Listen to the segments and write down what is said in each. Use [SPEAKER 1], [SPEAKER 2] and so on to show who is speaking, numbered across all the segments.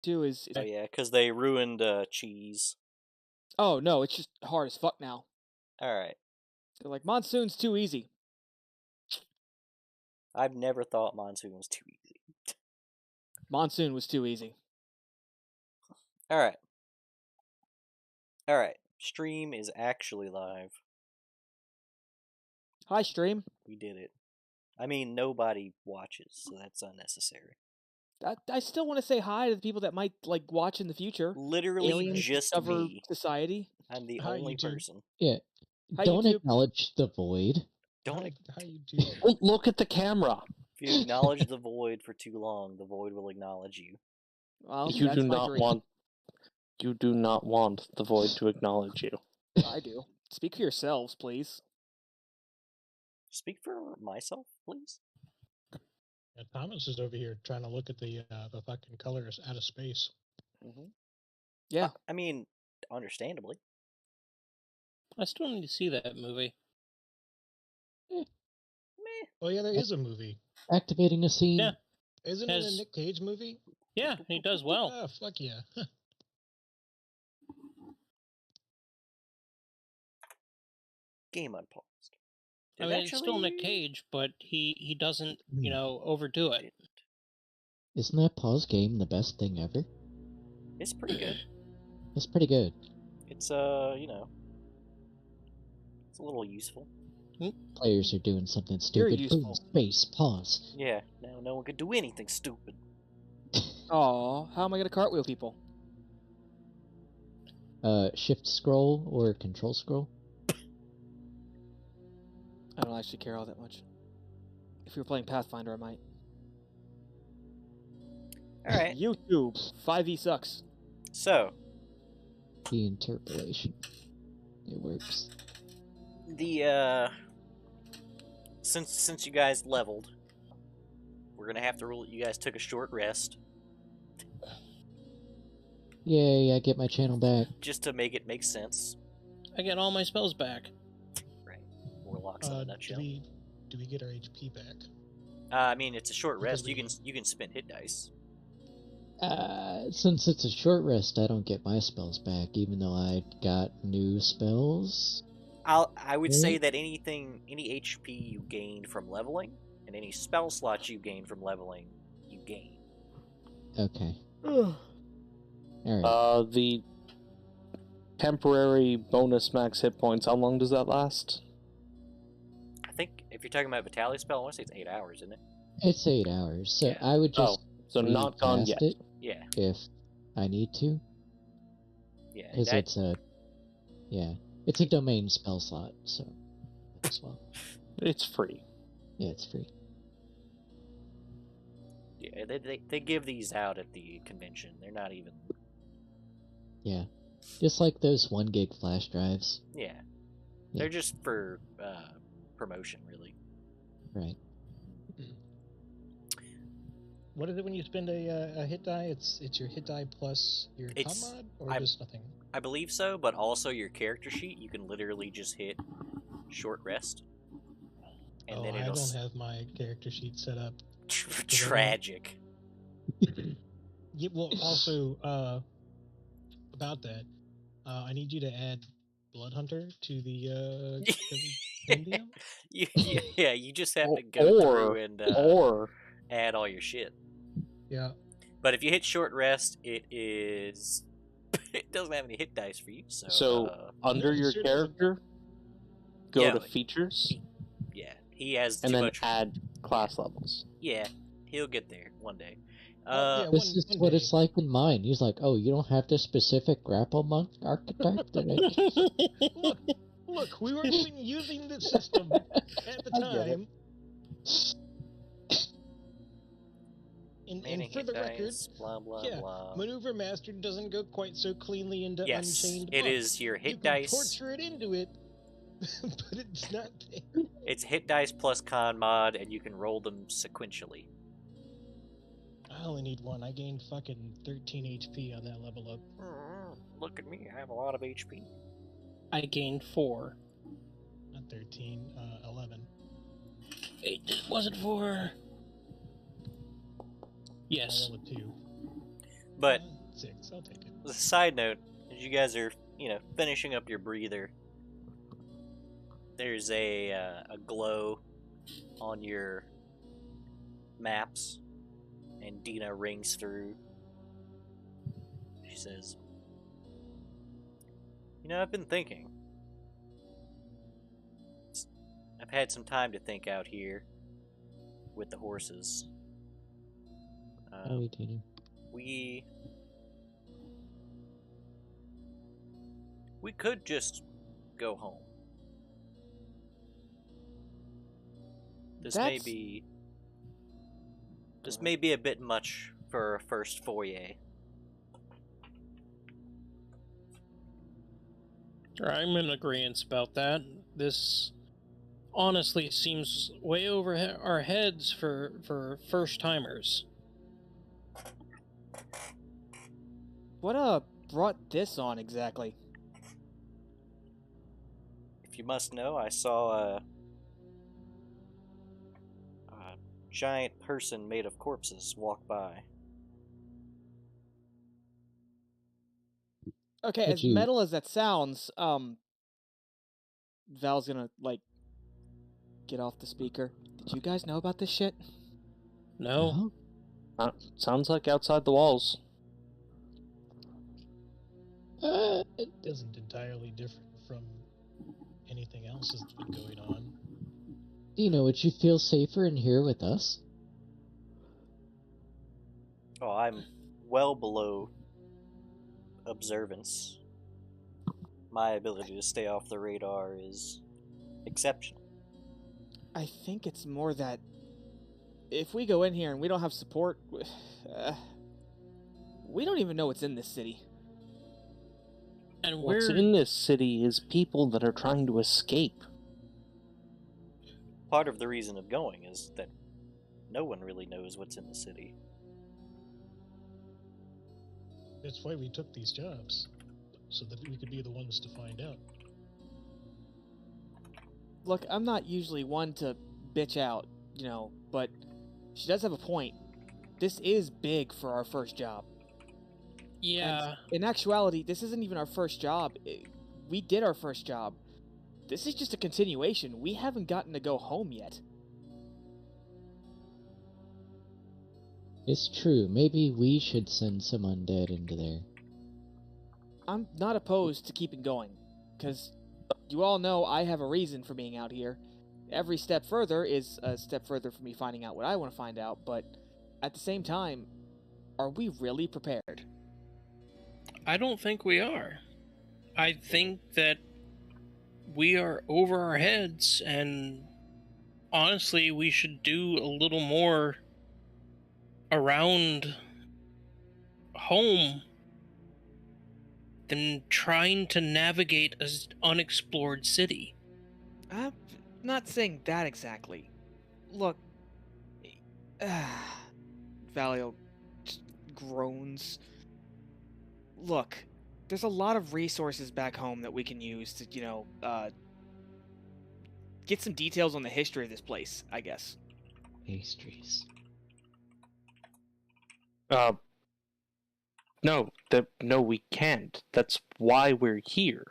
[SPEAKER 1] 2 is...
[SPEAKER 2] Oh yeah, because they ruined cheese.
[SPEAKER 1] Oh, no, it's just hard as fuck now.
[SPEAKER 2] Alright.
[SPEAKER 1] They're like, Monsoon's too easy.
[SPEAKER 2] I've never thought Monsoon was too easy.
[SPEAKER 1] Monsoon was too easy.
[SPEAKER 2] Alright. Alright. Stream is actually live.
[SPEAKER 1] Hi, stream.
[SPEAKER 2] We did it. I mean, nobody watches, so that's unnecessary.
[SPEAKER 1] I still want to say hi to the people that might, like, watch in the future.
[SPEAKER 2] Literally
[SPEAKER 1] Aliens
[SPEAKER 2] just
[SPEAKER 1] discover
[SPEAKER 2] me.
[SPEAKER 1] society.
[SPEAKER 2] I'm the
[SPEAKER 3] Hi,
[SPEAKER 2] only
[SPEAKER 3] YouTube.
[SPEAKER 2] person.
[SPEAKER 4] Yeah.
[SPEAKER 1] Hi,
[SPEAKER 4] Don't
[SPEAKER 1] YouTube.
[SPEAKER 4] acknowledge the void.
[SPEAKER 2] Don't
[SPEAKER 3] How you do?
[SPEAKER 5] Don't look at the camera.
[SPEAKER 2] If you acknowledge the void for too long, the void will acknowledge you.
[SPEAKER 1] Well,
[SPEAKER 5] You
[SPEAKER 1] that's
[SPEAKER 5] do
[SPEAKER 1] my
[SPEAKER 5] not
[SPEAKER 1] dream.
[SPEAKER 5] want. You do not want the void to acknowledge you.
[SPEAKER 1] I do. Speak for yourselves, please.
[SPEAKER 2] Speak for myself, please.
[SPEAKER 3] Yeah, Thomas is over here trying to look at the fucking colors out of space.
[SPEAKER 2] Mm-hmm.
[SPEAKER 1] Yeah.
[SPEAKER 2] I mean, understandably.
[SPEAKER 6] I still need to see that movie.
[SPEAKER 2] Meh.
[SPEAKER 3] Oh yeah, there is a movie.
[SPEAKER 4] Activating a scene.
[SPEAKER 6] Yeah.
[SPEAKER 3] Isn't it a Nick Cage movie?
[SPEAKER 6] Yeah, he does well.
[SPEAKER 3] Oh, fuck yeah.
[SPEAKER 2] Game unpaused.
[SPEAKER 6] I mean, it's still Nick Cage, but he doesn't, overdo it.
[SPEAKER 4] Isn't that pause game the best thing ever?
[SPEAKER 2] It's pretty good.
[SPEAKER 4] It's pretty good.
[SPEAKER 2] It's, it's a little useful.
[SPEAKER 4] Players are doing something stupid.
[SPEAKER 1] Very useful.
[SPEAKER 4] Space, pause.
[SPEAKER 2] Yeah, now no one could do anything stupid.
[SPEAKER 1] Aw, how am I gonna cartwheel people?
[SPEAKER 4] Shift scroll or control scroll?
[SPEAKER 1] I don't actually care all that much. If we were playing Pathfinder, I might.
[SPEAKER 2] Alright.
[SPEAKER 1] YouTube, 5e sucks.
[SPEAKER 2] So.
[SPEAKER 4] The interpolation. It works.
[SPEAKER 2] Since you guys leveled, we're gonna have to rule that you guys took a short rest.
[SPEAKER 4] Yay, I get my channel back.
[SPEAKER 2] Just to make it make sense.
[SPEAKER 6] I get all my spells back.
[SPEAKER 2] Right. Warlocks in a nutshell.
[SPEAKER 3] Do we get our HP back?
[SPEAKER 2] I mean, it's a short rest. You can spend hit dice.
[SPEAKER 4] Since it's a short rest, I don't get my spells back, even though I got new spells.
[SPEAKER 2] I would say that any HP you gained from leveling, and any spell slots you gained from leveling, you gain.
[SPEAKER 4] Okay. Alright.
[SPEAKER 5] The temporary bonus max hit points, how long does that last?
[SPEAKER 2] I think if you're talking about Vitalia spell, I want to say it's 8 hours, isn't it?
[SPEAKER 4] It's 8 hours, so
[SPEAKER 2] Yeah.
[SPEAKER 4] I would just
[SPEAKER 5] so not gone
[SPEAKER 4] cast
[SPEAKER 5] yet.
[SPEAKER 4] it
[SPEAKER 2] Yeah.
[SPEAKER 4] if I need to.
[SPEAKER 2] Yeah.
[SPEAKER 4] Because it's a domain spell slot, so as well.
[SPEAKER 5] It's free.
[SPEAKER 4] Yeah, it's free.
[SPEAKER 2] Yeah, they give these out at the convention. They're not even.
[SPEAKER 4] Yeah, just like those 1 gig flash drives.
[SPEAKER 2] Yeah. They're just for promotion, really.
[SPEAKER 4] Right.
[SPEAKER 3] What is it when you spend a hit die? It's your hit die plus your con mod, or just nothing?
[SPEAKER 2] I believe so, but also your character sheet, you can literally just hit short rest. And then
[SPEAKER 3] I don't have my character sheet set up.
[SPEAKER 2] Tragic.
[SPEAKER 3] Yeah, well, also, about that, I need you to add Blood Hunter to the compendium.
[SPEAKER 2] You just have to go through and add all your shit.
[SPEAKER 3] Yeah.
[SPEAKER 2] But if you hit short rest, it doesn't have any hit dice for you. So
[SPEAKER 5] under your character, go to features.
[SPEAKER 2] He has
[SPEAKER 5] and
[SPEAKER 2] too
[SPEAKER 5] then
[SPEAKER 2] much...
[SPEAKER 5] add class levels.
[SPEAKER 2] Yeah, he'll get there one day.
[SPEAKER 4] This is what it's like in mine. He's like, oh, you don't have the specific grapple monk archetype?
[SPEAKER 3] Look, we weren't even using the system at the time. And for the record,
[SPEAKER 2] blah, blah, blah.
[SPEAKER 3] Maneuver Master doesn't go quite so cleanly into Unchained
[SPEAKER 2] it
[SPEAKER 3] monk.
[SPEAKER 2] is your hit
[SPEAKER 3] you
[SPEAKER 2] dice.
[SPEAKER 3] Can torture it into it, but it's not there.
[SPEAKER 2] It's hit dice plus con mod, and you can roll them sequentially.
[SPEAKER 3] I only need 1. I gained fucking 13 HP on that level up.
[SPEAKER 2] Look at me, I have a lot of HP.
[SPEAKER 6] I gained 4.
[SPEAKER 3] Not 13, 11.
[SPEAKER 6] Was it 4? Yes.
[SPEAKER 3] 2.
[SPEAKER 2] But
[SPEAKER 3] 6, I'll take it.
[SPEAKER 2] as a side note, as you guys are, finishing up your breather, there's a glow on your maps, and Dina rings through. She says, I've been thinking. I've had some time to think out here with the horses.
[SPEAKER 4] Oh, Dina.
[SPEAKER 2] We could just go home. This may be a bit much for a first foyer.
[SPEAKER 6] I'm in agreement about that. This honestly seems way over our heads for first-timers.
[SPEAKER 1] What brought this on exactly?
[SPEAKER 2] If you must know, I saw a giant person made of corpses walk by.
[SPEAKER 1] Okay,
[SPEAKER 4] Did
[SPEAKER 1] as
[SPEAKER 4] you-
[SPEAKER 1] metal as that sounds, Val's gonna, get off the speaker. Did you guys know about this shit?
[SPEAKER 6] No?
[SPEAKER 4] No?
[SPEAKER 5] Sounds like outside the walls.
[SPEAKER 3] It isn't entirely different from anything else that's been going on.
[SPEAKER 4] Dina, would you feel safer in here with us?
[SPEAKER 2] Oh, I'm well below observance. My ability to stay off the radar is exceptional.
[SPEAKER 1] I think it's more that if we go in here and we don't have support, we don't even know what's in this city.
[SPEAKER 6] And
[SPEAKER 5] What's
[SPEAKER 6] we're
[SPEAKER 5] in this city is people that are trying to escape.
[SPEAKER 2] Part of the reason of going is that no one really knows what's in the city.
[SPEAKER 3] That's why we took these jobs, so that we could be the ones to find out.
[SPEAKER 1] Look, I'm not usually one to bitch out, but she does have a point. This is big for our first job.
[SPEAKER 6] yeah.
[SPEAKER 1] And in actuality, this isn't even our first job. We did our first job. This is just a continuation. We haven't gotten to go home yet.
[SPEAKER 4] It's true. Maybe we should send some undead into there.
[SPEAKER 1] I'm not opposed to keeping going, because you all know I have a reason for being out here. Every step further is a step further for me finding out what I want to find out, but at the same time, are we really prepared?
[SPEAKER 6] I don't think we are. I think that we are over our heads, and honestly, we should do a little more around home than trying to navigate an unexplored city.
[SPEAKER 1] I'm not saying that exactly. Look, Valio groans. Look, there's a lot of resources back home that we can use to, get some details on the history of this place, I guess.
[SPEAKER 4] Pastries.
[SPEAKER 5] No, we can't. That's why we're here.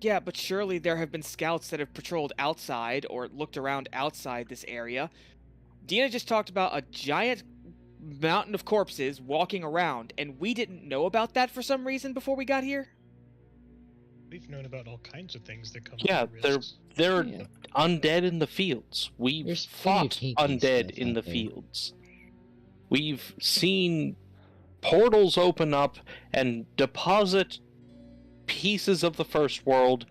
[SPEAKER 1] Yeah, but surely there have been scouts that have patrolled outside or looked around outside this area. Dina just talked about a giant mountain of corpses walking around, and we didn't know about that for some reason before we got here?
[SPEAKER 3] We've known about all kinds of things that come
[SPEAKER 5] Yeah,
[SPEAKER 3] with risks.
[SPEAKER 5] they're
[SPEAKER 4] Yeah.
[SPEAKER 5] undead in the fields. We've
[SPEAKER 4] There's plenty of
[SPEAKER 5] fought
[SPEAKER 4] kinky
[SPEAKER 5] undead
[SPEAKER 4] stuff
[SPEAKER 5] in
[SPEAKER 4] out
[SPEAKER 5] the
[SPEAKER 4] there.
[SPEAKER 5] fields. We've seen portals open up and deposit pieces of the first world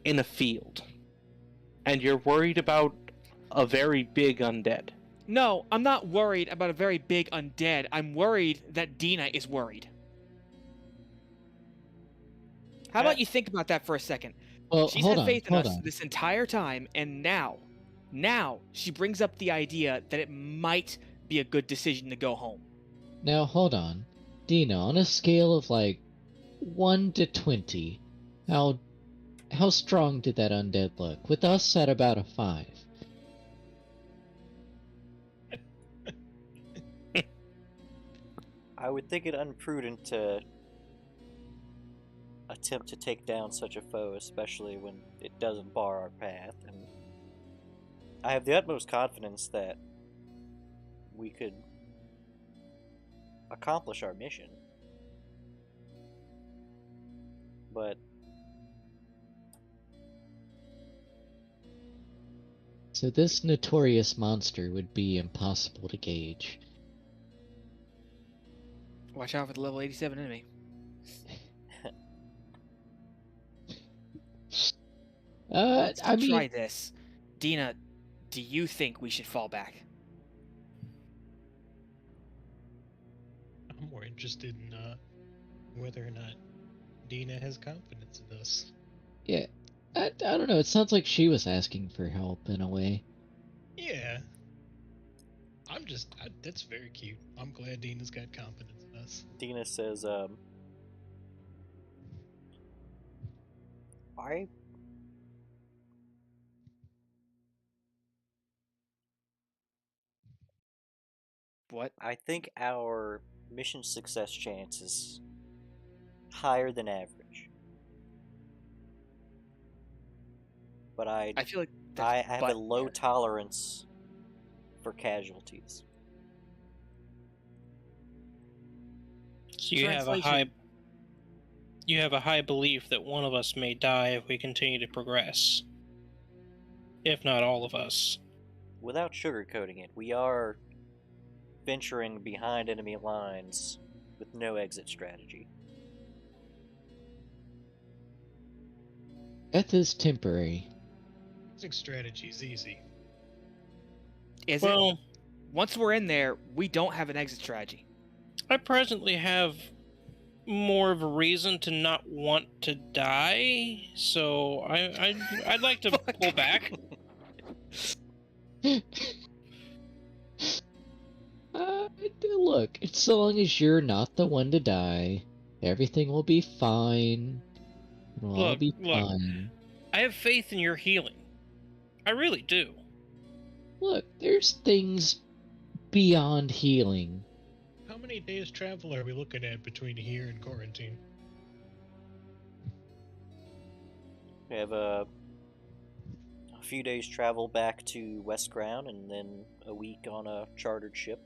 [SPEAKER 5] in a field. And you're worried about a very big undead.
[SPEAKER 1] No, I'm not worried about a very big undead. I'm worried that Dina is worried. How about you think about that for a second?
[SPEAKER 4] Well,
[SPEAKER 1] She's
[SPEAKER 4] hold
[SPEAKER 1] had
[SPEAKER 4] on,
[SPEAKER 1] faith in
[SPEAKER 4] hold
[SPEAKER 1] us
[SPEAKER 4] on.
[SPEAKER 1] this entire time, and now she brings up the idea that it might be a good decision to go home.
[SPEAKER 4] Now, hold on. Dina, on a scale of 1 to 20, how strong did that undead look? With us at about a 5.
[SPEAKER 2] I would think it unprudent to attempt to take down such a foe, especially when it doesn't bar our path. And I have the utmost confidence that we could accomplish our mission. But
[SPEAKER 4] So this notorious monster would be impossible to gauge.
[SPEAKER 1] Watch out for the level 87 enemy. Let's
[SPEAKER 4] I mean,
[SPEAKER 1] try this. Dina, do you think we should fall back?
[SPEAKER 3] I'm more interested in whether or not Dina has confidence in us.
[SPEAKER 4] yeah, I don't know. It sounds like she was asking for help in a way.
[SPEAKER 3] Yeah. That's very cute. I'm glad Dina's got confidence in us.
[SPEAKER 2] Dina says, I
[SPEAKER 1] What?
[SPEAKER 2] I think our mission success chance is higher than average. But
[SPEAKER 1] I feel like
[SPEAKER 2] I
[SPEAKER 1] that's
[SPEAKER 2] have
[SPEAKER 1] but
[SPEAKER 2] a low tolerance for casualties.
[SPEAKER 6] So you have a high belief that one of us may die if we continue to progress. If not all of us.
[SPEAKER 2] Without sugarcoating it, we are venturing behind enemy lines with no exit strategy.
[SPEAKER 4] Death is temporary.
[SPEAKER 3] Exit strategy's easy.
[SPEAKER 1] Is it?
[SPEAKER 6] Well,
[SPEAKER 1] Once we're in there, we don't have an exit strategy.
[SPEAKER 6] I presently have more of a reason to not want to die, so I'd like to pull back.
[SPEAKER 4] Look, so long as you're not the one to die, everything will be fine. It'll all be
[SPEAKER 6] Look.
[SPEAKER 4] fine.
[SPEAKER 6] I have faith in your healing. I really do.
[SPEAKER 4] Look, there's things beyond healing.
[SPEAKER 3] How many days travel are we looking at between here and quarantine?
[SPEAKER 2] We have a few days travel back to West Ground and then a week on a chartered ship.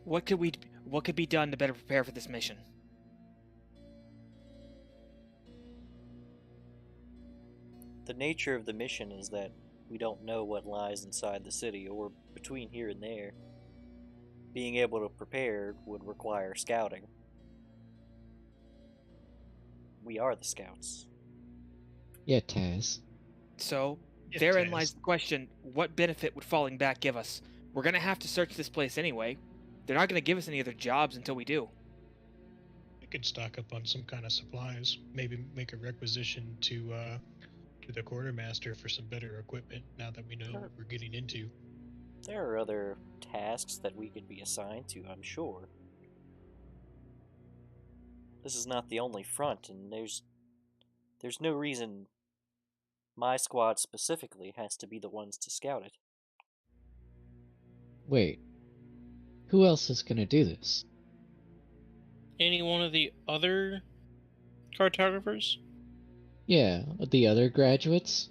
[SPEAKER 1] What could be done to better prepare for this mission?
[SPEAKER 2] The nature of the mission is that we don't know what lies inside the city or between here and there. Being able to prepare would require scouting. We are the scouts.
[SPEAKER 4] Yeah, Taz.
[SPEAKER 1] So,
[SPEAKER 3] Yeah,
[SPEAKER 1] therein
[SPEAKER 3] Taz.
[SPEAKER 1] lies the question, what benefit would falling back give us? We're gonna have to search this place anyway. They're not gonna give us any other jobs until we do.
[SPEAKER 3] We could stock up on some kind of supplies. Maybe make a requisition to the quartermaster for some better equipment. Now that we know what we're getting into.
[SPEAKER 2] There are other tasks that we could be assigned to, I'm sure. This is not the only front, and there's no reason my squad specifically has to be the ones to scout it.
[SPEAKER 4] Wait. Who else is gonna do this?
[SPEAKER 6] Any one of the other cartographers?
[SPEAKER 4] Yeah, the other graduates?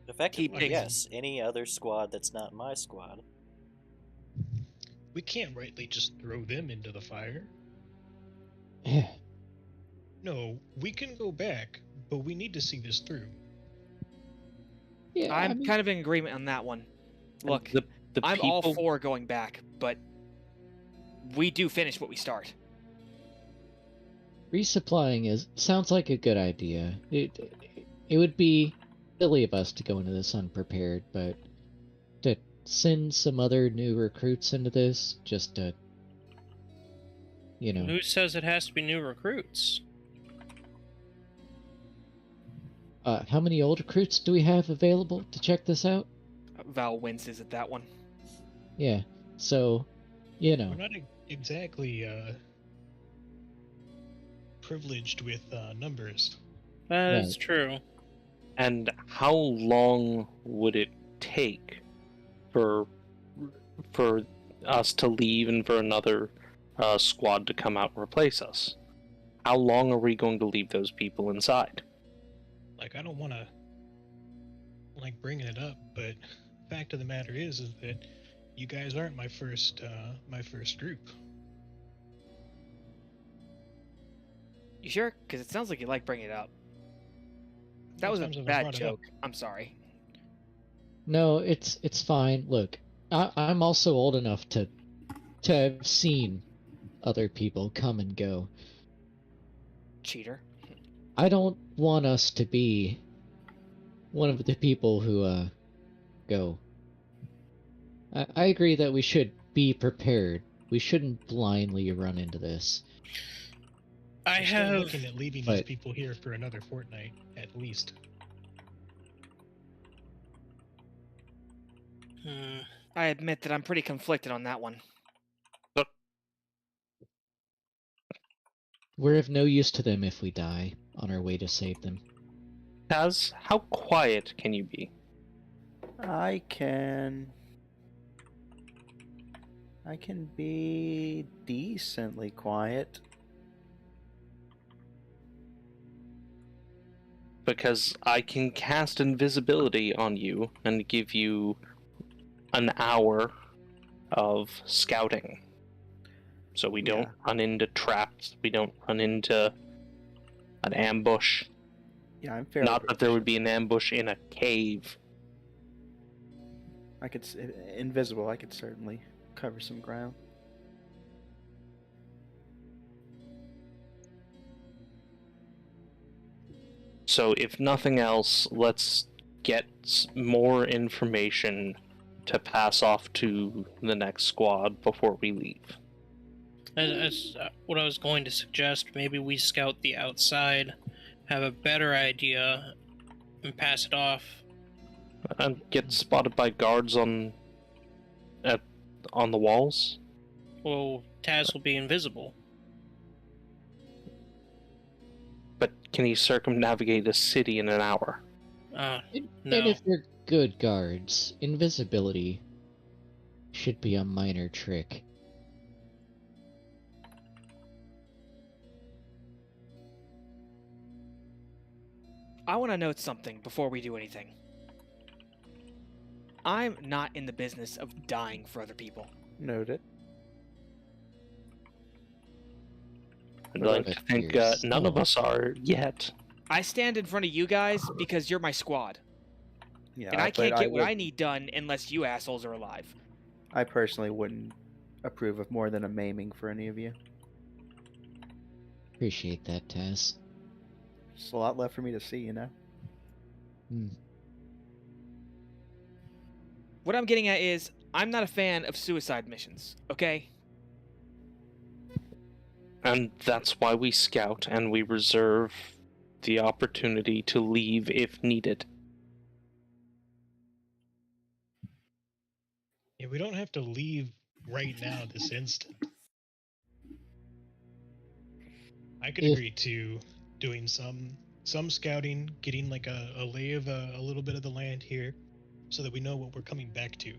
[SPEAKER 2] Effectively,
[SPEAKER 1] Keep
[SPEAKER 2] yes. Any other squad that's not my squad.
[SPEAKER 3] We can't rightly just throw them into the fire.
[SPEAKER 4] Yeah.
[SPEAKER 3] No, we can go back, but we need to see this through.
[SPEAKER 4] Yeah,
[SPEAKER 1] I'm kind of in agreement on that one. Look,
[SPEAKER 5] the
[SPEAKER 1] I'm
[SPEAKER 5] people,
[SPEAKER 1] all for going back, but we do finish what we start.
[SPEAKER 4] resupplying sounds like a good idea. It would be silly of us to go into this unprepared, but to send some other new recruits into this, just to,
[SPEAKER 6] Who says it has to be new recruits?
[SPEAKER 4] How many old recruits do we have available to check this out?
[SPEAKER 1] Val winces at that one.
[SPEAKER 4] Yeah, so,
[SPEAKER 3] We're not exactly privileged with numbers.
[SPEAKER 6] That's
[SPEAKER 4] Right.
[SPEAKER 6] true.
[SPEAKER 5] and how long would it take for us to leave and for another squad to come out and replace us. How long are we going to leave those people inside?
[SPEAKER 3] Like, I don't want to like bringing it up, but fact of the matter is that you guys aren't my first group.
[SPEAKER 1] You sure? Because it sounds like you like bringing it up. That was a
[SPEAKER 3] Sometimes I've
[SPEAKER 1] bad
[SPEAKER 3] brought it up.
[SPEAKER 1] joke. I'm sorry.
[SPEAKER 4] No, it's fine. Look, I'm also old enough to have seen other people come and go.
[SPEAKER 1] Cheater.
[SPEAKER 4] I don't want us to be one of the people who go. I agree that we should be prepared. We shouldn't blindly run into this.
[SPEAKER 6] I
[SPEAKER 3] I'm still
[SPEAKER 6] have.
[SPEAKER 3] looking at leaving these people here for another fortnight at least.
[SPEAKER 1] I admit that I'm pretty conflicted on that one.
[SPEAKER 4] We're of no use to them if we die on our way to save them.
[SPEAKER 5] Taz, how quiet can you be?
[SPEAKER 7] I can be decently quiet.
[SPEAKER 5] Because I can cast invisibility on you and give you an hour of scouting. So we don't run into traps, we don't run into an ambush.
[SPEAKER 7] Yeah, I'm fairly
[SPEAKER 5] Not that there would be an ambush in a cave.
[SPEAKER 7] invisible. I could certainly cover some ground.
[SPEAKER 5] So if nothing else, let's get more information to pass off to the next squad before we leave.
[SPEAKER 6] As what I was going to suggest, maybe we scout the outside, have a better idea, and pass it off.
[SPEAKER 5] And get spotted by guards on the walls?
[SPEAKER 6] Well, Taz will be invisible.
[SPEAKER 5] But can he circumnavigate a city in an hour?
[SPEAKER 6] No.
[SPEAKER 4] And if they're good guards, invisibility should be a minor trick.
[SPEAKER 1] I want to note something before we do anything. I'm not in the business of dying for other people.
[SPEAKER 7] Noted.
[SPEAKER 5] I'd like to think none of us are yet.
[SPEAKER 1] I stand in front of you guys because you're my squad.
[SPEAKER 7] Yeah,
[SPEAKER 1] And I can't get what
[SPEAKER 7] would-
[SPEAKER 1] I need done unless you assholes are alive.
[SPEAKER 7] I personally wouldn't approve of more than a maiming for any of you.
[SPEAKER 4] Appreciate that, Taz.
[SPEAKER 7] There's a lot left for me to see, you know?
[SPEAKER 1] What I'm getting at is, I'm not a fan of suicide missions, okay?
[SPEAKER 5] And that's why we scout and we reserve the opportunity to leave if needed.
[SPEAKER 3] Yeah, we don't have to leave right now this instant. I could agree to doing some scouting, getting like a lay of a little bit of the land here, so that we know what we're coming back to.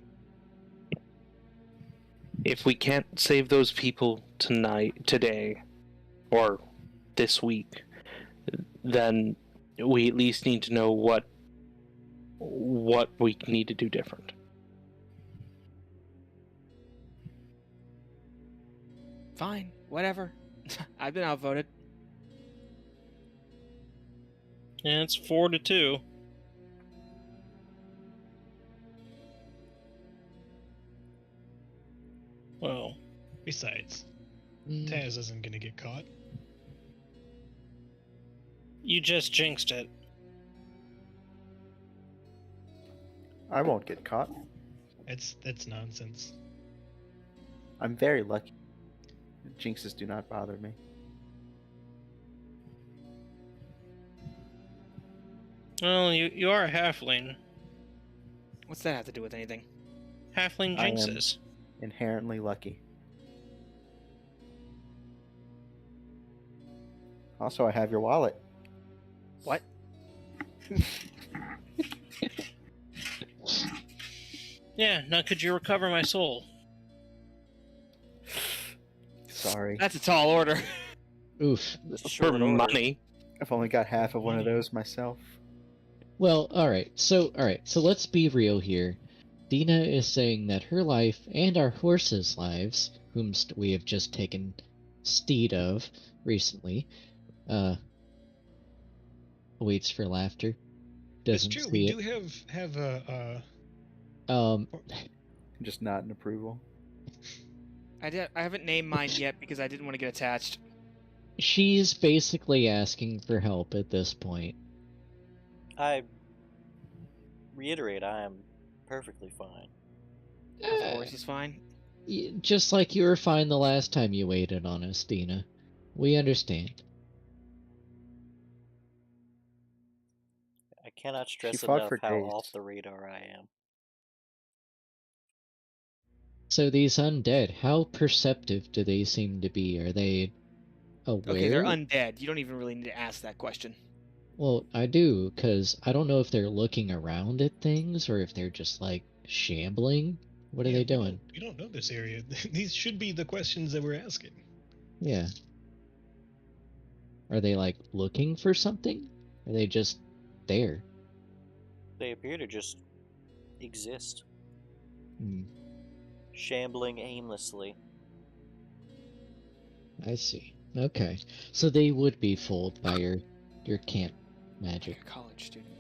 [SPEAKER 5] If we can't save those people today, or this week, then we at least need to know what we need to do different.
[SPEAKER 1] Fine, whatever. I've been outvoted.
[SPEAKER 6] Yeah, it's 4-2. Well,
[SPEAKER 3] Besides, Taz isn't gonna get caught.
[SPEAKER 6] you just jinxed it.
[SPEAKER 7] I won't get caught.
[SPEAKER 3] That's nonsense.
[SPEAKER 7] I'm very lucky. Jinxes do not bother me.
[SPEAKER 6] Well, you are a halfling.
[SPEAKER 1] What's that have to do with anything?
[SPEAKER 6] Halfling
[SPEAKER 7] I am-
[SPEAKER 6] jinxes.
[SPEAKER 7] Inherently lucky. Also, I have your wallet.
[SPEAKER 1] What?
[SPEAKER 6] Yeah, now could you recover my soul?
[SPEAKER 7] Sorry.
[SPEAKER 1] That's a tall order.
[SPEAKER 4] Oof.
[SPEAKER 2] It's a
[SPEAKER 5] For
[SPEAKER 2] short order.
[SPEAKER 5] money.
[SPEAKER 7] I've only got half of one of those myself.
[SPEAKER 4] Well, alright, so let's be real here. Dina is saying that her life and our horses' lives, whom we have just taken steed of recently, waits for laughter.
[SPEAKER 3] That's
[SPEAKER 4] Doesn't
[SPEAKER 3] true.
[SPEAKER 4] see
[SPEAKER 3] We
[SPEAKER 4] it.
[SPEAKER 3] do have a
[SPEAKER 4] Um,
[SPEAKER 7] Just not an approval.
[SPEAKER 1] I haven't named mine yet because I didn't want to get attached.
[SPEAKER 4] she's basically asking for help at this point.
[SPEAKER 2] I reiterate, I am perfectly fine.
[SPEAKER 1] Of course, is fine.
[SPEAKER 4] Just like you were fine the last time you waited on us, Dina. We understand.
[SPEAKER 2] I cannot stress
[SPEAKER 7] fought
[SPEAKER 2] enough
[SPEAKER 7] for
[SPEAKER 2] how
[SPEAKER 7] days.
[SPEAKER 2] off the radar I am.
[SPEAKER 4] So these undead, how perceptive do they seem to be? Are they aware?
[SPEAKER 1] Okay, they're undead. You don't even really need to ask that question.
[SPEAKER 4] Well, I do, because I don't know if they're looking around at things or if they're just like shambling. What are they doing?
[SPEAKER 3] We don't know this area. These should be the questions that we're asking.
[SPEAKER 4] Yeah. Are they like looking for something? Are they just there?
[SPEAKER 2] They appear to just exist,
[SPEAKER 4] Hmm,
[SPEAKER 2] shambling aimlessly.
[SPEAKER 4] I see. Okay. So they would be fooled by your camp magic.
[SPEAKER 1] You're a college student.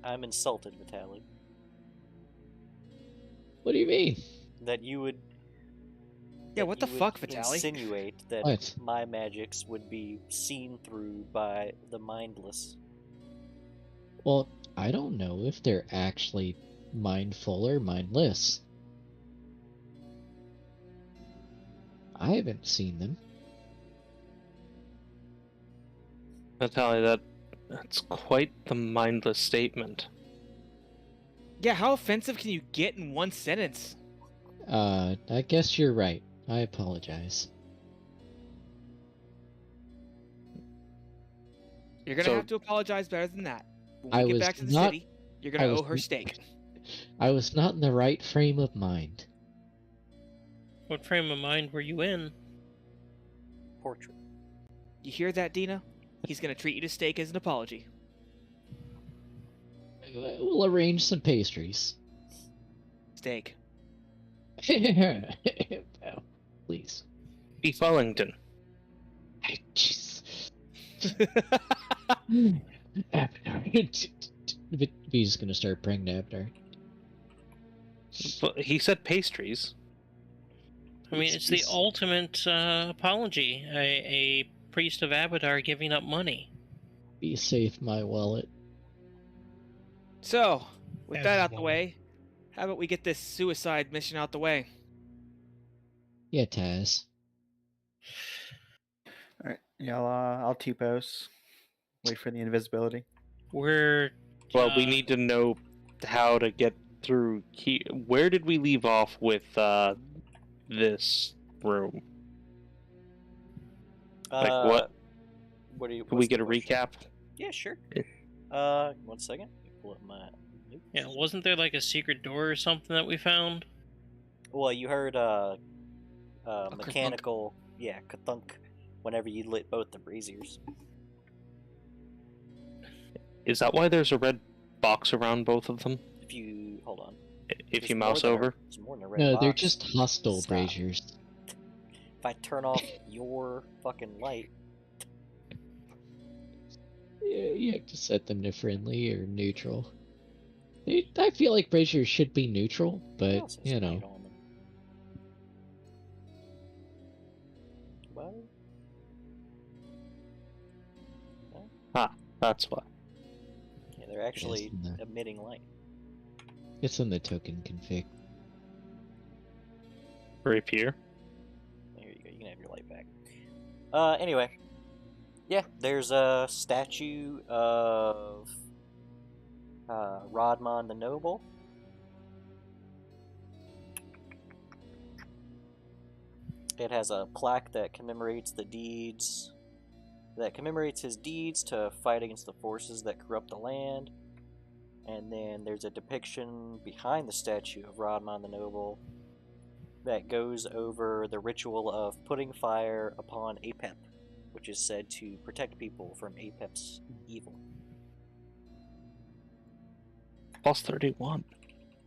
[SPEAKER 2] I'm insulted, Vitaly,
[SPEAKER 4] What do you mean?
[SPEAKER 2] that you would.
[SPEAKER 1] Yeah,
[SPEAKER 2] that
[SPEAKER 1] what
[SPEAKER 2] you
[SPEAKER 1] the
[SPEAKER 2] would
[SPEAKER 1] fuck, Vitaly?
[SPEAKER 2] Insinuate that
[SPEAKER 4] What?
[SPEAKER 2] my magics would be seen through by the mindless.
[SPEAKER 4] Well, I don't know if they're actually mindful or mindless. I haven't seen them.
[SPEAKER 5] Natalia, that's quite the mindless statement.
[SPEAKER 1] Yeah, how offensive can you get in one sentence?
[SPEAKER 4] I guess you're right. I apologize.
[SPEAKER 1] You're gonna
[SPEAKER 5] So-
[SPEAKER 1] have to apologize better than that. When
[SPEAKER 4] I
[SPEAKER 1] we get
[SPEAKER 4] was
[SPEAKER 1] back to the
[SPEAKER 4] not-
[SPEAKER 1] city, you're
[SPEAKER 4] I
[SPEAKER 1] gonna
[SPEAKER 4] was
[SPEAKER 1] owe her
[SPEAKER 4] n-
[SPEAKER 1] steak.
[SPEAKER 4] I was not in the right frame of mind.
[SPEAKER 6] What frame of mind were you in?
[SPEAKER 2] Portrait.
[SPEAKER 1] You hear that, Dina? He's gonna treat you to steak as an apology.
[SPEAKER 4] We'll arrange some pastries.
[SPEAKER 1] Steak.
[SPEAKER 4] Oh, please.
[SPEAKER 5] Beef Wellington.
[SPEAKER 4] Jeez. He's gonna start praying to Abner.
[SPEAKER 5] But he said pastries.
[SPEAKER 6] I mean, it's the ultimate apology. A priest of Abadar giving up money.
[SPEAKER 4] Be safe, my wallet.
[SPEAKER 1] So, with
[SPEAKER 3] As
[SPEAKER 1] that
[SPEAKER 3] is
[SPEAKER 1] out the
[SPEAKER 3] one.
[SPEAKER 1] way, how about we get this suicide mission out the way?
[SPEAKER 4] Yeah, Taz.
[SPEAKER 7] All right, yeah, I'll T-pose. Wait for the invisibility.
[SPEAKER 6] We're
[SPEAKER 5] Well, we
[SPEAKER 6] Uh,
[SPEAKER 5] need to know how to get through here. Where did we leave off with this room? Like what?
[SPEAKER 2] What do you?
[SPEAKER 5] Can
[SPEAKER 2] what's
[SPEAKER 5] we get
[SPEAKER 2] the
[SPEAKER 5] a
[SPEAKER 2] question?
[SPEAKER 5] recap?
[SPEAKER 2] Yeah, sure.
[SPEAKER 5] Yeah.
[SPEAKER 2] 1 second. Let me pull up my notes.
[SPEAKER 6] yeah. Wasn't there like a secret door or something that we found?
[SPEAKER 2] Well, you heard
[SPEAKER 1] kerthunk.
[SPEAKER 2] mechanical, kathunk, whenever you lit both the braziers.
[SPEAKER 5] Is that why there's a red box around both of them?
[SPEAKER 2] If you hold on,
[SPEAKER 5] If
[SPEAKER 2] There's
[SPEAKER 5] you
[SPEAKER 2] more
[SPEAKER 5] mouse
[SPEAKER 2] than a-
[SPEAKER 5] over?
[SPEAKER 2] there's more than a red
[SPEAKER 4] No, they're
[SPEAKER 2] box.
[SPEAKER 4] just hostile
[SPEAKER 2] Stop.
[SPEAKER 4] braziers.
[SPEAKER 2] If I turn off your fucking light,
[SPEAKER 4] Yeah, you have to set them to friendly or neutral. I feel like braziers should be neutral,
[SPEAKER 2] what
[SPEAKER 4] but
[SPEAKER 2] else has
[SPEAKER 4] you
[SPEAKER 2] light
[SPEAKER 4] know.
[SPEAKER 2] on them? Well,
[SPEAKER 5] That's why.
[SPEAKER 2] yeah, they're actually
[SPEAKER 4] in the-
[SPEAKER 2] emitting light.
[SPEAKER 4] It's in the token config.
[SPEAKER 5] Rapier.
[SPEAKER 2] There you go. You can have your light back. Anyway, yeah, there's a statue of Rodmon the Noble. It has a plaque that commemorates his deeds to fight against the forces that corrupt the land. And then there's a depiction behind the statue of Rodmon the Noble that goes over the ritual of putting fire upon Apep, which is said to protect people from Apep's evil.
[SPEAKER 5] Plus 31.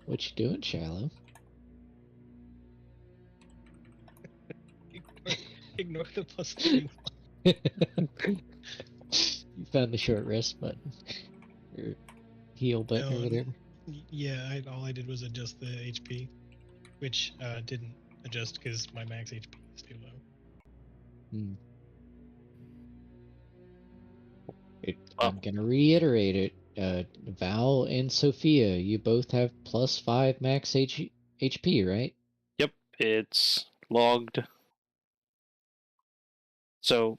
[SPEAKER 4] What you doing, Shiloh?
[SPEAKER 3] Ignore the plus 3.
[SPEAKER 4] You found the short rest button. Or heal button or whatever.
[SPEAKER 3] Yeah, all I did was adjust the HP, which didn't adjust because my max HP is too low.
[SPEAKER 4] I'm gonna reiterate it. Val and Sophia, you both have plus 5 max HP, right?
[SPEAKER 5] Yep, it's logged. So,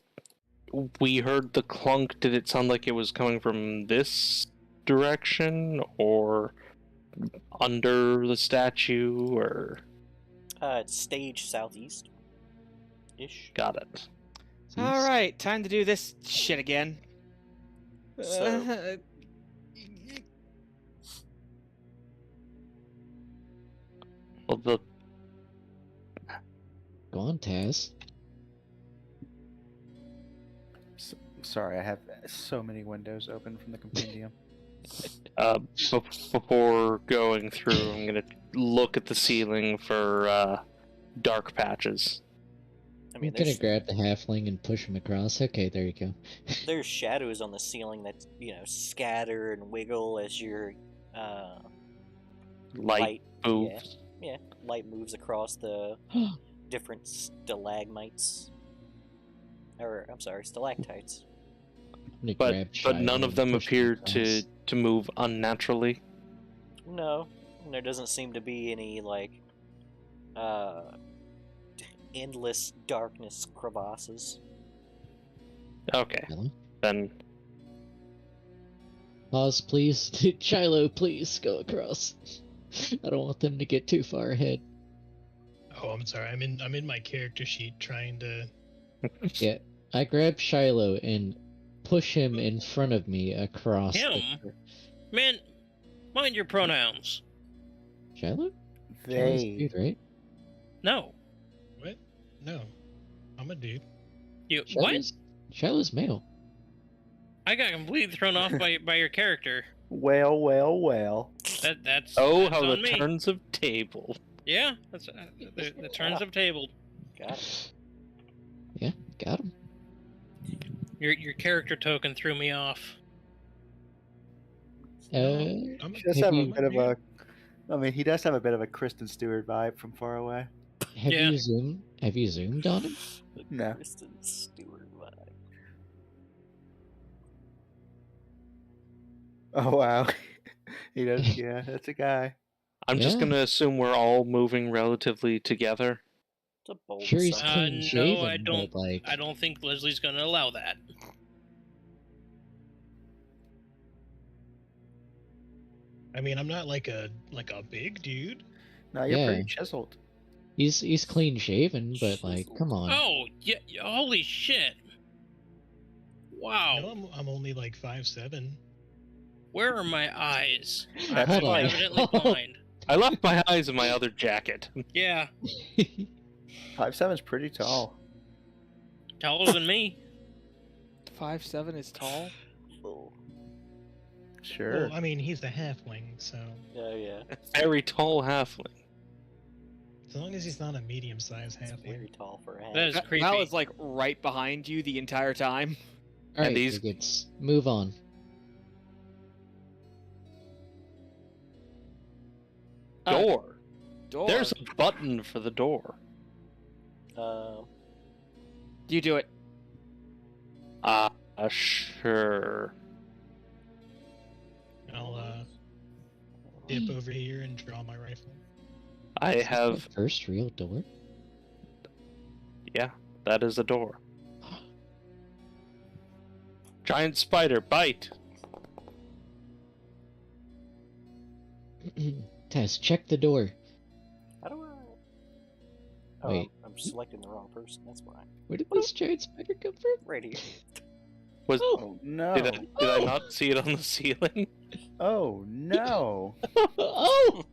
[SPEAKER 5] we heard the clunk. Did it sound like it was coming from this direction, or under the statue, or...
[SPEAKER 2] It's stage southeast-ish.
[SPEAKER 5] Got it.
[SPEAKER 1] All right, time to do this shit again.
[SPEAKER 2] So-
[SPEAKER 5] Well, the...
[SPEAKER 4] Go on, Taz.
[SPEAKER 7] Sorry, I have so many windows open from the compendium.
[SPEAKER 5] Before going through, I'm gonna look at the ceiling for dark patches.
[SPEAKER 2] I
[SPEAKER 4] I'm
[SPEAKER 2] mean,
[SPEAKER 4] gonna grab the halfling and push him across. Okay, there you go.
[SPEAKER 2] there's shadows on the ceiling that, scatter and wiggle as your
[SPEAKER 5] Light moves.
[SPEAKER 2] Yeah, light moves across the different stalagmites. Or, I'm sorry, stalactites.
[SPEAKER 4] I'm gonna grab
[SPEAKER 5] But none
[SPEAKER 4] Shiloh
[SPEAKER 5] of them
[SPEAKER 4] and push him
[SPEAKER 5] appear
[SPEAKER 4] across.
[SPEAKER 5] to move unnaturally.
[SPEAKER 2] No, there doesn't seem to be any, endless darkness crevasses.
[SPEAKER 5] Okay,
[SPEAKER 4] Really?
[SPEAKER 5] then
[SPEAKER 4] Pause, please. Shiloh, please go across. I don't want them to get too far ahead.
[SPEAKER 3] Oh, I'm sorry. I'm in my character sheet trying to.
[SPEAKER 4] Yeah, I grab Shiloh and push him in front of me across.
[SPEAKER 6] Him? Man, mind your pronouns.
[SPEAKER 4] Shiloh? Shiloh's a
[SPEAKER 7] They.
[SPEAKER 4] dude, right?
[SPEAKER 6] No.
[SPEAKER 3] What? No, I'm a dude.
[SPEAKER 6] You what?
[SPEAKER 4] Shiloh's male.
[SPEAKER 6] I got completely thrown off by your character.
[SPEAKER 7] Well, well, well.
[SPEAKER 6] That's
[SPEAKER 5] oh,
[SPEAKER 6] that's
[SPEAKER 5] how
[SPEAKER 6] on
[SPEAKER 5] the
[SPEAKER 6] me.
[SPEAKER 5] turns of table.
[SPEAKER 6] Yeah, that's the turns have tabled.
[SPEAKER 2] Got it.
[SPEAKER 4] Yeah, got him.
[SPEAKER 6] Your character token threw me off.
[SPEAKER 3] I'm
[SPEAKER 7] He does
[SPEAKER 4] Have
[SPEAKER 7] have a
[SPEAKER 4] you-
[SPEAKER 7] bit of a. I mean, he does have a bit of a Kristen Stewart vibe from far away.
[SPEAKER 4] Have
[SPEAKER 6] Yeah.
[SPEAKER 4] you zoomed? Have you zoomed on him?
[SPEAKER 7] No.
[SPEAKER 2] Kristen Stewart vibe.
[SPEAKER 7] Oh wow. He does. Yeah, that's a guy.
[SPEAKER 5] I'm just
[SPEAKER 4] Yeah.
[SPEAKER 5] gonna assume we're all moving relatively together.
[SPEAKER 2] It's a bold
[SPEAKER 4] Sure, he's
[SPEAKER 2] assumption.
[SPEAKER 4] clean
[SPEAKER 6] No,
[SPEAKER 4] shaven,
[SPEAKER 6] I don't.
[SPEAKER 4] but like,
[SPEAKER 6] I don't think Leslie's gonna allow that.
[SPEAKER 3] I mean, I'm not like a big dude.
[SPEAKER 7] No, you're
[SPEAKER 4] Yeah.
[SPEAKER 7] pretty chiseled.
[SPEAKER 4] he's clean shaven, but like, come on.
[SPEAKER 6] Oh, yeah! Holy shit! Wow.
[SPEAKER 3] You know, I'm only like 5'7".
[SPEAKER 6] Where are my eyes?
[SPEAKER 7] That's
[SPEAKER 6] I'm
[SPEAKER 4] Hold on.
[SPEAKER 6] evidently blind.
[SPEAKER 5] I left my eyes in my other jacket.
[SPEAKER 6] Yeah,
[SPEAKER 7] 5'7" is pretty tall.
[SPEAKER 6] taller than me.
[SPEAKER 1] 5'7" is tall.
[SPEAKER 2] Oh,
[SPEAKER 7] Sure.
[SPEAKER 3] Well, I mean, he's the halfling, so
[SPEAKER 2] yeah.
[SPEAKER 5] Very tall halfling.
[SPEAKER 3] as long as he's not a medium-sized
[SPEAKER 2] It's very
[SPEAKER 3] halfling.
[SPEAKER 2] tall for a half.
[SPEAKER 6] That is creepy.
[SPEAKER 1] Val is like right behind you the entire time.
[SPEAKER 4] All right,
[SPEAKER 5] these-
[SPEAKER 4] bigots, move on.
[SPEAKER 5] Door.
[SPEAKER 1] Door.
[SPEAKER 5] There's a button for the door.
[SPEAKER 1] You do it.
[SPEAKER 5] Sure.
[SPEAKER 3] I'll dip over here and draw my rifle.
[SPEAKER 5] I
[SPEAKER 4] Is this
[SPEAKER 5] have.
[SPEAKER 4] the first real door.
[SPEAKER 5] Yeah, that is a door. Giant spider, bite!
[SPEAKER 4] Tess, check the door.
[SPEAKER 2] How do I? Oh,
[SPEAKER 4] Wait.
[SPEAKER 2] I'm selecting the wrong person. That's why.
[SPEAKER 4] Where did this giant spider come from?
[SPEAKER 2] Right here.
[SPEAKER 5] Was
[SPEAKER 7] Oh no.
[SPEAKER 5] did I not see it on the ceiling?
[SPEAKER 7] Oh no!
[SPEAKER 4] Oh!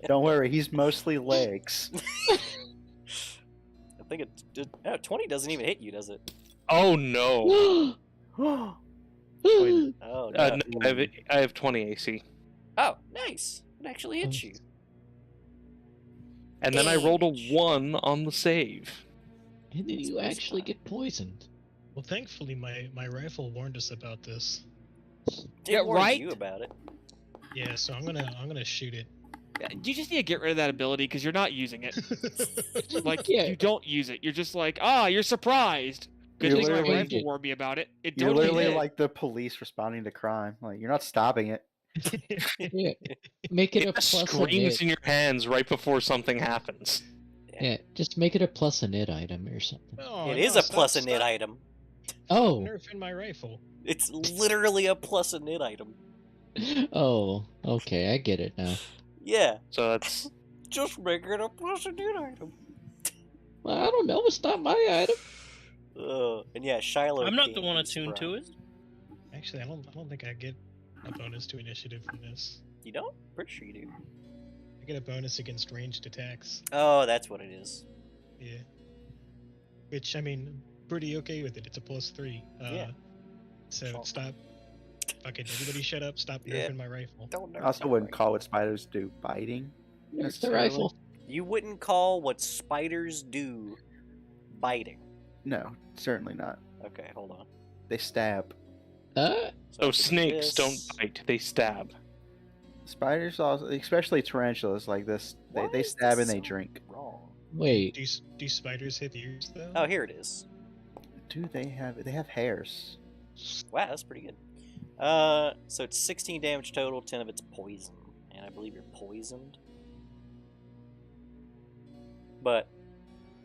[SPEAKER 7] Don't worry, he's mostly legs.
[SPEAKER 2] I think it. 20 doesn't even hit you, does it?
[SPEAKER 5] Oh no!
[SPEAKER 7] Wait,
[SPEAKER 2] Oh no.
[SPEAKER 5] No, I have 20 AC,
[SPEAKER 2] Oh, nice. It actually hits you.
[SPEAKER 5] and then I rolled a
[SPEAKER 2] Damage.
[SPEAKER 5] 1 on the save.
[SPEAKER 4] And then you actually get poisoned.
[SPEAKER 3] Well, thankfully, my rifle warned us about this.
[SPEAKER 2] Did warn
[SPEAKER 1] right?
[SPEAKER 2] you about it.
[SPEAKER 3] Yeah, so I'm gonna shoot it.
[SPEAKER 1] You just need to get rid of that ability because you're not using it. Like
[SPEAKER 4] Yeah.
[SPEAKER 1] you don't use it. You're just like, you're surprised. Good
[SPEAKER 7] You're
[SPEAKER 1] thing my
[SPEAKER 7] literally-
[SPEAKER 1] rifle warned me about it. It
[SPEAKER 7] You're
[SPEAKER 1] totally
[SPEAKER 7] literally
[SPEAKER 1] did.
[SPEAKER 7] like the police responding to crime. Like you're not stopping it.
[SPEAKER 4] Yeah. Make it a
[SPEAKER 5] It
[SPEAKER 4] plus a
[SPEAKER 5] screams
[SPEAKER 4] nit.
[SPEAKER 5] in your hands right before something happens.
[SPEAKER 4] Yeah, just make it a plus a nit item or something.
[SPEAKER 3] Oh,
[SPEAKER 2] It is
[SPEAKER 3] no,
[SPEAKER 2] a plus a nit
[SPEAKER 3] stop
[SPEAKER 2] item.
[SPEAKER 4] Oh!
[SPEAKER 3] Nerfing my rifle.
[SPEAKER 2] It's literally a plus a nit item.
[SPEAKER 4] Oh, okay, I get it now.
[SPEAKER 2] Yeah,
[SPEAKER 5] So that's
[SPEAKER 2] just make it a plus a nit item.
[SPEAKER 4] Well, I don't know, it's not my item.
[SPEAKER 2] And yeah, Shiloh.
[SPEAKER 6] I'm not the
[SPEAKER 2] can't
[SPEAKER 6] one
[SPEAKER 2] be
[SPEAKER 6] attuned to it.
[SPEAKER 2] surprised.
[SPEAKER 3] Actually, I don't think I get a bonus to initiative from this.
[SPEAKER 2] You don't? Pretty sure you do.
[SPEAKER 3] I get a bonus against ranged attacks.
[SPEAKER 2] Oh, that's what it is.
[SPEAKER 3] Yeah. Which, I mean, pretty okay with it. It's a +3.
[SPEAKER 2] Yeah.
[SPEAKER 3] So
[SPEAKER 2] Sure.
[SPEAKER 3] stop. Fucking everybody shut up. Stop
[SPEAKER 2] Yeah.
[SPEAKER 3] nerfing my rifle.
[SPEAKER 2] Don't
[SPEAKER 7] I
[SPEAKER 2] nerf
[SPEAKER 7] also
[SPEAKER 2] my
[SPEAKER 7] wouldn't
[SPEAKER 2] rifle.
[SPEAKER 7] call what spiders do biting.
[SPEAKER 4] Nerf the
[SPEAKER 7] necessarily.
[SPEAKER 4] rifle.
[SPEAKER 2] You wouldn't call what spiders do biting.
[SPEAKER 7] No, certainly not.
[SPEAKER 2] Okay, hold on.
[SPEAKER 7] They stab.
[SPEAKER 4] Uh,
[SPEAKER 2] So
[SPEAKER 5] oh,
[SPEAKER 2] if it's
[SPEAKER 5] snakes don't
[SPEAKER 2] this-
[SPEAKER 5] bite; they stab.
[SPEAKER 7] Spiders also, especially tarantulas like this,
[SPEAKER 2] Why
[SPEAKER 7] they
[SPEAKER 2] is
[SPEAKER 7] stab
[SPEAKER 2] this
[SPEAKER 7] and they
[SPEAKER 2] so
[SPEAKER 7] drink.
[SPEAKER 2] Wrong.
[SPEAKER 4] wait.
[SPEAKER 3] Do spiders hit ears though?
[SPEAKER 2] Oh, here it is.
[SPEAKER 7] Do they have hairs?
[SPEAKER 2] Wow, that's pretty good. So it's 16 damage total, 10 of it's poison, and I believe you're poisoned. But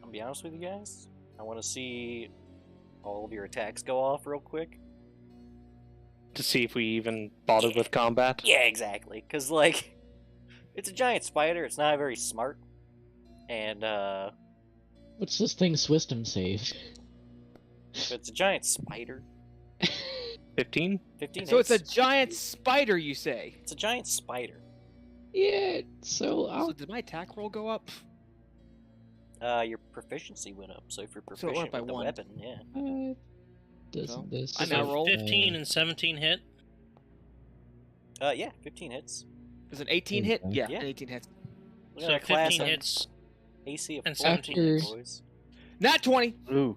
[SPEAKER 2] I'll be honest with you guys, I want to see all of your attacks go off real quick.
[SPEAKER 5] To see if we even bothered with combat.
[SPEAKER 2] Yeah, exactly. Because like, it's a giant spider. It's not very smart, and
[SPEAKER 4] What's this thing's wisdom save?
[SPEAKER 2] it's a giant spider.
[SPEAKER 5] 15.
[SPEAKER 2] 15.
[SPEAKER 1] So it's a
[SPEAKER 2] hits.
[SPEAKER 1] giant spider, you say?
[SPEAKER 2] It's a giant spider.
[SPEAKER 4] Yeah, so I'll
[SPEAKER 1] So did my attack roll go up?
[SPEAKER 2] Your proficiency went up, so if you're
[SPEAKER 1] So it
[SPEAKER 2] proficient
[SPEAKER 1] went by
[SPEAKER 2] with the
[SPEAKER 1] 1.
[SPEAKER 2] weapon, yeah.
[SPEAKER 4] doesn't
[SPEAKER 1] So,
[SPEAKER 4] this
[SPEAKER 1] I now
[SPEAKER 6] So
[SPEAKER 1] roll.
[SPEAKER 6] 15 and 17 hit.
[SPEAKER 2] Yeah, 15 hits.
[SPEAKER 1] Does an 18 hit?
[SPEAKER 4] Okay.
[SPEAKER 1] Yeah,
[SPEAKER 2] Yeah.
[SPEAKER 1] an 18 hits.
[SPEAKER 2] Look at
[SPEAKER 6] So
[SPEAKER 2] our class
[SPEAKER 6] 15
[SPEAKER 2] on
[SPEAKER 6] hits.
[SPEAKER 2] AC of
[SPEAKER 6] and
[SPEAKER 2] 14,
[SPEAKER 4] 17.
[SPEAKER 2] boys.
[SPEAKER 1] Not 20.
[SPEAKER 7] Ooh,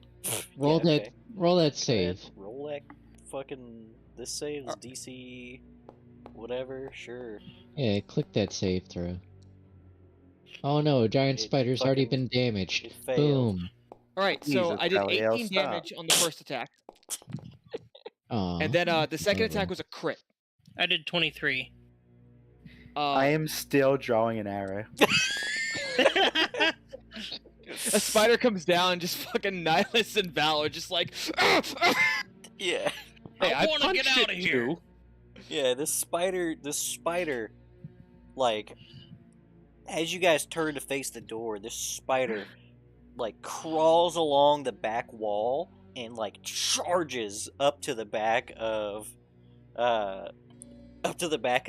[SPEAKER 4] roll
[SPEAKER 2] Yeah,
[SPEAKER 4] that
[SPEAKER 2] okay.
[SPEAKER 4] roll that
[SPEAKER 2] Go ahead,
[SPEAKER 4] save.
[SPEAKER 2] Roll that fucking. This save is DC. Whatever, sure.
[SPEAKER 4] Yeah, click that save throw. Oh no, giant
[SPEAKER 2] It
[SPEAKER 4] spider's already
[SPEAKER 2] fucking-
[SPEAKER 4] been damaged.
[SPEAKER 2] it failed.
[SPEAKER 4] Boom.
[SPEAKER 1] All right, so
[SPEAKER 7] Jesus,
[SPEAKER 1] I did
[SPEAKER 7] Elliot,
[SPEAKER 1] 18
[SPEAKER 7] stop.
[SPEAKER 1] damage on the first attack,
[SPEAKER 4] Aw.
[SPEAKER 1] and then the second
[SPEAKER 4] Adorable.
[SPEAKER 1] attack was a crit.
[SPEAKER 6] I did 23.
[SPEAKER 7] I am still drawing an arrow.
[SPEAKER 1] A spider comes down and just fucking Nihilus and Valor just like.
[SPEAKER 2] Yeah.
[SPEAKER 1] Hey,
[SPEAKER 6] I want to
[SPEAKER 5] punched
[SPEAKER 6] get out
[SPEAKER 5] it
[SPEAKER 6] of here.
[SPEAKER 5] too.
[SPEAKER 2] Yeah, this spider, like, as you guys turn to face the door, this spider, like, crawls along the back wall and, like, charges up to the back of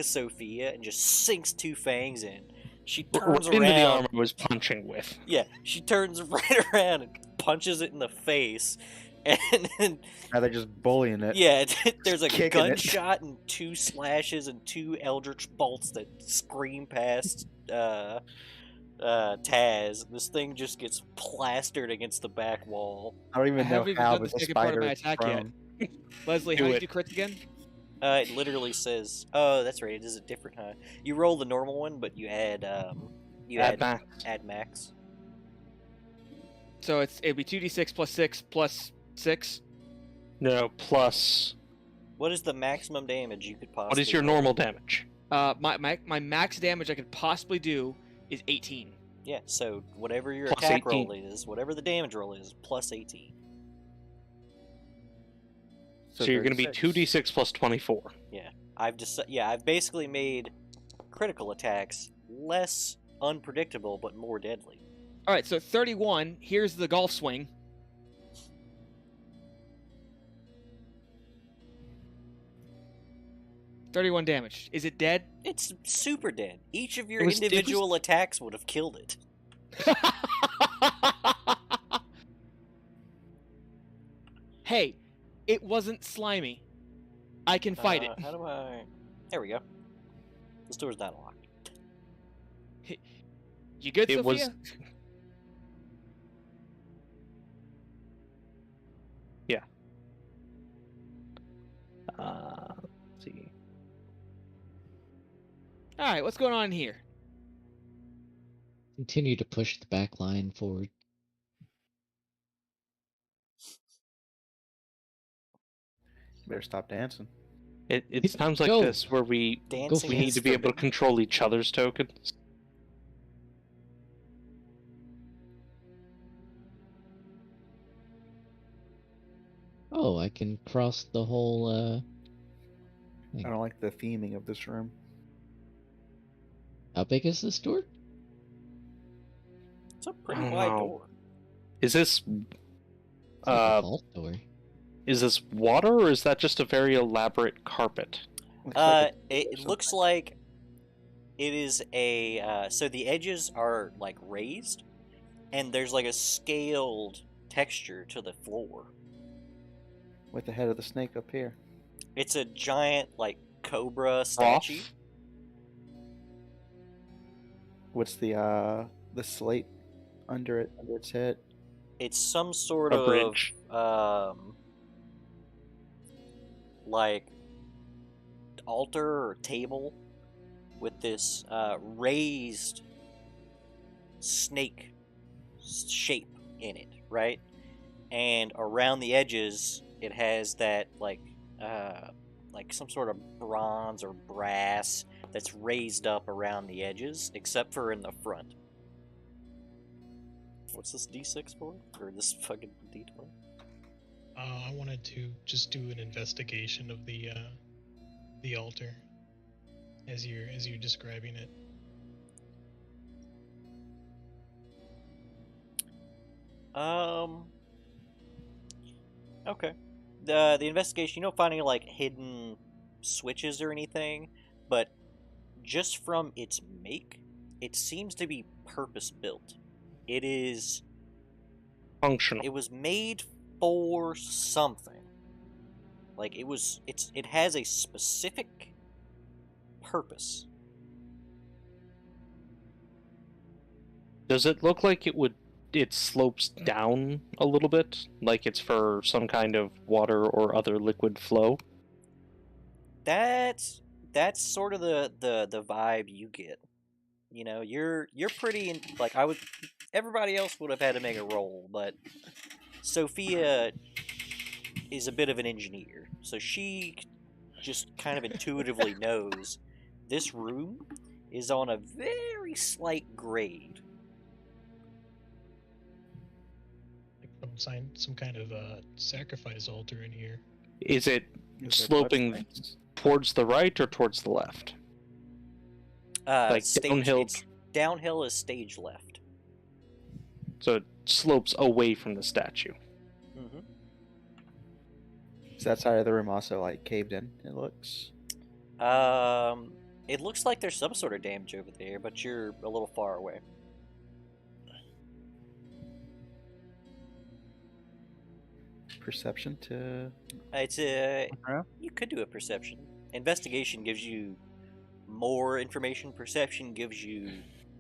[SPEAKER 2] Sophia and just sinks two fangs in. She turns
[SPEAKER 5] Right into the
[SPEAKER 2] around.
[SPEAKER 5] armor I was punching with.
[SPEAKER 2] Yeah, she turns right around and punches it in the face, and then
[SPEAKER 7] Now they're just bullying it.
[SPEAKER 2] yeah, there's a
[SPEAKER 7] Kicking it.
[SPEAKER 2] gunshot and 2 slashes and 2 eldritch bolts that scream past Taz. This thing just gets plastered against the back wall.
[SPEAKER 7] I don't even
[SPEAKER 1] I
[SPEAKER 7] know
[SPEAKER 1] haven't even
[SPEAKER 7] how,
[SPEAKER 1] done
[SPEAKER 7] but
[SPEAKER 1] the
[SPEAKER 7] the
[SPEAKER 1] second part of
[SPEAKER 7] spider
[SPEAKER 1] my
[SPEAKER 7] is
[SPEAKER 1] attack yet.
[SPEAKER 7] prone.
[SPEAKER 1] Leslie,
[SPEAKER 5] Do
[SPEAKER 1] how do you
[SPEAKER 5] it.
[SPEAKER 1] do crits again?
[SPEAKER 2] It literally says, "Oh, that's right. It is a different, huh? You roll the normal one, but you add
[SPEAKER 5] Add max.
[SPEAKER 2] add max.
[SPEAKER 1] So it'd be 2d6 plus 6 plus 6.
[SPEAKER 5] No, plus.
[SPEAKER 2] What is the maximum damage you could possibly?
[SPEAKER 5] What is your
[SPEAKER 2] roll?
[SPEAKER 5] normal damage?
[SPEAKER 1] My max damage I could possibly do is 18.
[SPEAKER 2] Yeah, so whatever your
[SPEAKER 5] Plus
[SPEAKER 2] attack
[SPEAKER 5] 18.
[SPEAKER 2] roll is, whatever the damage roll is, plus 18.
[SPEAKER 5] So you're going to be
[SPEAKER 7] 36.
[SPEAKER 5] 2d6 plus 24.
[SPEAKER 2] I've basically made critical attacks less unpredictable but more deadly.
[SPEAKER 1] All right, so 31. Here's the golf swing. 31 damage. Is it dead?
[SPEAKER 2] It's super dead. Each of your
[SPEAKER 5] It was-
[SPEAKER 2] individual attacks would have killed it.
[SPEAKER 1] Hey, it wasn't slimy. I can fight it.
[SPEAKER 2] How do I... There we go. This door's not locked.
[SPEAKER 1] You good,
[SPEAKER 5] It
[SPEAKER 1] Sophia?
[SPEAKER 5] was- Let's see.
[SPEAKER 1] All right, what's going on in here?
[SPEAKER 4] Continue to push the back line forward.
[SPEAKER 7] Better stop dancing.
[SPEAKER 5] It sounds like
[SPEAKER 4] Go.
[SPEAKER 5] this where we
[SPEAKER 2] Dancing
[SPEAKER 5] need
[SPEAKER 2] is
[SPEAKER 5] to be able to
[SPEAKER 2] forbidden.
[SPEAKER 5] control each other's tokens.
[SPEAKER 4] Oh, I can cross the whole.
[SPEAKER 7] I don't like the theming of this room.
[SPEAKER 4] How big is this door?
[SPEAKER 2] It's a pretty
[SPEAKER 5] don't
[SPEAKER 2] wide
[SPEAKER 5] know.
[SPEAKER 2] door.
[SPEAKER 5] Is this
[SPEAKER 4] It's like a vault door.
[SPEAKER 5] is this water or is that just a very elaborate carpet?
[SPEAKER 7] Looks like a-
[SPEAKER 2] It looks like it is a... so the edges are, like, raised, and there's, like, a scaled texture to the floor.
[SPEAKER 7] with the head of the snake up here.
[SPEAKER 2] It's a giant, like, cobra statue.
[SPEAKER 7] What's the slate under it, under its head?
[SPEAKER 2] It's some sort
[SPEAKER 5] A
[SPEAKER 2] of
[SPEAKER 5] bridge.
[SPEAKER 2] like altar or table with this raised snake shape in it, right? And around the edges, it has that like some sort of bronze or brass that's raised up around the edges, except for in the front. What's this D6 for? Or this fucking D20?
[SPEAKER 3] I wanted to just do an investigation of the altar as you're describing it.
[SPEAKER 2] Okay. The investigation, you don't find any like hidden switches or anything, but just from its make, it seems to be purpose built. It is
[SPEAKER 5] Functional.
[SPEAKER 2] it was made for something. Like it has a specific purpose.
[SPEAKER 5] Does it look like it slopes down a little bit, like it's for some kind of water or other liquid flow?
[SPEAKER 2] That's sort of the vibe you get. You know, you're pretty like everybody else would have had to make a roll, but Sophia is a bit of an engineer, so she just kind of intuitively knows this room is on a very slight grade.
[SPEAKER 3] Like some kind of sacrifice altar in here.
[SPEAKER 5] Is it
[SPEAKER 7] Is there
[SPEAKER 5] sloping
[SPEAKER 7] bloodstains?
[SPEAKER 5] towards the right or towards the left? Like downhill?
[SPEAKER 2] Downhill is stage left.
[SPEAKER 5] So it slopes away from the statue.
[SPEAKER 2] Mm-hmm.
[SPEAKER 7] Is that side of the room also like caved in? It looks.
[SPEAKER 2] It looks like there's some sort of damage over there, but you're a little far away.
[SPEAKER 7] Perception to.
[SPEAKER 2] It's
[SPEAKER 7] around?
[SPEAKER 2] you could do a perception. Investigation gives you more information. Perception gives you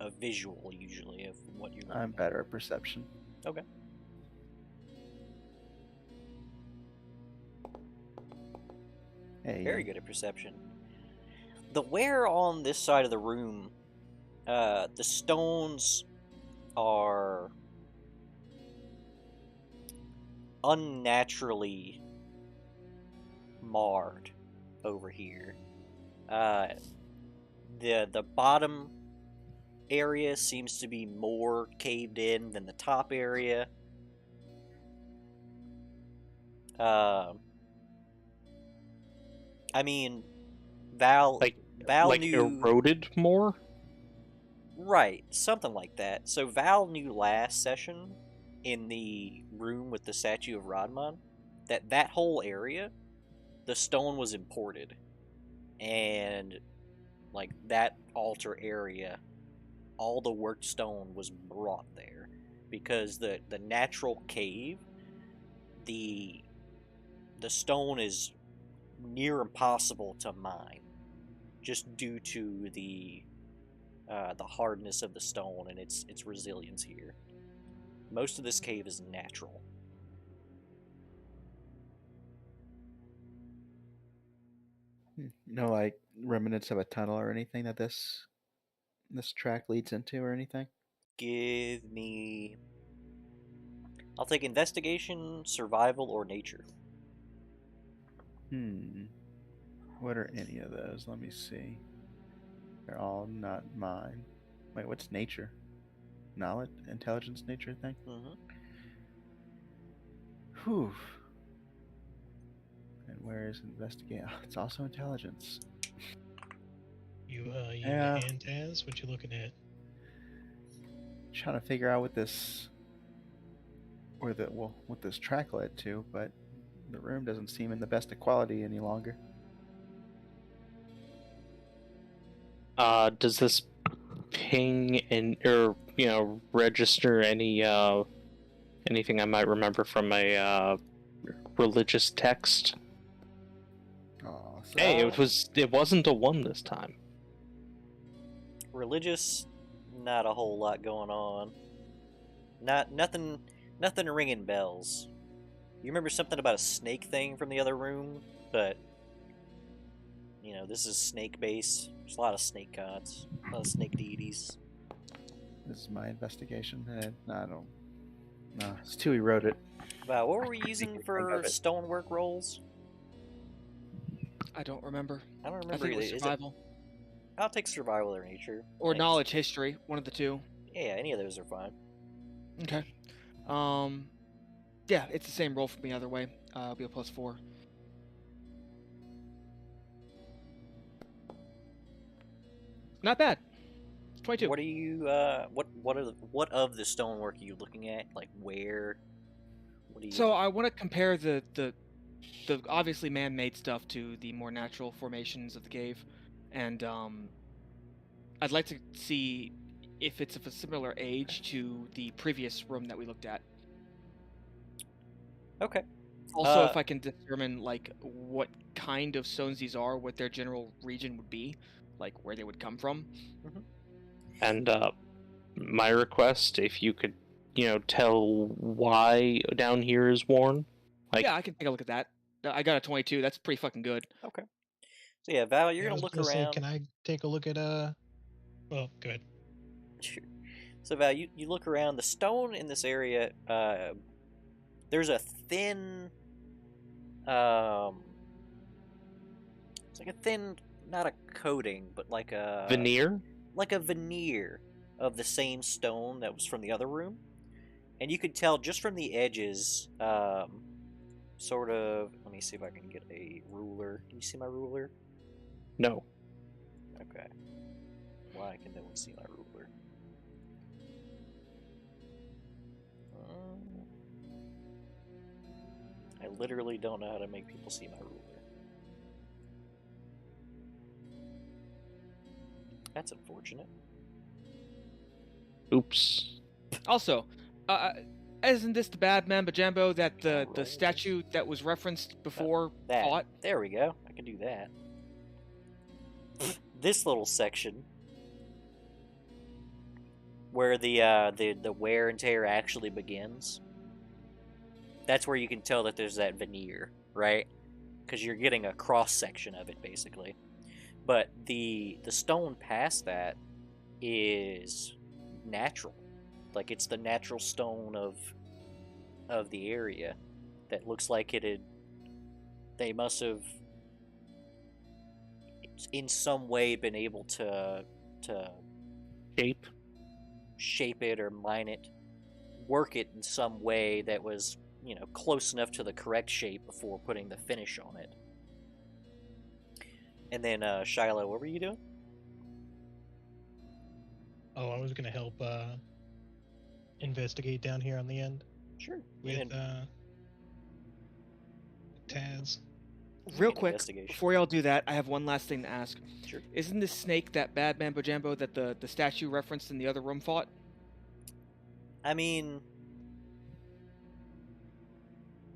[SPEAKER 2] a visual, usually, of what you're.
[SPEAKER 7] I'm better at perception.
[SPEAKER 2] Okay.
[SPEAKER 7] Hey.
[SPEAKER 2] Very good at perception. The wear on this side of the room, the stones are unnaturally marred over here. The bottom area seems to be more caved in than the top area. I mean, Val
[SPEAKER 5] Like
[SPEAKER 2] knew
[SPEAKER 5] eroded more?
[SPEAKER 2] right, something like that. So Val knew last session in the room with the statue of Rodman that whole area, the stone was imported. and like that altar area, all the worked stone was brought there because the natural cave, the stone is near impossible to mine, just due to the hardness of the stone and its resilience here. Most of this cave is natural.
[SPEAKER 7] No, like remnants of a tunnel or anything that this track leads into or anything.
[SPEAKER 2] Give me. I'll take investigation, survival, or nature.
[SPEAKER 7] What are any of those? Let me see. They're all not mine. Wait, what's nature? Knowledge, intelligence, nature thing?
[SPEAKER 2] Mm-hmm.
[SPEAKER 7] Whew. And where is investigate? Oh, it's also intelligence.
[SPEAKER 3] You
[SPEAKER 7] Yeah.
[SPEAKER 3] and Taz, what you looking at?
[SPEAKER 7] Trying to figure out what this what this track led to, but the room doesn't seem in the best of quality any longer.
[SPEAKER 5] Does this ping or register any anything I might remember from a religious text?
[SPEAKER 7] Oh, so
[SPEAKER 5] Hey, it wasn't a 1 this time.
[SPEAKER 2] Religious, not a whole lot going on. Nothing ringing bells. You remember something about a snake thing from the other room, but this is snake base. There's a lot of snake gods, a lot of snake deities.
[SPEAKER 7] this is my investigation. I don't. No, it's too eroded.
[SPEAKER 2] Wow, what were
[SPEAKER 7] I
[SPEAKER 2] we
[SPEAKER 7] can't
[SPEAKER 2] using
[SPEAKER 7] make a thing
[SPEAKER 2] for
[SPEAKER 7] of it.
[SPEAKER 2] stonework rolls?
[SPEAKER 1] I don't remember.
[SPEAKER 2] I don't
[SPEAKER 1] I
[SPEAKER 2] remember
[SPEAKER 1] think it was
[SPEAKER 2] either. Is it?
[SPEAKER 1] survival
[SPEAKER 2] I'll take survival or nature.
[SPEAKER 1] or
[SPEAKER 2] Thanks.
[SPEAKER 1] knowledge history, one of the two.
[SPEAKER 2] Yeah, any of those are fine.
[SPEAKER 1] Okay. Yeah, it's the same roll for me either way. It'll be a +4. Not bad. 22.
[SPEAKER 2] What are you? What of the stonework are you looking at? Like where? What do you?
[SPEAKER 1] So I want to compare the obviously man-made stuff to the more natural formations of the cave, and I'd like to see if it's of a similar age to the previous room that we looked at.
[SPEAKER 2] Okay.
[SPEAKER 1] Also, if I can determine like what kind of stones these are, what their general region would be, like where they would come from.
[SPEAKER 5] And my request, if you could, tell why down here is worn. Like,
[SPEAKER 1] Yeah, I can take a look at that. I got a 22. That's pretty fucking good.
[SPEAKER 2] Okay. So yeah, Val, you're
[SPEAKER 3] Yeah, I
[SPEAKER 2] gonna
[SPEAKER 3] was
[SPEAKER 2] look
[SPEAKER 3] gonna say,
[SPEAKER 2] around.
[SPEAKER 3] can I take a look at Well, good.
[SPEAKER 2] Sure. So Val, you look around. The stone in this area, there's a thin, it's like a thin, not a coating, but like a
[SPEAKER 5] veneer?
[SPEAKER 2] like a veneer of the same stone that was from the other room, and you could tell just from the edges, sort of. Let me see if I can get a ruler. Can you see my ruler?
[SPEAKER 5] No.
[SPEAKER 2] Okay. Why can no one see my ruler? I literally don't know how to make people see my ruler. That's unfortunate.
[SPEAKER 5] Oops.
[SPEAKER 1] Also, isn't this the bad Mamba Jambo that the
[SPEAKER 2] Alright.
[SPEAKER 1] statue that was referenced before
[SPEAKER 2] That.
[SPEAKER 1] fought?
[SPEAKER 2] There we go. I can do that. This little section where the wear and tear actually begins. That's where you can tell that there's that veneer, right? Because you're getting a cross section of it basically. But the stone past that is natural. Like it's the natural stone of the area that looks like they must have in some way been able to shape it or mine it, work it in some way that was, close enough to the correct shape before putting the finish on it. And then Shiloh, what were you doing?
[SPEAKER 3] Oh, I was gonna help investigate down here on the end
[SPEAKER 2] Sure.
[SPEAKER 3] with Taz.
[SPEAKER 1] Real
[SPEAKER 2] An
[SPEAKER 1] quick,
[SPEAKER 2] investigation.
[SPEAKER 1] before y'all do that, I have one last thing to ask.
[SPEAKER 2] Sure.
[SPEAKER 1] Isn't this snake that bad Mambo Jambo that the statue referenced in the other room fought?
[SPEAKER 2] I mean,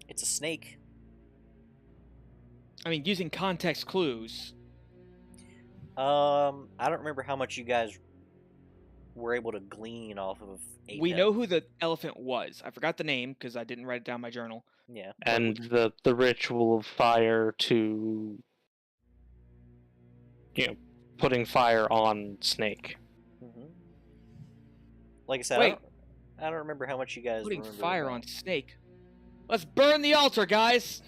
[SPEAKER 2] it's a snake.
[SPEAKER 1] I mean, using context clues.
[SPEAKER 2] I don't remember how much you guys were able to glean off of Apep.
[SPEAKER 1] We know who the elephant was. I forgot the name because I didn't write it down in my journal.
[SPEAKER 2] Yeah.
[SPEAKER 5] And the ritual of fire to, putting fire on Snake.
[SPEAKER 2] Mm-hmm. Like I said,
[SPEAKER 1] Wait.
[SPEAKER 2] I don't remember how much you guys
[SPEAKER 1] Putting
[SPEAKER 2] remember
[SPEAKER 1] fire
[SPEAKER 2] about.
[SPEAKER 1] on Snake. Let's burn the altar, guys!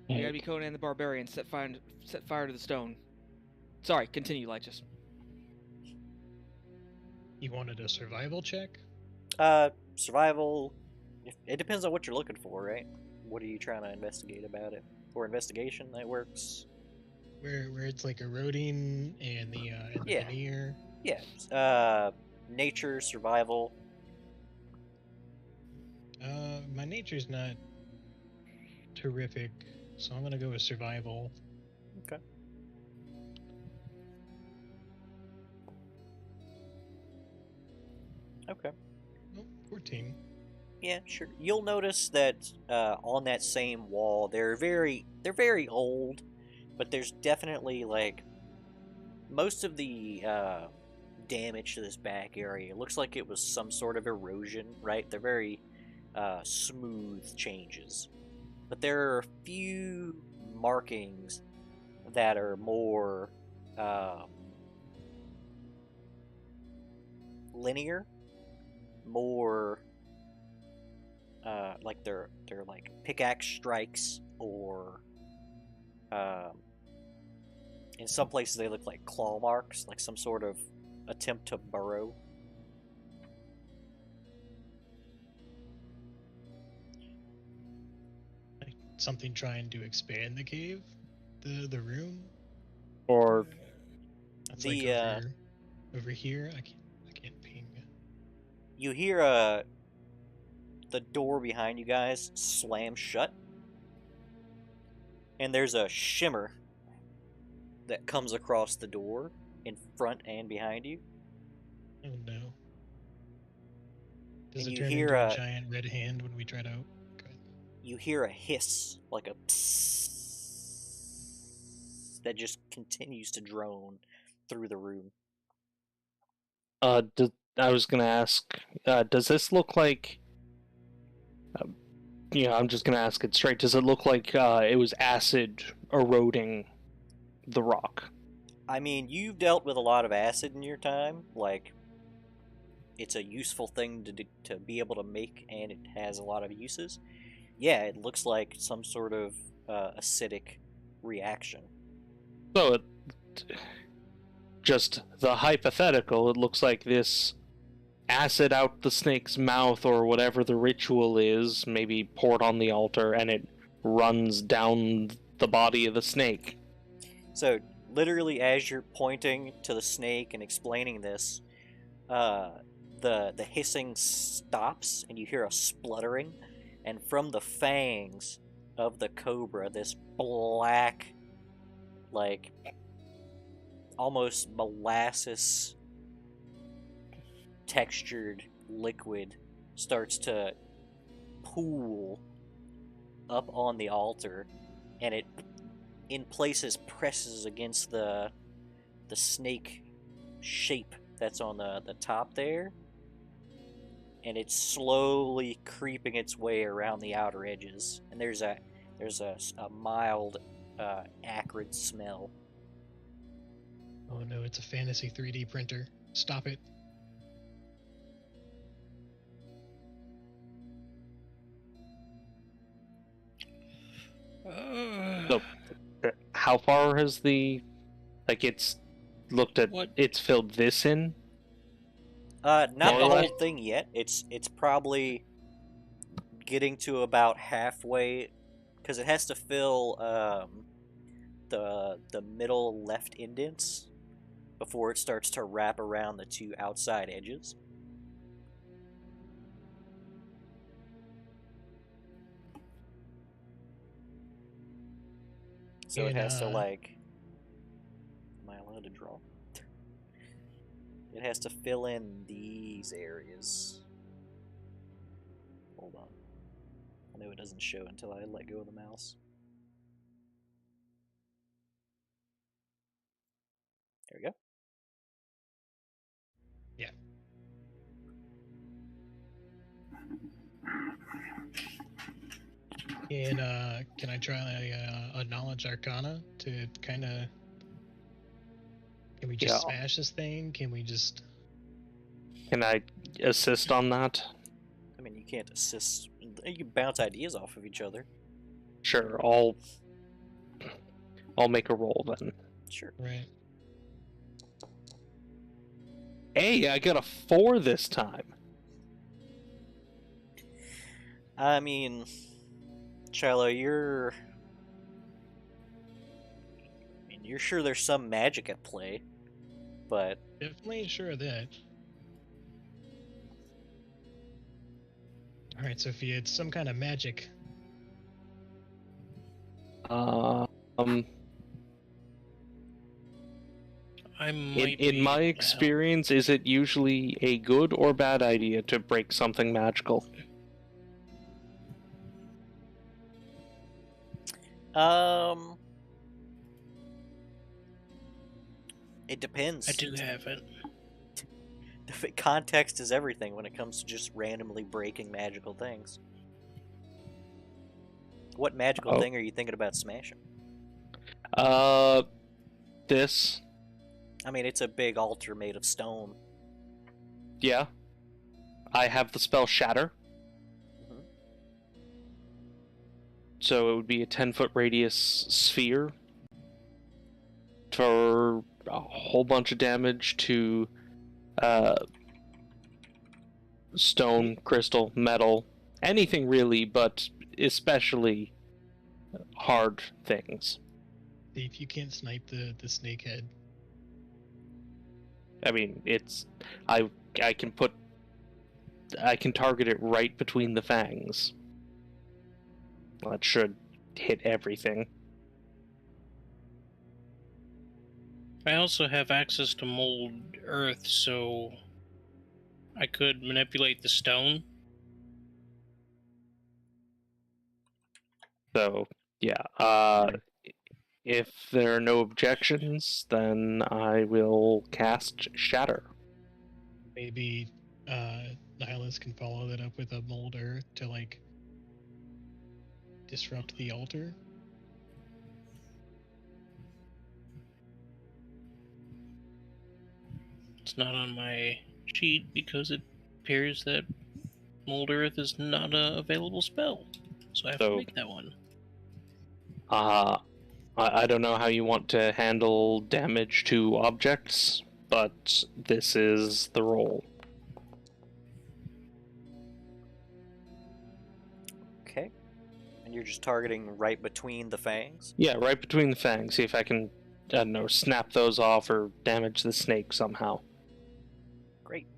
[SPEAKER 1] We gotta be Conan the Barbarian. Set fire to the stone. Sorry, continue, Lychus.
[SPEAKER 3] You wanted a survival check?
[SPEAKER 2] Survival. It depends on what you're looking for, right? What are you trying to investigate about it? For investigation, that works.
[SPEAKER 3] Where it's like eroding and the
[SPEAKER 2] Yeah.
[SPEAKER 3] veneer.
[SPEAKER 2] Yeah. Nature, survival.
[SPEAKER 3] My nature's not terrific, so I'm gonna go with survival.
[SPEAKER 2] Okay. Okay.
[SPEAKER 3] Oh, 14.
[SPEAKER 2] Yeah, sure. You'll notice that on that same wall, they're very old, but there's definitely like most of the damage to this back area. It looks like it was some sort of erosion, right? They're very smooth changes, but there are a few markings that are more linear, more like they're like pickaxe strikes, or in some places they look like claw marks, like some sort of attempt to burrow.
[SPEAKER 3] Like something trying to expand the cave, the room.
[SPEAKER 5] Or
[SPEAKER 3] That's
[SPEAKER 2] The,
[SPEAKER 3] like over here. I can't ping.
[SPEAKER 2] You hear the door behind you guys slam shut, and there's a shimmer that comes across the door in front and behind you.
[SPEAKER 3] Oh no. Does
[SPEAKER 2] And
[SPEAKER 3] it
[SPEAKER 2] you
[SPEAKER 3] turn
[SPEAKER 2] hear
[SPEAKER 3] into
[SPEAKER 2] a-
[SPEAKER 3] a giant red hand when we try to? Go ahead.
[SPEAKER 2] You hear a hiss, like a psst, that just continues to drone through the room.
[SPEAKER 5] I was gonna ask, does this look like? I'm just gonna ask it straight. Does it look like it was acid eroding the rock?
[SPEAKER 2] I mean, you've dealt with a lot of acid in your time. Like, it's a useful thing to be able to make, and it has a lot of uses. Yeah, it looks like some sort of acidic reaction.
[SPEAKER 5] So just the hypothetical, it looks like this acid out the snake's mouth or whatever the ritual is, maybe poured on the altar, and it runs down the body of the snake.
[SPEAKER 2] So, literally, as you're pointing to the snake and explaining this, the hissing stops, and you hear a spluttering, and from the fangs of the cobra, this black, like, almost molasses textured liquid starts to pool up on the altar, and it in places presses against the snake shape that's on the top there, and it's slowly creeping its way around the outer edges, and there's a mild acrid smell.
[SPEAKER 3] Oh no, it's a fantasy 3D printer. Stop it.
[SPEAKER 5] So, how far has it's looked at?
[SPEAKER 6] What?
[SPEAKER 5] It's filled this in.
[SPEAKER 2] Not
[SPEAKER 5] More
[SPEAKER 2] the
[SPEAKER 5] or less?
[SPEAKER 2] whole thing yet. It's probably getting to about halfway, because it has to fill the middle left indents before it starts to wrap around the two outside edges. So it
[SPEAKER 3] And,
[SPEAKER 2] has to, like... Am I allowed to draw? It has to fill in these areas. Hold on. I know it doesn't show until I let go of the mouse. There we go.
[SPEAKER 3] Yeah. And can I try a knowledge arcana to kind of? Can we just
[SPEAKER 5] Yeah.
[SPEAKER 3] smash this thing? Can we just?
[SPEAKER 5] Can I assist on that?
[SPEAKER 2] I mean, you can't assist. You can bounce ideas off of each other.
[SPEAKER 5] Sure, I'll make a roll then.
[SPEAKER 2] Sure.
[SPEAKER 3] Right.
[SPEAKER 5] Hey, I got a 4 this time.
[SPEAKER 2] I mean, Shiloh, you're sure there's some magic at play, but
[SPEAKER 3] Definitely sure of that. All right, Sophia, it's some kind of magic.
[SPEAKER 5] Um,
[SPEAKER 6] I might
[SPEAKER 5] in my
[SPEAKER 6] be able to help.
[SPEAKER 5] experience, is it usually a good or bad idea to break something magical?
[SPEAKER 2] It depends.
[SPEAKER 6] I do have it.
[SPEAKER 2] Context is everything when it comes to just randomly breaking magical things. What magical
[SPEAKER 5] Oh.
[SPEAKER 2] thing are you thinking about smashing?
[SPEAKER 5] This.
[SPEAKER 2] I mean, it's a big altar made of stone.
[SPEAKER 5] Yeah. I have the spell Shatter.
[SPEAKER 2] Mhm.
[SPEAKER 5] So it would be a 10-foot radius sphere for a whole bunch of damage to stone, crystal, metal, anything really, but especially hard things.
[SPEAKER 3] See if you can't snipe the snake head.
[SPEAKER 5] I mean, it's I can target it right between the fangs. That should hit everything.
[SPEAKER 6] I also have access to mold earth, so I could manipulate the stone.
[SPEAKER 5] So, yeah. If there are no objections, then I will cast Shatter.
[SPEAKER 3] Maybe Nihilus can follow that up with a mold earth to like disrupt the altar.
[SPEAKER 6] It's not on my sheet because it appears that mold earth is not a available spell, so I have to make that one.
[SPEAKER 5] I don't know how you want to handle damage to objects, but this is the roll.
[SPEAKER 2] Okay. And you're just targeting right between the fangs?
[SPEAKER 5] Yeah, right between the fangs. See if I can, I don't know, snap those off or damage the snake somehow.
[SPEAKER 2] Great.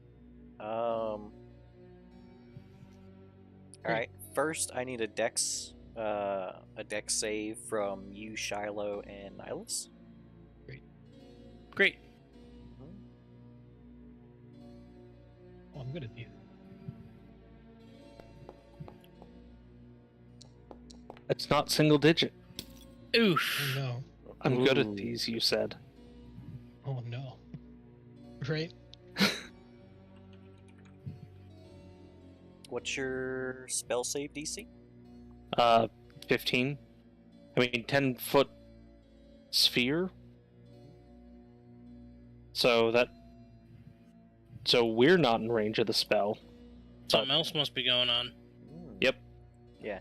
[SPEAKER 2] Alright, first I need a dex save from you, Shiloh, and Nihilus.
[SPEAKER 6] Great.
[SPEAKER 3] Oh, I'm good at these.
[SPEAKER 5] It's not single digit.
[SPEAKER 6] Oof.
[SPEAKER 3] Oh no.
[SPEAKER 5] I'm good
[SPEAKER 2] Ooh.
[SPEAKER 5] at these, you said.
[SPEAKER 3] Oh no. Right?
[SPEAKER 2] What's your spell save DC?
[SPEAKER 5] 15. I mean, 10-foot sphere. So we're not in range of the spell.
[SPEAKER 6] Something else must be going on.
[SPEAKER 5] Yep.
[SPEAKER 2] Yeah.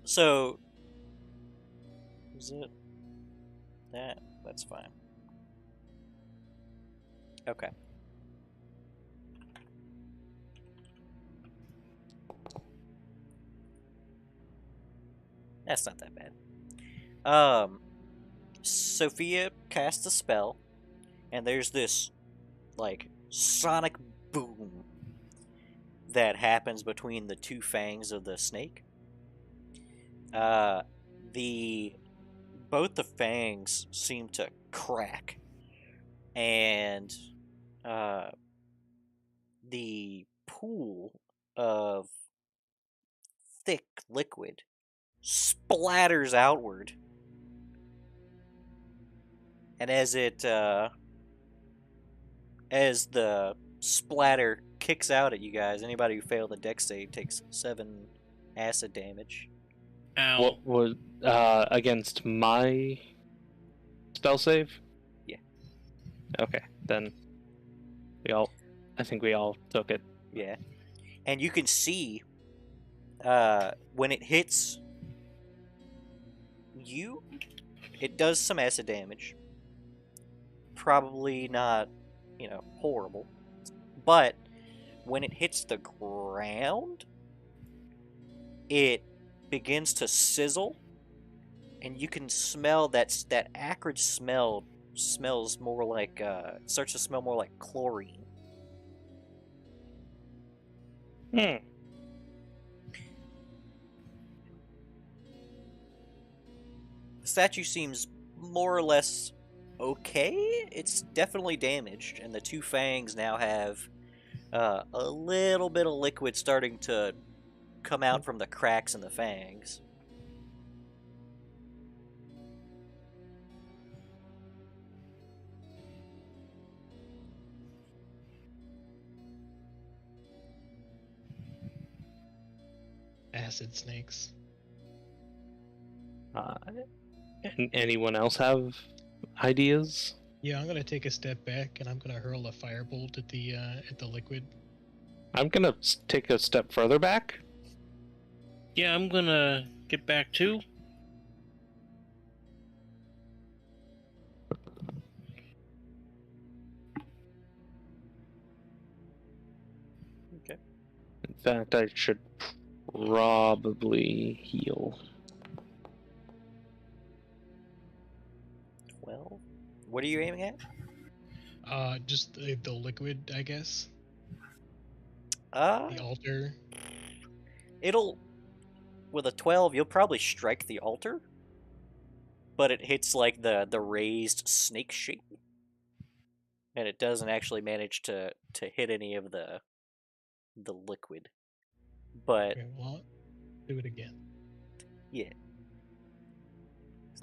[SPEAKER 2] So is it that? That's fine. Okay. That's not that bad. Sophia casts a spell, and there's this, like, sonic boom that happens between the two fangs of the snake. both the fangs seem to crack, and the pool of thick liquid splatters outward, and as the splatter kicks out at you guys, anybody who failed the dex save takes 7 acid damage.
[SPEAKER 6] Ow.
[SPEAKER 5] What was against my spell save?
[SPEAKER 2] Yeah.
[SPEAKER 5] Okay, then I think we all took it.
[SPEAKER 2] Yeah. And you can see when it hits you, it does some acid damage. Probably not, horrible. But when it hits the ground, it begins to sizzle, and you can smell that acrid smell smells more like starts to smell more like chlorine.
[SPEAKER 5] Hmm.
[SPEAKER 2] The statue seems more or less okay. It's definitely damaged, and the two fangs now have a little bit of liquid starting to come out from the cracks in the fangs.
[SPEAKER 3] Acid snakes.
[SPEAKER 5] Anyone else have ideas?
[SPEAKER 3] Yeah, I'm gonna take a step back and I'm gonna hurl a firebolt at the liquid.
[SPEAKER 5] I'm gonna take a step further back.
[SPEAKER 6] Yeah, I'm gonna get back too.
[SPEAKER 2] Okay.
[SPEAKER 5] In fact, I should probably heal.
[SPEAKER 2] 12. What are you aiming at?
[SPEAKER 3] Just the liquid, I guess.
[SPEAKER 2] Uh,
[SPEAKER 3] The altar.
[SPEAKER 2] it'll with a 12, you'll probably strike the altar, but it hits like the raised snake shape, and it doesn't actually manage to hit any of the liquid. But
[SPEAKER 3] Okay, well, do it again.
[SPEAKER 2] yeah,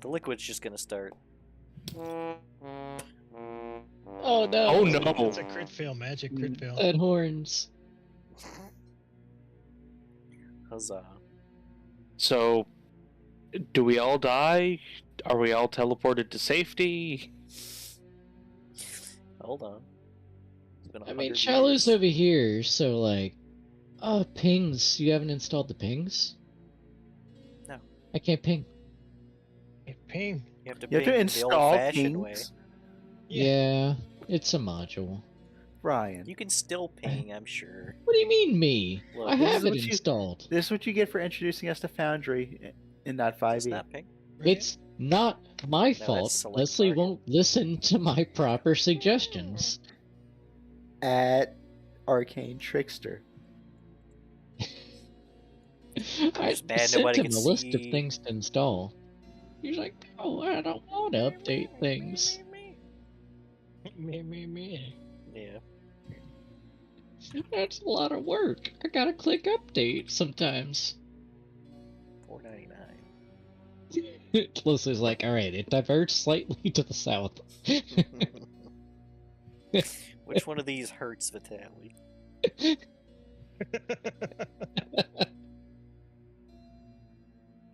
[SPEAKER 2] the liquid's just gonna start.
[SPEAKER 4] Oh no!
[SPEAKER 5] Oh no!
[SPEAKER 3] It's a crit fail, magic crit fail.
[SPEAKER 4] Dead horns.
[SPEAKER 2] Huzzah!
[SPEAKER 5] So, do we all die? Are we all teleported to safety?
[SPEAKER 2] Hold on. It's been
[SPEAKER 4] I mean,
[SPEAKER 2] 100
[SPEAKER 4] Shallow's
[SPEAKER 2] years.
[SPEAKER 4] over here, so like, pings. You haven't installed the pings?
[SPEAKER 2] No.
[SPEAKER 4] I can't ping.
[SPEAKER 3] Hey, ping.
[SPEAKER 2] You have to
[SPEAKER 7] You have to
[SPEAKER 2] ping the
[SPEAKER 7] install
[SPEAKER 2] old-fashioned way.
[SPEAKER 7] pings.
[SPEAKER 4] Yeah, it's a module.
[SPEAKER 7] Ryan,
[SPEAKER 2] You can still ping, I'm sure.
[SPEAKER 4] What do you mean, me?
[SPEAKER 2] Look,
[SPEAKER 4] I
[SPEAKER 2] this is
[SPEAKER 4] have it
[SPEAKER 7] what you-
[SPEAKER 4] installed.
[SPEAKER 7] this is what you get for introducing us to Foundry in that
[SPEAKER 2] It's
[SPEAKER 7] 5e.
[SPEAKER 2] not ping.
[SPEAKER 4] It's not my
[SPEAKER 2] that's
[SPEAKER 4] fault.
[SPEAKER 2] select
[SPEAKER 4] Leslie
[SPEAKER 2] target.
[SPEAKER 4] won't listen to my proper suggestions.
[SPEAKER 7] At Arcane Trickster.
[SPEAKER 4] I
[SPEAKER 2] just mad
[SPEAKER 4] sent
[SPEAKER 2] nobody
[SPEAKER 4] him
[SPEAKER 2] can
[SPEAKER 4] a list of
[SPEAKER 2] see.
[SPEAKER 4] things to install. He's like, "Oh, I don't want to update things."
[SPEAKER 3] Me.
[SPEAKER 2] Yeah.
[SPEAKER 4] That's a lot of work. I gotta click update sometimes.
[SPEAKER 2] $4.99.
[SPEAKER 4] Leslie's like, "Alright, it diverged slightly to the south."
[SPEAKER 2] Which one of these hurts, Vitaly?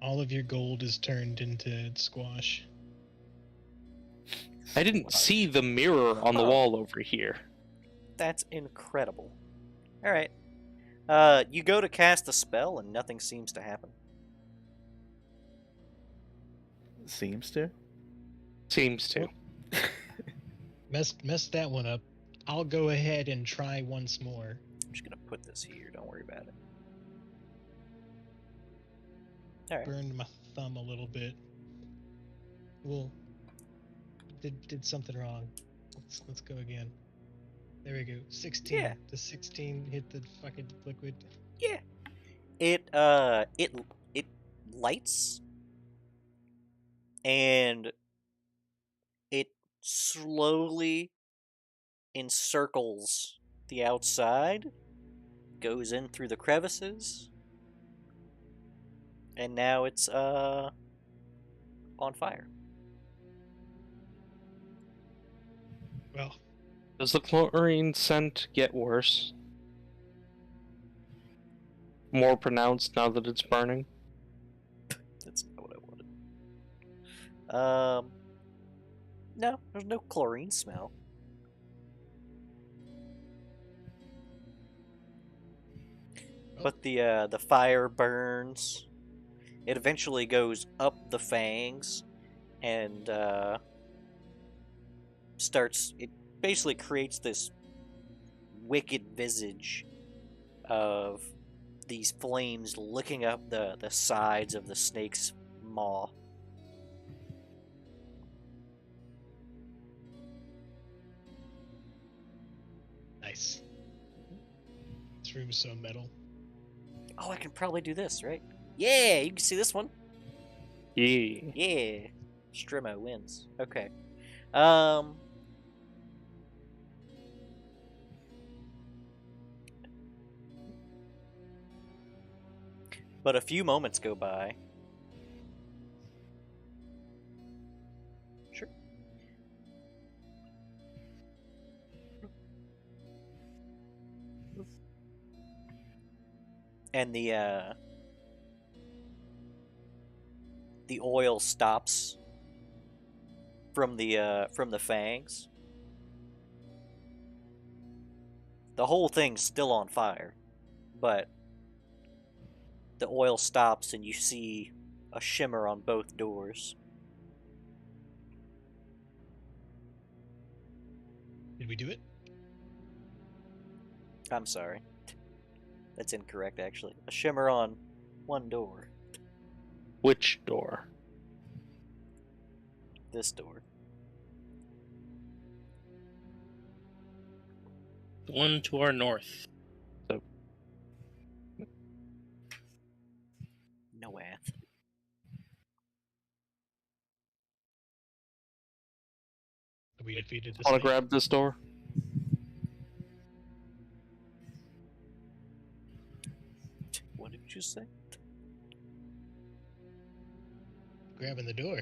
[SPEAKER 3] All of your gold is turned into squash.
[SPEAKER 5] I didn't see the mirror on the wall over here.
[SPEAKER 2] That's incredible. Alright. You go to cast a spell and nothing seems to happen.
[SPEAKER 7] Seems to.
[SPEAKER 5] Seems to.
[SPEAKER 3] Messed that one up. I'll go ahead and try once more.
[SPEAKER 2] I'm just gonna put this here, don't worry about it. Alright.
[SPEAKER 3] Burned my thumb a little bit. Well, did something wrong. Let's go again. There we go. 16.
[SPEAKER 2] Yeah.
[SPEAKER 3] The 16 hit the fucking liquid.
[SPEAKER 2] Yeah. It lights and it slowly encircles the outside, goes in through the crevices, and now it's on fire.
[SPEAKER 3] Well,
[SPEAKER 5] Does the chlorine scent get worse? More pronounced now that it's burning?
[SPEAKER 2] That's not what I wanted. No, there's no chlorine smell. But the fire burns. It eventually goes up the fangs and starts. It basically creates this wicked visage of these flames licking up the sides of the snake's maw.
[SPEAKER 3] nice. This room is so metal.
[SPEAKER 2] Oh, I can probably do this, right? Yeah, you can see this one.
[SPEAKER 5] Yeah.
[SPEAKER 2] Yeah. Strimo wins. Okay. But a few moments go by. Sure. And the oil stops from the fangs. The whole thing's still on fire, but the oil stops and you see a shimmer on both doors.
[SPEAKER 3] Did we do it?
[SPEAKER 2] I'm sorry. That's incorrect, actually. A shimmer on one door.
[SPEAKER 5] Which door?
[SPEAKER 2] This door.
[SPEAKER 6] The one to our north.
[SPEAKER 2] No math.
[SPEAKER 3] We defeated the
[SPEAKER 5] Want
[SPEAKER 3] snake.
[SPEAKER 5] to grab this door?
[SPEAKER 2] What did you say?
[SPEAKER 3] Grabbing the door.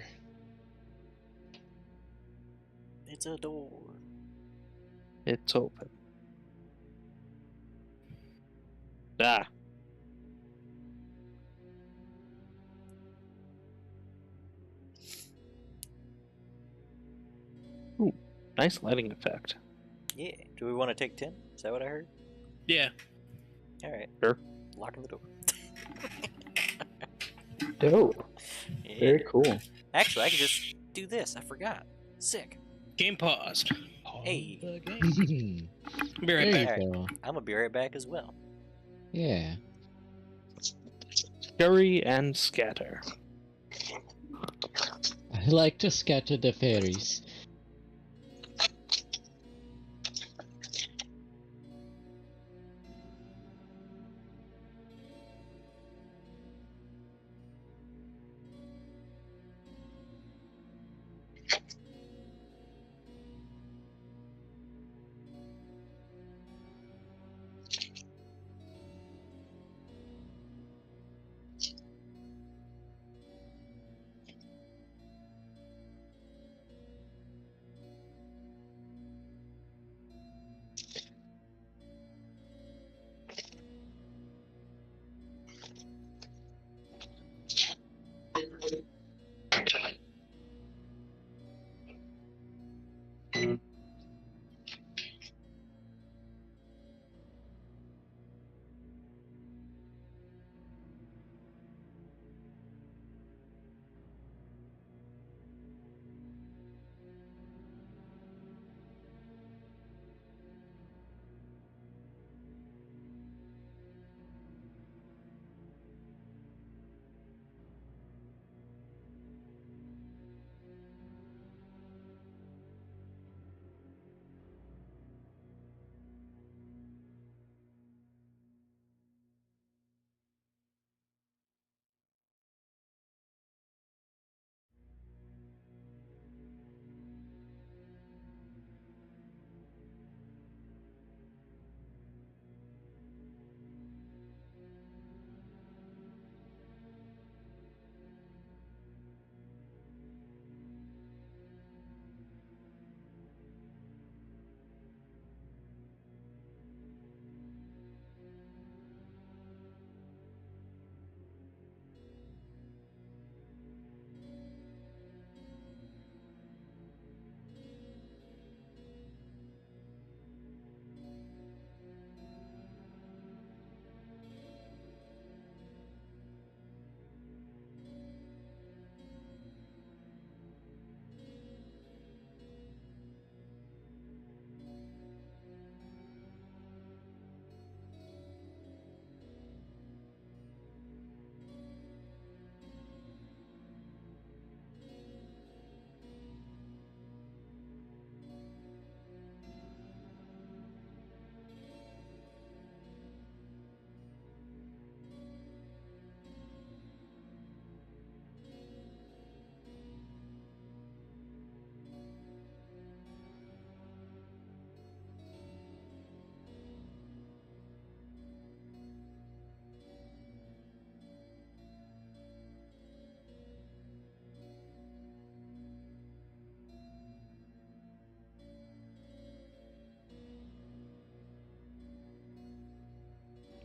[SPEAKER 2] It's a door.
[SPEAKER 5] It's open. Ah. Ooh, nice lighting effect.
[SPEAKER 2] Yeah. Do we want to take 10? Is that what I heard?
[SPEAKER 6] Yeah.
[SPEAKER 2] Alright.
[SPEAKER 5] Sure.
[SPEAKER 2] Locking the door.
[SPEAKER 8] Dope.
[SPEAKER 2] Yeah.
[SPEAKER 8] Very cool.
[SPEAKER 2] Actually, I could just do this. I forgot. Sick.
[SPEAKER 6] Game paused.
[SPEAKER 3] Pause
[SPEAKER 2] Hey.
[SPEAKER 3] the game.
[SPEAKER 6] Be right
[SPEAKER 4] There
[SPEAKER 6] back.
[SPEAKER 4] you go.
[SPEAKER 2] I'm gonna be right back as well.
[SPEAKER 4] Yeah.
[SPEAKER 5] Scurry and scatter.
[SPEAKER 4] I like to scatter the fairies.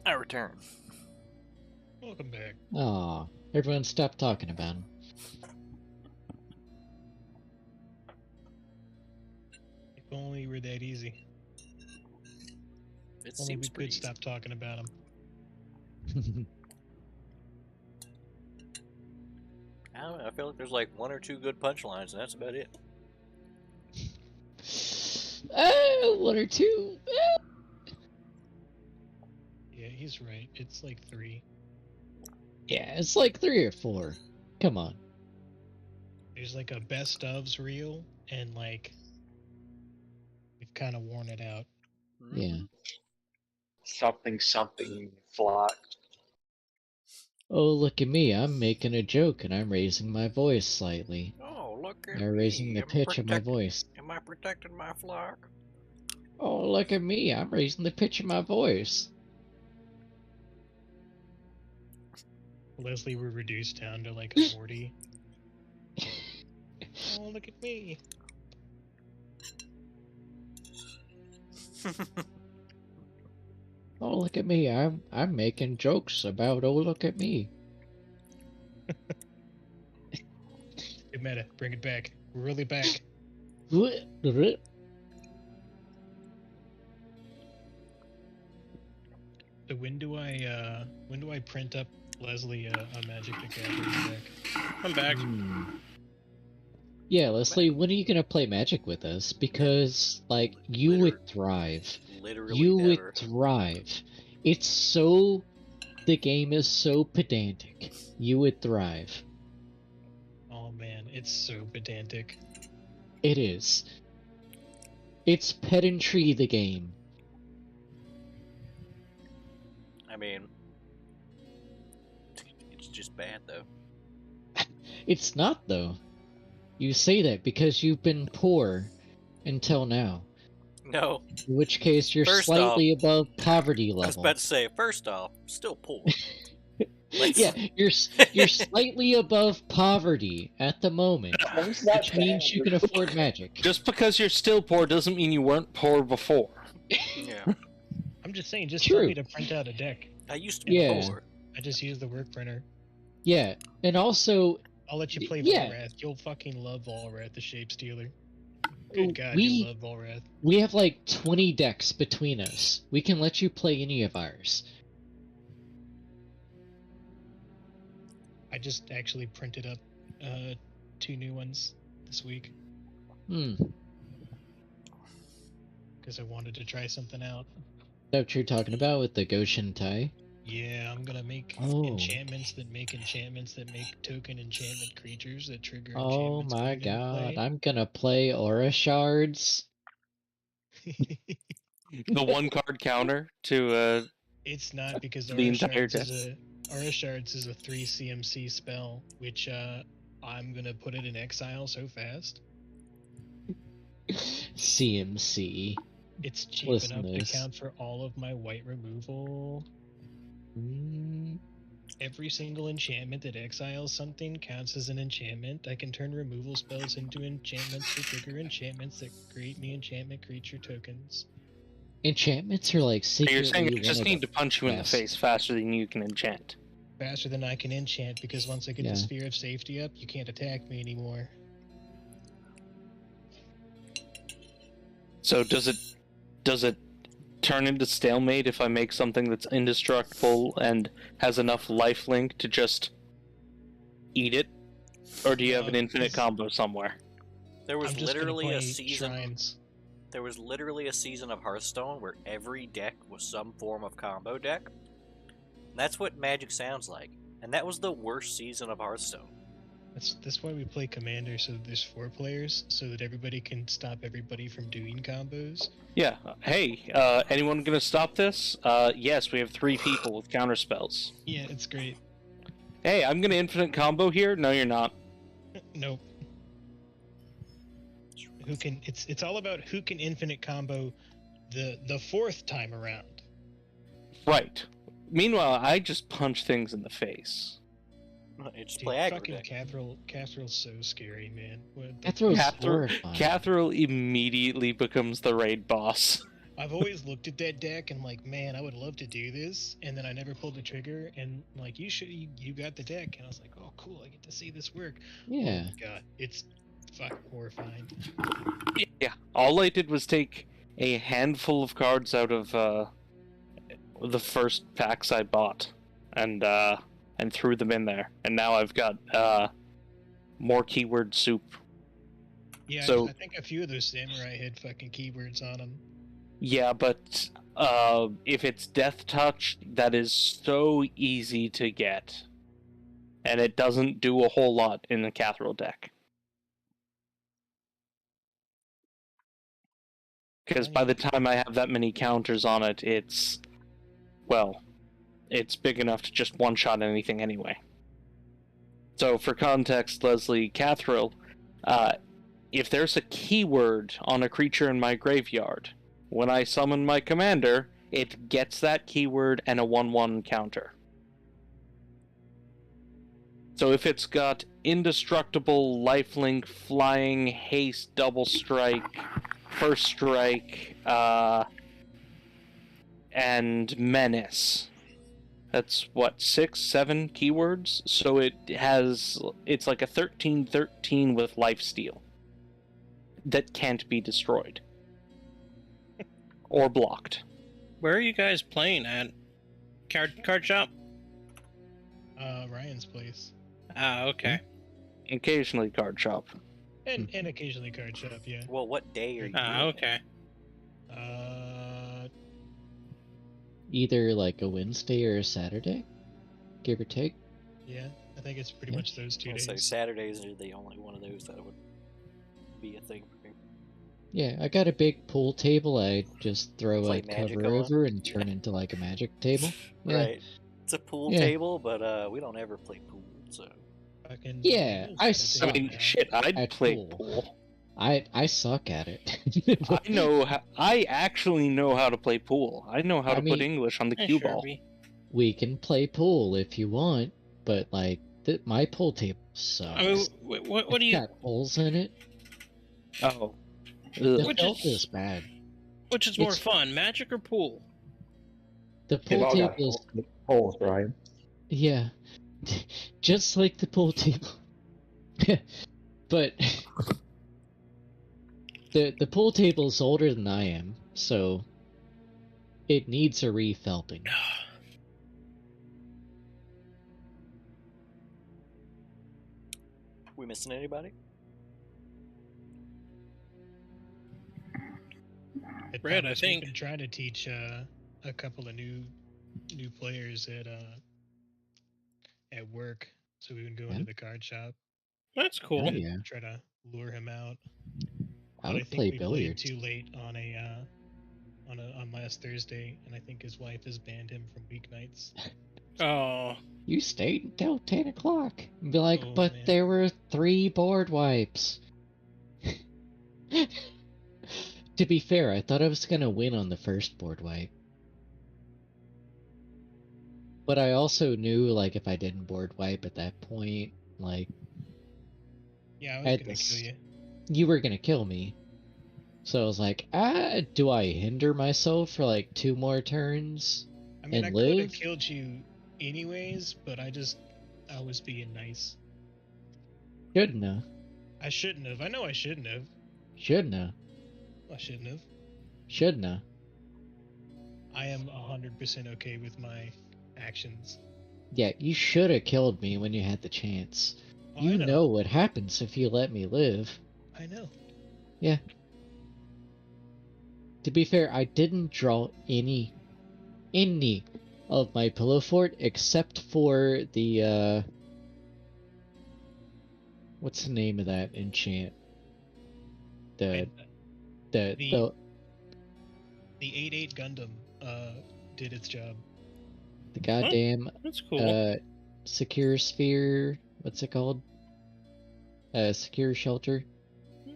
[SPEAKER 2] I return.
[SPEAKER 3] Welcome back.
[SPEAKER 4] Aw, everyone stop talking about him.
[SPEAKER 3] If only were that easy.
[SPEAKER 2] It
[SPEAKER 3] Only we
[SPEAKER 2] seems pretty
[SPEAKER 3] could
[SPEAKER 2] easy.
[SPEAKER 3] stop talking about him.
[SPEAKER 2] I don't know. I feel like there's like one or two good punchlines, and that's about it.
[SPEAKER 4] One or two.
[SPEAKER 3] Yeah, he's right. It's like 3.
[SPEAKER 4] Yeah, it's like 3 or 4. Come on.
[SPEAKER 3] There's like a best ofs reel, and like we've kind of worn it out.
[SPEAKER 4] Yeah.
[SPEAKER 8] Something flock.
[SPEAKER 4] Oh, look at me. I'm making a joke and I'm raising my voice slightly.
[SPEAKER 2] Oh, look at
[SPEAKER 4] I'm raising the pitch of my voice.
[SPEAKER 2] Am I protecting my flock?
[SPEAKER 4] Oh, look at me. I'm raising the pitch of my voice.
[SPEAKER 3] Leslie, we're reduced down to like a 40. Oh, look at me.
[SPEAKER 4] Oh, look at me. I'm making jokes about oh, look at me.
[SPEAKER 3] Good meta. Bring it back. Reel it back. So when do I print up Leslie a Magic the Gathering deck?
[SPEAKER 6] I'm back.
[SPEAKER 4] Yeah, Leslie, when are you gonna play Magic with us? Because, like, you would thrive.
[SPEAKER 2] Literally
[SPEAKER 4] You
[SPEAKER 2] never.
[SPEAKER 4] would thrive. It's so... The game is so pedantic. You would thrive.
[SPEAKER 3] Oh man, it's so pedantic.
[SPEAKER 4] It is. It's pedantry, the game.
[SPEAKER 2] I mean, it's just bad though.
[SPEAKER 4] It's not, though. You say that because you've been poor until now.
[SPEAKER 2] No,
[SPEAKER 4] In which case, you're
[SPEAKER 2] First
[SPEAKER 4] slightly above poverty
[SPEAKER 2] I was
[SPEAKER 4] level.
[SPEAKER 2] about to say. First off, still poor. Let's-
[SPEAKER 4] Yeah, you're slightly above poverty at the moment, which means you can afford magic.
[SPEAKER 5] Just because you're still poor doesn't mean you weren't poor before.
[SPEAKER 2] Yeah,
[SPEAKER 3] I'm just saying, just
[SPEAKER 4] True.
[SPEAKER 3] tell me to print out a deck.
[SPEAKER 2] I used to be
[SPEAKER 4] Yeah.
[SPEAKER 2] poor.
[SPEAKER 3] I just use the work printer.
[SPEAKER 4] Yeah, and also
[SPEAKER 3] I'll let you play
[SPEAKER 4] Yeah.
[SPEAKER 3] Volrath. You'll fucking love Volrath, the Shape Stealer. Good God,
[SPEAKER 4] we
[SPEAKER 3] you love Volrath.
[SPEAKER 4] we have like 20 decks between us. We can let you play any of ours.
[SPEAKER 3] I just actually printed up 2 new ones this week
[SPEAKER 4] Hmm.
[SPEAKER 3] because I wanted to try something out.
[SPEAKER 4] That what you're talking about with the Goshen Tai?
[SPEAKER 3] Yeah, I'm gonna make
[SPEAKER 4] Oh.
[SPEAKER 3] enchantments that make token enchantment creatures that trigger
[SPEAKER 4] Oh
[SPEAKER 3] enchantments.
[SPEAKER 4] my
[SPEAKER 3] put it in
[SPEAKER 4] god,
[SPEAKER 3] play.
[SPEAKER 4] I'm gonna play Aura Shards.
[SPEAKER 5] The one card counter to
[SPEAKER 3] It's not because
[SPEAKER 5] The
[SPEAKER 3] Aura
[SPEAKER 5] entire
[SPEAKER 3] Shards is a 3 CMC spell, which I'm gonna put it in exile so fast.
[SPEAKER 4] CMC.
[SPEAKER 3] It's cheap
[SPEAKER 4] Listen
[SPEAKER 3] enough
[SPEAKER 4] to
[SPEAKER 3] to
[SPEAKER 4] this.
[SPEAKER 3] count for all of my white removal.
[SPEAKER 4] Mm,
[SPEAKER 3] Every single enchantment that exiles something counts as an enchantment. I can turn removal spells into enchantments that trigger enchantments that create me enchantment creature tokens.
[SPEAKER 4] enchantments are like
[SPEAKER 5] So you're saying
[SPEAKER 4] secretly
[SPEAKER 5] I just
[SPEAKER 4] one of
[SPEAKER 5] need
[SPEAKER 4] the
[SPEAKER 5] to punch you in the
[SPEAKER 4] best.
[SPEAKER 5] face faster than you can enchant.
[SPEAKER 3] Faster than I can enchant, because once I get
[SPEAKER 4] Yeah.
[SPEAKER 3] the Sphere of Safety up, you can't attack me anymore.
[SPEAKER 5] So does it turn into stalemate if I make something that's indestructible and has enough lifelink to just eat it? Or do you have an infinite
[SPEAKER 3] it's-
[SPEAKER 5] combo somewhere?
[SPEAKER 2] There was
[SPEAKER 3] I'm just
[SPEAKER 2] literally
[SPEAKER 3] gonna
[SPEAKER 2] a
[SPEAKER 3] play
[SPEAKER 2] season.
[SPEAKER 3] Shrines.
[SPEAKER 2] There was literally a season of Hearthstone where every deck was some form of combo deck. That's what Magic sounds like, and that was the worst season of Hearthstone.
[SPEAKER 3] That's why we play Commander, so there's 4 players, so that everybody can stop everybody from doing combos.
[SPEAKER 5] Yeah. Hey, anyone gonna stop this? Yes, we have 3 people with counter spells.
[SPEAKER 3] Yeah, it's great.
[SPEAKER 5] Hey, I'm gonna infinite combo here. No, you're not.
[SPEAKER 3] Nope. Who can? It's all about who can infinite combo the 4th time around.
[SPEAKER 5] Right. Meanwhile, I just punch things in the face.
[SPEAKER 2] It's
[SPEAKER 3] Dude,
[SPEAKER 2] play aggro
[SPEAKER 3] fucking
[SPEAKER 2] deck.
[SPEAKER 3] Cathral's so scary, man.
[SPEAKER 4] That throws
[SPEAKER 5] Catherine
[SPEAKER 4] horrifying.
[SPEAKER 5] Catherine immediately becomes the raid boss.
[SPEAKER 3] I've always looked at that deck and I'm like, man, I would love to do this, and then I never pulled the trigger. And like, you got the deck, and I was like, oh, cool, I get to see this work.
[SPEAKER 4] Yeah.
[SPEAKER 3] Oh my god, it's fucking horrifying.
[SPEAKER 5] Yeah, all I did was take a handful of cards out of the first packs I bought, and threw them in there, and now I've got more keyword soup.
[SPEAKER 3] Yeah,
[SPEAKER 5] So
[SPEAKER 3] I think a few of those samurai had fucking keywords on them.
[SPEAKER 5] yeah, but if it's Death Touch, that is so easy to get, and it doesn't do a whole lot in the Catherall deck. Because by the time I have that many counters on it, it's big enough to just one-shot anything anyway. So for context, Leslie, Catherall, if there's a keyword on a creature in my graveyard, when I summon my commander, it gets that keyword and a 1/1 counter. So if it's got indestructible, lifelink, flying, haste, double strike, first strike, and menace, that's what, 6, 7 keywords? So it's like a 13/13 with lifesteal that can't be destroyed or blocked.
[SPEAKER 6] Where are you guys playing at? Card shop?
[SPEAKER 3] Ryan's place.
[SPEAKER 6] Ah, okay.
[SPEAKER 5] Occasionally card shop.
[SPEAKER 3] And occasionally card shop, yeah.
[SPEAKER 2] Well, what day are you
[SPEAKER 6] Ah,
[SPEAKER 2] doing it?
[SPEAKER 6] okay.
[SPEAKER 4] Either like a Wednesday or a Saturday, give or take.
[SPEAKER 3] Yeah, I think it's pretty
[SPEAKER 4] Yeah.
[SPEAKER 3] much those 2 days.
[SPEAKER 2] So Saturdays are the only one of those that would be a thing for me.
[SPEAKER 4] Yeah, I got a big pool table. I just throw
[SPEAKER 2] Play
[SPEAKER 4] a
[SPEAKER 2] Magic
[SPEAKER 4] cover
[SPEAKER 2] on?
[SPEAKER 4] over and turn into like a magic table. Yeah.
[SPEAKER 2] Right. It's a pool
[SPEAKER 4] Yeah.
[SPEAKER 2] table, but we don't ever play pool, so.
[SPEAKER 3] Fucking
[SPEAKER 4] Yeah,
[SPEAKER 3] rules
[SPEAKER 4] I
[SPEAKER 3] at a
[SPEAKER 4] suck.
[SPEAKER 5] I
[SPEAKER 3] table
[SPEAKER 5] mean,
[SPEAKER 3] now.
[SPEAKER 5] shit, I'd
[SPEAKER 4] At
[SPEAKER 5] play
[SPEAKER 4] pool.
[SPEAKER 5] pool.
[SPEAKER 4] I suck at it.
[SPEAKER 5] I actually know how to play pool. I know how
[SPEAKER 4] I
[SPEAKER 5] to put
[SPEAKER 4] mean-
[SPEAKER 5] English on the
[SPEAKER 6] Hey,
[SPEAKER 5] cue ball.
[SPEAKER 6] Sharpie.
[SPEAKER 4] We can play pool if you want, but like my pool table sucks.
[SPEAKER 6] I mean, what do
[SPEAKER 4] It's
[SPEAKER 6] you?
[SPEAKER 4] got holes in it.
[SPEAKER 5] Oh.
[SPEAKER 4] The
[SPEAKER 5] Ugh.
[SPEAKER 6] Which
[SPEAKER 4] felt
[SPEAKER 6] is-
[SPEAKER 4] is bad.
[SPEAKER 6] Which is more
[SPEAKER 4] It's-
[SPEAKER 6] fun, Magic or pool?
[SPEAKER 4] The
[SPEAKER 8] They've
[SPEAKER 4] pool
[SPEAKER 8] all got
[SPEAKER 4] table is
[SPEAKER 8] holes, Ryan.
[SPEAKER 4] yeah, just like the pool table. But the pool table is older than I am, so it needs a refelting.
[SPEAKER 2] We missing anybody?
[SPEAKER 3] At
[SPEAKER 6] Red, I
[SPEAKER 3] Thomas,
[SPEAKER 6] think.
[SPEAKER 3] we've been trying to teach a couple of new players at work, so we've been going
[SPEAKER 4] Yeah.
[SPEAKER 3] to the card shop.
[SPEAKER 6] That's cool.
[SPEAKER 4] Oh, yeah.
[SPEAKER 3] Try to lure him out.
[SPEAKER 4] I
[SPEAKER 3] But
[SPEAKER 4] would
[SPEAKER 3] I think
[SPEAKER 4] play
[SPEAKER 3] we
[SPEAKER 4] billiards.
[SPEAKER 3] played too late on last Thursday, and I think his wife has banned him from weeknights.
[SPEAKER 6] Oh,
[SPEAKER 4] You stayed until 10 o'clock. And be like,
[SPEAKER 3] Oh,
[SPEAKER 4] but
[SPEAKER 3] man.
[SPEAKER 4] there were 3 board wipes. To be fair, I thought I was gonna win on the first board wipe. But I also knew, like, if I didn't board wipe at that point, like,
[SPEAKER 3] Yeah, I
[SPEAKER 4] I
[SPEAKER 3] was
[SPEAKER 4] had
[SPEAKER 3] gonna
[SPEAKER 4] this-
[SPEAKER 3] kill you.
[SPEAKER 4] you were gonna kill me. So I was like, do I hinder myself for, like, 2 more turns?
[SPEAKER 3] I mean,
[SPEAKER 4] and
[SPEAKER 3] I could have
[SPEAKER 4] live?
[SPEAKER 3] killed you anyways, but I was being nice.
[SPEAKER 4] Shouldn't have.
[SPEAKER 3] I shouldn't have. I know I shouldn't have.
[SPEAKER 4] Shouldn't have.
[SPEAKER 3] I shouldn't have.
[SPEAKER 4] Shouldn't have.
[SPEAKER 3] I am 100% okay with my actions.
[SPEAKER 4] Yeah, you should have killed me when you had the chance.
[SPEAKER 3] Oh,
[SPEAKER 4] You
[SPEAKER 3] I
[SPEAKER 4] know what happens if you let me live.
[SPEAKER 3] I know.
[SPEAKER 4] Yeah. To be fair, I didn't draw any of my pillow fort except for the what's the name of that enchant? The
[SPEAKER 3] The-
[SPEAKER 4] the
[SPEAKER 3] The 8/8 Gundam did its job.
[SPEAKER 4] the goddamn
[SPEAKER 6] that's cool.
[SPEAKER 4] secure sphere, what's it called? Secure shelter?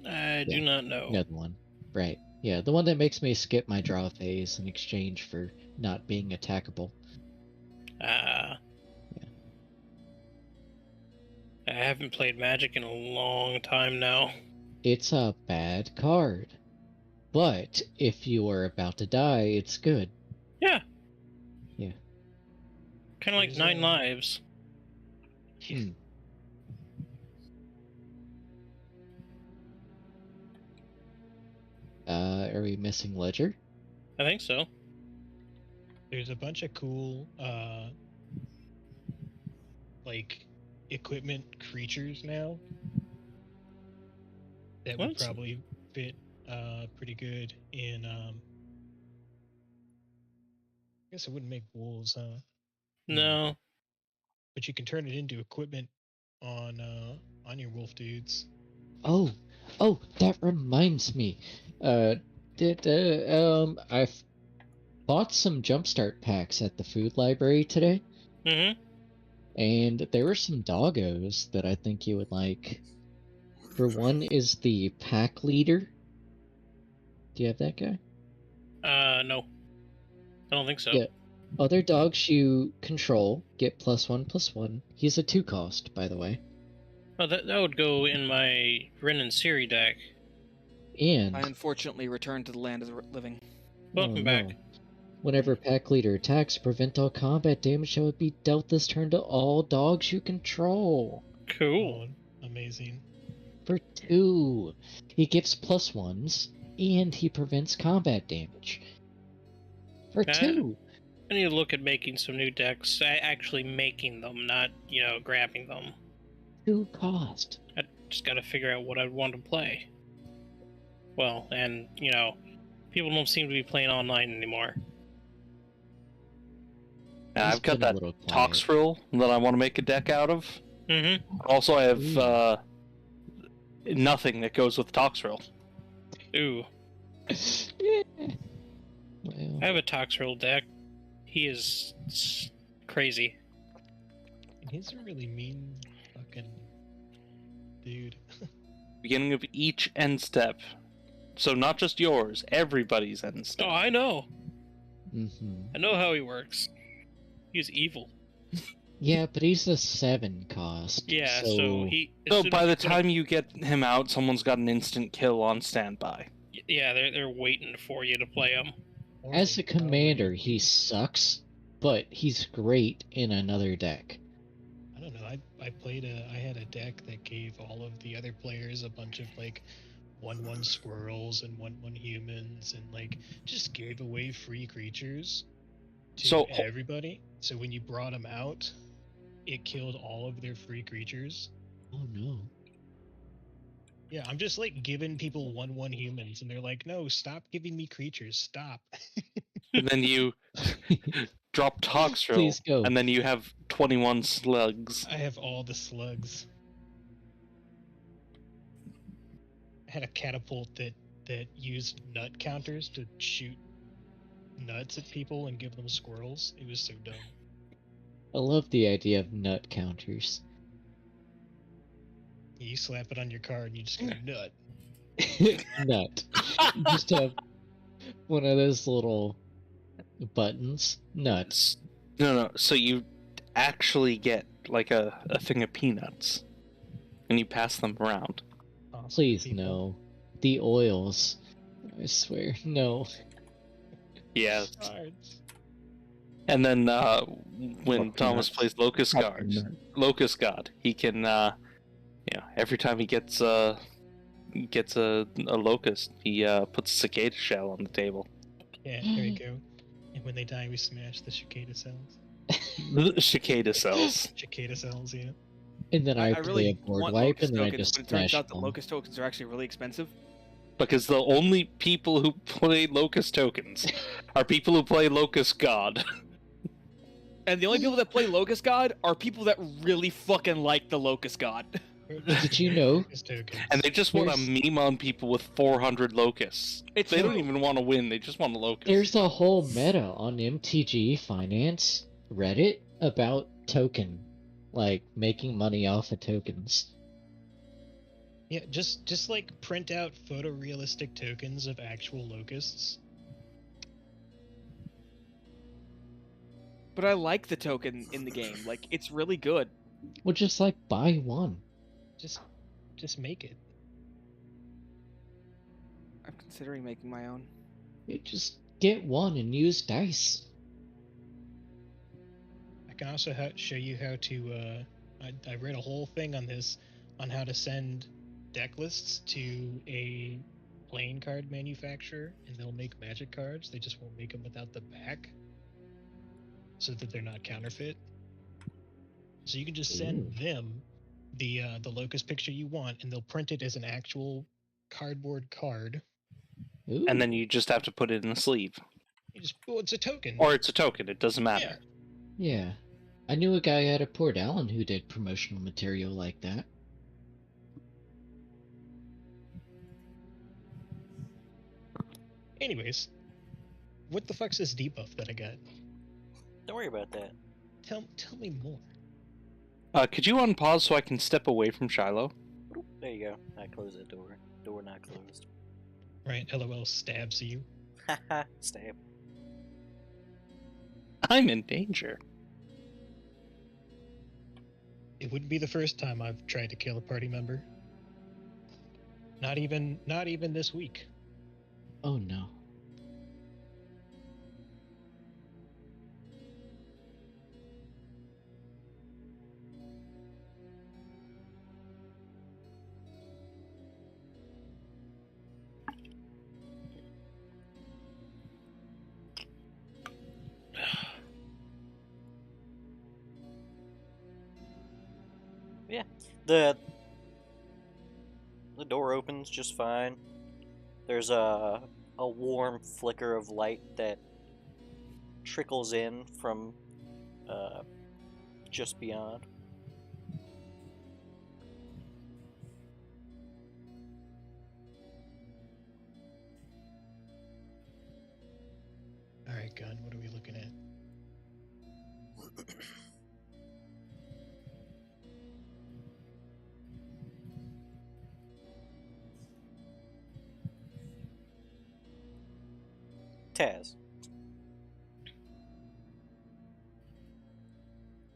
[SPEAKER 6] I do not know.
[SPEAKER 4] Another one. Right. Yeah, the one that makes me skip my draw phase in exchange for not being attackable.
[SPEAKER 6] Ah.
[SPEAKER 4] Yeah.
[SPEAKER 6] I haven't played Magic in a long time now.
[SPEAKER 4] It's a bad card. but if you are about to die, it's good.
[SPEAKER 6] Yeah.
[SPEAKER 4] Yeah.
[SPEAKER 6] Kind of like
[SPEAKER 3] There's
[SPEAKER 6] 9
[SPEAKER 3] a-
[SPEAKER 6] lives.
[SPEAKER 4] Hmm. Are we missing Ledger?
[SPEAKER 6] I think so.
[SPEAKER 3] There's a bunch of cool, like, equipment creatures now that would
[SPEAKER 6] What?
[SPEAKER 3] probably fit pretty good in. I guess it wouldn't make wolves, huh?
[SPEAKER 6] No.
[SPEAKER 3] But you can turn it into equipment on your wolf dudes.
[SPEAKER 4] Oh, that reminds me. I've bought some jumpstart packs at the food library today,
[SPEAKER 6] Mm-hmm.
[SPEAKER 4] and there were some doggos that I think you would like. For one is the pack leader. Do you have that guy?
[SPEAKER 6] No. I don't think so.
[SPEAKER 4] Yeah. Other dogs you control get +1/+1. He's a 2 cost, by the way.
[SPEAKER 6] Oh, that would go in my Ren and Siri deck.
[SPEAKER 4] And
[SPEAKER 1] I unfortunately returned to the land of the living.
[SPEAKER 6] Welcome back.
[SPEAKER 4] Whenever pack leader attacks, prevent all combat damage that would be dealt this turn to all dogs you control.
[SPEAKER 6] Cool.
[SPEAKER 3] Oh, amazing.
[SPEAKER 4] For 2, he gives +1s and he prevents combat damage. For 2.
[SPEAKER 6] I need to look at making some new decks. Actually making them, not, grabbing them.
[SPEAKER 4] 2 cost.
[SPEAKER 6] I just gotta figure out what I'd want to play. Well, and, people don't seem to be playing online anymore.
[SPEAKER 5] Yeah,
[SPEAKER 4] He's
[SPEAKER 5] I've got
[SPEAKER 4] been a
[SPEAKER 5] that
[SPEAKER 4] little quiet.
[SPEAKER 5] Toxrill that I want to make a deck out of.
[SPEAKER 6] Mm-hmm.
[SPEAKER 5] Also, I have
[SPEAKER 4] Ooh.
[SPEAKER 5] nothing that goes with Toxrill.
[SPEAKER 6] Ooh.
[SPEAKER 4] Yeah. Well,
[SPEAKER 6] I have a Toxrill deck. He is crazy.
[SPEAKER 3] And he's a really mean fucking dude.
[SPEAKER 5] Beginning of each end step. So not just yours, everybody's end
[SPEAKER 6] Oh,
[SPEAKER 5] step.
[SPEAKER 6] I know.
[SPEAKER 4] mhm.
[SPEAKER 6] I know how he works. He's evil.
[SPEAKER 4] Yeah, but he's a 7 cost.
[SPEAKER 6] Yeah, so he... as
[SPEAKER 5] So
[SPEAKER 6] soon
[SPEAKER 5] by
[SPEAKER 6] as
[SPEAKER 5] the
[SPEAKER 6] you put
[SPEAKER 5] time you get him out, someone's got an instant kill on standby.
[SPEAKER 6] Yeah, they're waiting for you to play him.
[SPEAKER 4] As a commander, he sucks, but he's great in another deck.
[SPEAKER 3] I don't know. I had a deck that gave all of the other players a bunch of like 1/1 squirrels and 1/1 humans and like just gave away free creatures to
[SPEAKER 5] So-
[SPEAKER 3] everybody. So when you brought them out, it killed all of their free creatures.
[SPEAKER 4] Oh no.
[SPEAKER 3] Yeah, I'm just like giving people 1/1 humans and they're like, "No, stop giving me creatures. Stop."
[SPEAKER 5] And then you drop Toxrill,
[SPEAKER 4] Please go.
[SPEAKER 5] and then you have 21 slugs.
[SPEAKER 3] I have all the slugs. I had a catapult that used nut counters to shoot nuts at people and give them squirrels. It was so dumb.
[SPEAKER 4] I love the idea of nut counters.
[SPEAKER 3] You slap it on your card and you just go nut.
[SPEAKER 4] Nut. You just have one of those little buttons. Nuts.
[SPEAKER 5] No. So you actually get like a thing of peanuts, and you pass them around.
[SPEAKER 3] Awesome
[SPEAKER 4] Please,
[SPEAKER 3] people.
[SPEAKER 4] no. The oils. I swear, no.
[SPEAKER 5] Yeah.
[SPEAKER 3] Cards.
[SPEAKER 5] And then when
[SPEAKER 8] Love
[SPEAKER 5] Thomas
[SPEAKER 8] peanuts.
[SPEAKER 5] plays Locust
[SPEAKER 8] Love
[SPEAKER 5] God,
[SPEAKER 8] peanuts.
[SPEAKER 5] he can every time he gets a locust, he puts a cicada shell on the table.
[SPEAKER 3] Yeah, there you go. And when they die, we smash the cicada cells.
[SPEAKER 5] Cicada cells.
[SPEAKER 3] Cicada cells, yeah.
[SPEAKER 4] And then I,
[SPEAKER 1] I
[SPEAKER 4] play
[SPEAKER 1] really
[SPEAKER 4] a board
[SPEAKER 1] want
[SPEAKER 4] wipe,
[SPEAKER 1] locust
[SPEAKER 4] and then I
[SPEAKER 1] tokens,
[SPEAKER 4] just
[SPEAKER 1] but it turns
[SPEAKER 4] smash
[SPEAKER 1] out that
[SPEAKER 4] them.
[SPEAKER 1] locust tokens are actually really expensive.
[SPEAKER 5] Because the only people who play Locust tokens are people who play Locust God.
[SPEAKER 1] And the only people that play Locust God are people that really fucking like the Locust God.
[SPEAKER 4] Did you know?
[SPEAKER 3] Locust tokens.
[SPEAKER 5] And they just want to
[SPEAKER 4] There's-
[SPEAKER 5] meme on people with 400 locusts.
[SPEAKER 1] It's
[SPEAKER 5] They don't
[SPEAKER 1] true.
[SPEAKER 5] even want to win, they just want a locust.
[SPEAKER 4] There's a whole meta on MTG Finance Reddit about token, like making money off of tokens.
[SPEAKER 3] Yeah, just like print out photorealistic tokens of actual locusts.
[SPEAKER 1] But I like the token in the game. Like, it's really good.
[SPEAKER 4] Well, just like buy one.
[SPEAKER 3] Just make it.
[SPEAKER 1] I'm considering making my own.
[SPEAKER 4] You just get one and use dice.
[SPEAKER 3] I can also show you how to. I read a whole thing on this, on how to send deck lists to a playing card manufacturer, and they'll make magic cards. They just won't make them without the back, so that they're not counterfeit. So you can just send them the locust picture you want, and they'll print it as an actual cardboard card.
[SPEAKER 4] Ooh.
[SPEAKER 5] And then you just have to put it in the sleeve.
[SPEAKER 3] Well, it's a token.
[SPEAKER 5] Or it's a token, it doesn't matter.
[SPEAKER 4] Yeah. I knew a guy at a Port Allen who did promotional material like that.
[SPEAKER 3] Anyways, what the fuck's this debuff that I got?
[SPEAKER 2] Don't worry about that.
[SPEAKER 3] Tell me more.
[SPEAKER 5] Could you unpause so I can step away from Shiloh?
[SPEAKER 2] There you go. I close that door. Door not closed.
[SPEAKER 3] Right, LOL stabs you.
[SPEAKER 2] Haha, stab.
[SPEAKER 5] I'm in danger.
[SPEAKER 3] It wouldn't be the first time I've tried to kill a party member. Not even this week.
[SPEAKER 4] Oh no.
[SPEAKER 2] Yeah. The door opens just fine. There's a warm flicker of light that trickles in from just beyond.
[SPEAKER 3] Alright, gun, what are we looking at?
[SPEAKER 2] Taz.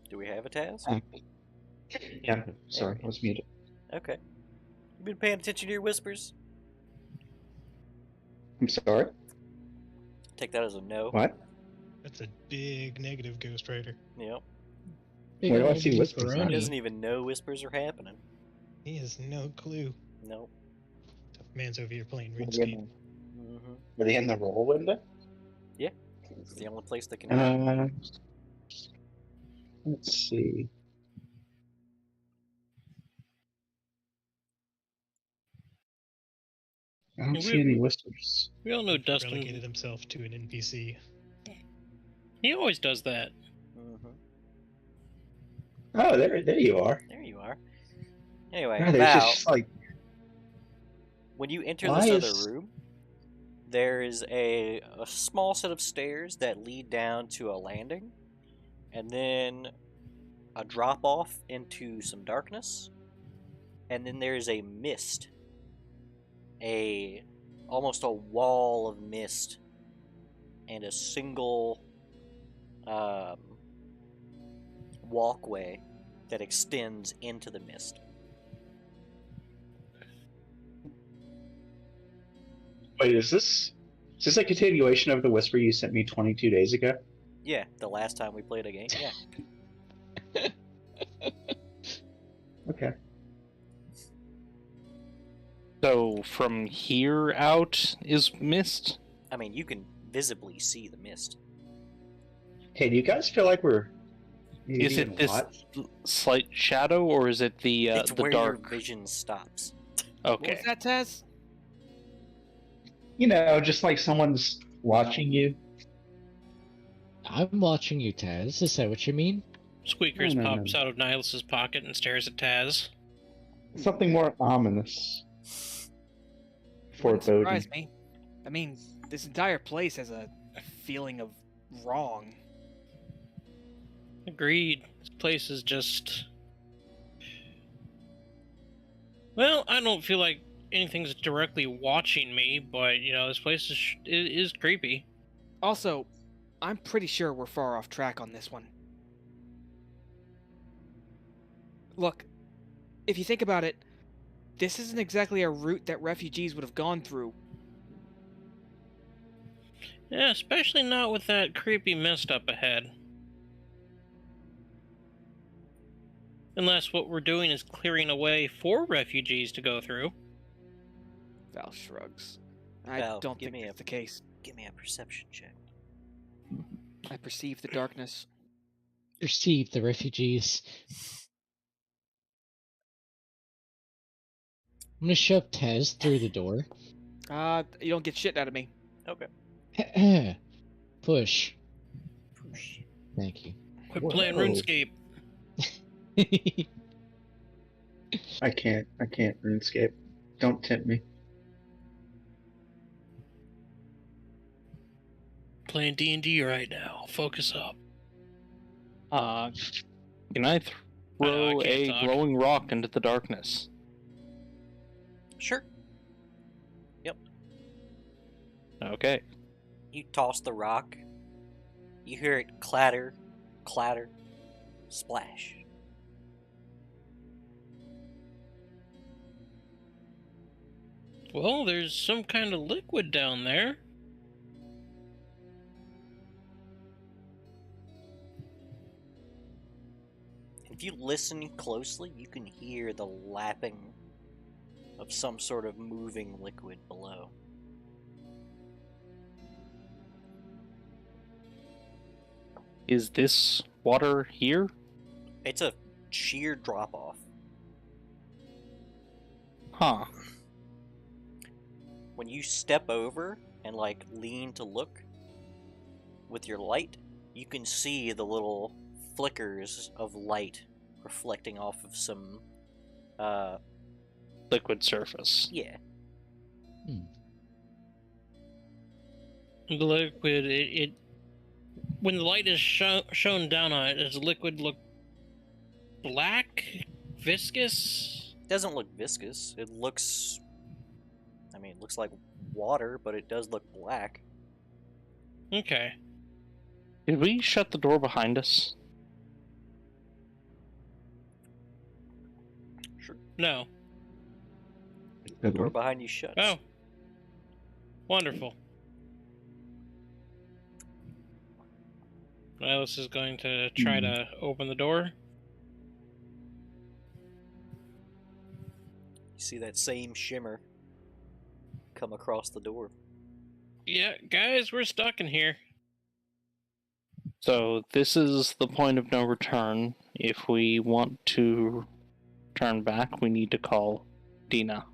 [SPEAKER 2] Do we have a Taz?
[SPEAKER 8] Yeah, sorry, I was muted.
[SPEAKER 2] Okay. You been paying attention to your whispers?
[SPEAKER 8] I'm sorry?
[SPEAKER 2] Take that as a no.
[SPEAKER 8] What?
[SPEAKER 3] That's a big negative, Ghost Rider.
[SPEAKER 2] Yep.
[SPEAKER 4] Big
[SPEAKER 8] Where do I
[SPEAKER 4] old
[SPEAKER 8] see whispers?
[SPEAKER 2] He
[SPEAKER 4] pepperoni.
[SPEAKER 2] doesn't even know whispers are happening.
[SPEAKER 3] He has no clue.
[SPEAKER 2] Nope.
[SPEAKER 3] Tough man's over here playing
[SPEAKER 8] Were they
[SPEAKER 3] RuneScape.
[SPEAKER 8] in
[SPEAKER 2] Mm-hmm.
[SPEAKER 8] were they in the roll window?
[SPEAKER 2] It's the only place that can happen.
[SPEAKER 8] Let's see. I don't see any whispers.
[SPEAKER 6] We all know Dustin.
[SPEAKER 3] Relegated himself to an NPC.
[SPEAKER 6] He always does that.
[SPEAKER 2] Mm-hmm.
[SPEAKER 8] Oh, there you are.
[SPEAKER 2] There you are. Anyway,
[SPEAKER 8] God, there's
[SPEAKER 2] Val,
[SPEAKER 8] just like
[SPEAKER 2] when you enter
[SPEAKER 8] Why
[SPEAKER 2] this
[SPEAKER 8] is-
[SPEAKER 2] other room, there is a small set of stairs that lead down to a landing, and then a drop off into some darkness, and then there is a mist, almost a wall of mist, and a single walkway that extends into the mist.
[SPEAKER 8] wait, is this a continuation of the whisper you sent me 22 days ago?
[SPEAKER 2] Yeah, the last time we played a game. Yeah.
[SPEAKER 8] Okay.
[SPEAKER 5] So from here out is mist?
[SPEAKER 2] I mean, you can visibly see the mist.
[SPEAKER 8] Hey, do you guys feel like we're
[SPEAKER 5] Is
[SPEAKER 8] being
[SPEAKER 5] it this
[SPEAKER 8] watched?
[SPEAKER 5] slight shadow, or is it the
[SPEAKER 2] It's
[SPEAKER 5] the
[SPEAKER 2] where
[SPEAKER 5] dark?
[SPEAKER 2] your vision stops.
[SPEAKER 1] What
[SPEAKER 5] Okay.
[SPEAKER 1] was that, Taz?
[SPEAKER 8] You know, just like someone's watching you.
[SPEAKER 4] I'm watching you, Taz. Is that what you mean?
[SPEAKER 6] Squeakers
[SPEAKER 8] No, no,
[SPEAKER 6] pops out of Nihilus's pocket and stares at Taz.
[SPEAKER 8] Something more ominous.
[SPEAKER 1] Wouldn't
[SPEAKER 8] Foreboding.
[SPEAKER 1] surprise me. I mean, this entire place has a feeling of wrong.
[SPEAKER 6] Agreed. This place is just. Well, I don't feel like anything's directly watching me, but this place is creepy.
[SPEAKER 1] Also, I'm pretty sure we're far off track on this one. Look, if you think about it, this isn't exactly a route that refugees would have gone through.
[SPEAKER 6] Yeah, especially not with that creepy mist up ahead. Unless what we're doing is clearing a way for refugees to go through.
[SPEAKER 1] Val shrugs. I
[SPEAKER 2] Val,
[SPEAKER 1] don't
[SPEAKER 2] give
[SPEAKER 1] think
[SPEAKER 2] me
[SPEAKER 1] that's the case.
[SPEAKER 2] Give me a perception check.
[SPEAKER 1] I perceive the darkness.
[SPEAKER 4] Receive the refugees. I'm gonna shove Tez through the door.
[SPEAKER 1] You don't get shit out of me.
[SPEAKER 2] Okay.
[SPEAKER 4] Push.
[SPEAKER 2] Whoosh.
[SPEAKER 4] Thank you.
[SPEAKER 6] Quit playing
[SPEAKER 8] Whoa.
[SPEAKER 6] RuneScape.
[SPEAKER 8] I can't RuneScape. Don't tempt me.
[SPEAKER 6] Playing D&D right now. Focus up.
[SPEAKER 5] Can I
[SPEAKER 6] I
[SPEAKER 5] throw
[SPEAKER 6] can't
[SPEAKER 5] a
[SPEAKER 6] talk.
[SPEAKER 5] glowing rock into the darkness?
[SPEAKER 2] Sure.
[SPEAKER 5] Okay.
[SPEAKER 2] You toss the rock. You hear it clatter, clatter, splash.
[SPEAKER 6] Well, there's some kind of liquid down there.
[SPEAKER 2] If you listen closely, you can hear the lapping of some sort of moving liquid below.
[SPEAKER 5] Is this water here?
[SPEAKER 2] It's a sheer drop off.
[SPEAKER 5] Huh.
[SPEAKER 2] When you step over and lean to look with your light, you can see the little flickers of light reflecting off of some
[SPEAKER 5] Liquid surface.
[SPEAKER 2] yeah.
[SPEAKER 6] The liquid, it when the light is shown down on it, does the liquid look black, viscous?
[SPEAKER 2] It doesn't look viscous. It looks like water, but it does look black.
[SPEAKER 6] Okay.
[SPEAKER 5] Did we shut the door behind us?
[SPEAKER 2] Sure.
[SPEAKER 6] No.
[SPEAKER 2] The door behind you shuts.
[SPEAKER 6] Oh. Wonderful. Alice is going to try to open the door.
[SPEAKER 2] You see that same shimmer come across the door.
[SPEAKER 6] Yeah, guys, we're stuck in here.
[SPEAKER 5] So this is the point of no return. If we want to turn back, we need to call Dina.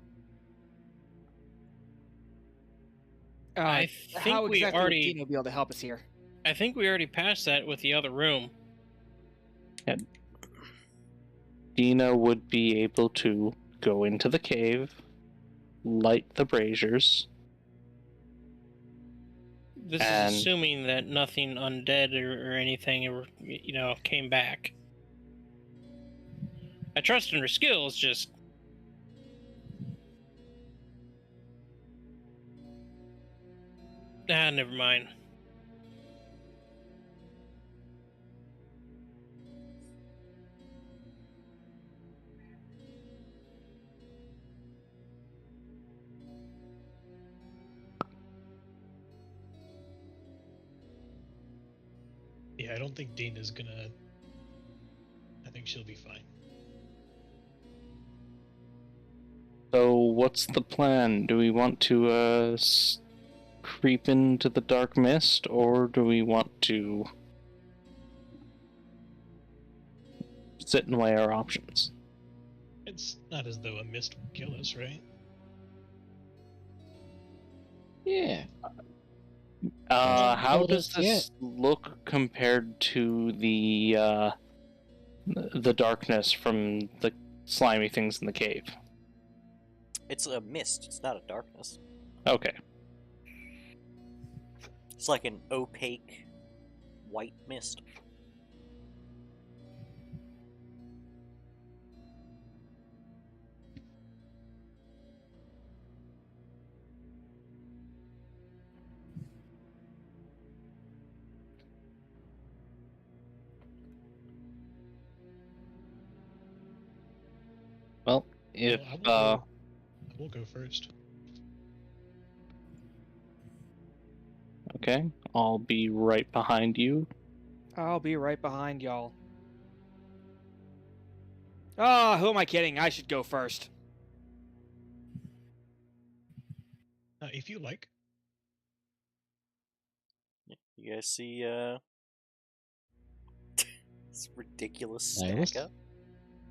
[SPEAKER 6] I
[SPEAKER 1] How
[SPEAKER 6] think we
[SPEAKER 1] exactly
[SPEAKER 6] already.
[SPEAKER 1] would Dino be able to help us here?
[SPEAKER 6] I think we already passed that with the other room.
[SPEAKER 5] Dina would be able to go into the cave, light the braziers.
[SPEAKER 6] This
[SPEAKER 5] And-
[SPEAKER 6] is assuming that nothing undead or anything, came back. I trust in her skills, just... never mind.
[SPEAKER 3] Yeah, I don't think Dana's gonna. I think she'll be fine.
[SPEAKER 5] So what's the plan? Do we want to creep into the dark mist, or do we want to sit and weigh our options?
[SPEAKER 3] It's not as though a mist will kill us, right?
[SPEAKER 4] Yeah.
[SPEAKER 5] How
[SPEAKER 4] killed
[SPEAKER 5] does
[SPEAKER 4] us
[SPEAKER 5] this
[SPEAKER 4] yet.
[SPEAKER 5] look compared to the darkness from the slimy things in the cave?
[SPEAKER 2] It's a mist. It's not a darkness.
[SPEAKER 5] Okay.
[SPEAKER 2] It's like an opaque white mist.
[SPEAKER 5] Well, if
[SPEAKER 3] I will go first.
[SPEAKER 5] Okay, I'll be right behind you.
[SPEAKER 1] I'll be right behind y'all. Ah, who am I kidding? I should go first.
[SPEAKER 3] If you like.
[SPEAKER 2] You guys see this ridiculous
[SPEAKER 4] Silas?
[SPEAKER 2] stack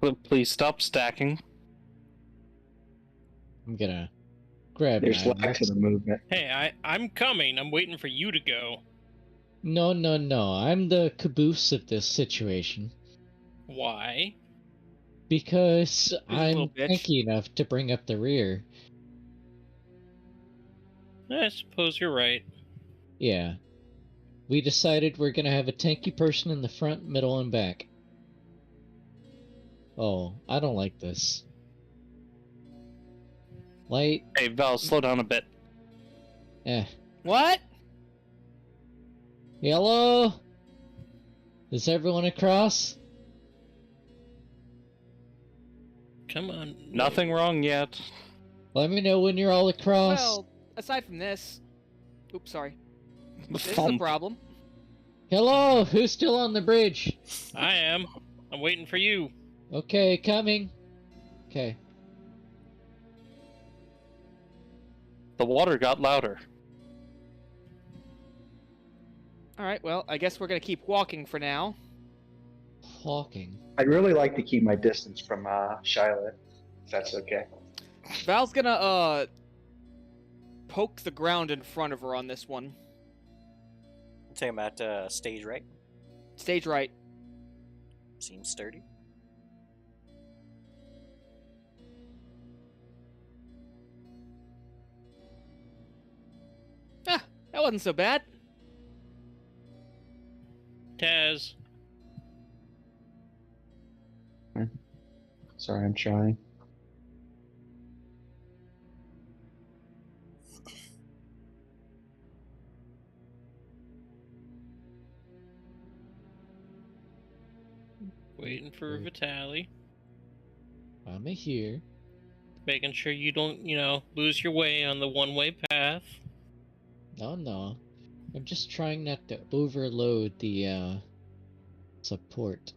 [SPEAKER 2] up?
[SPEAKER 5] Please stop stacking.
[SPEAKER 4] I'm gonna grab
[SPEAKER 8] There's lack to
[SPEAKER 4] Nihilus.
[SPEAKER 8] the movement.
[SPEAKER 6] Hey, I'm coming. I'm waiting for you to go.
[SPEAKER 4] No, no, no. I'm the caboose of this situation.
[SPEAKER 6] Why?
[SPEAKER 4] Because
[SPEAKER 1] a little
[SPEAKER 4] I'm
[SPEAKER 1] bitch.
[SPEAKER 4] tanky enough to bring up the rear.
[SPEAKER 6] I suppose you're right.
[SPEAKER 4] Yeah. We decided we're gonna have a tanky person in the front, middle, and back. Oh, I don't like this. Light,
[SPEAKER 5] Hey, Val, slow down a bit.
[SPEAKER 1] What?
[SPEAKER 4] Yellow? Is everyone across?
[SPEAKER 6] Come on.
[SPEAKER 5] Nothing wrong yet.
[SPEAKER 4] Let me know when you're all across.
[SPEAKER 1] Well, aside from this... Oops, sorry. This is a
[SPEAKER 5] Thump.
[SPEAKER 1] problem.
[SPEAKER 4] Hello, who's still on the bridge?
[SPEAKER 6] I am. I'm waiting for you.
[SPEAKER 4] Okay, coming. Okay.
[SPEAKER 5] The water got louder.
[SPEAKER 1] Alright, well, I guess we're gonna keep walking for now.
[SPEAKER 4] Walking.
[SPEAKER 8] I'd really like to keep my distance from Shiloh, if that's okay.
[SPEAKER 1] Val's gonna, poke the ground in front of her on this one.
[SPEAKER 2] I'm talking about stage right.
[SPEAKER 1] Stage right.
[SPEAKER 2] Seems sturdy.
[SPEAKER 1] Ah, that wasn't so bad.
[SPEAKER 6] Taz.
[SPEAKER 8] Sorry, I'm trying.
[SPEAKER 6] Waiting for Vitaly.
[SPEAKER 4] I'm here.
[SPEAKER 6] Making sure you don't, lose your way on the one-way path.
[SPEAKER 4] No, no. I'm just trying not to overload the support.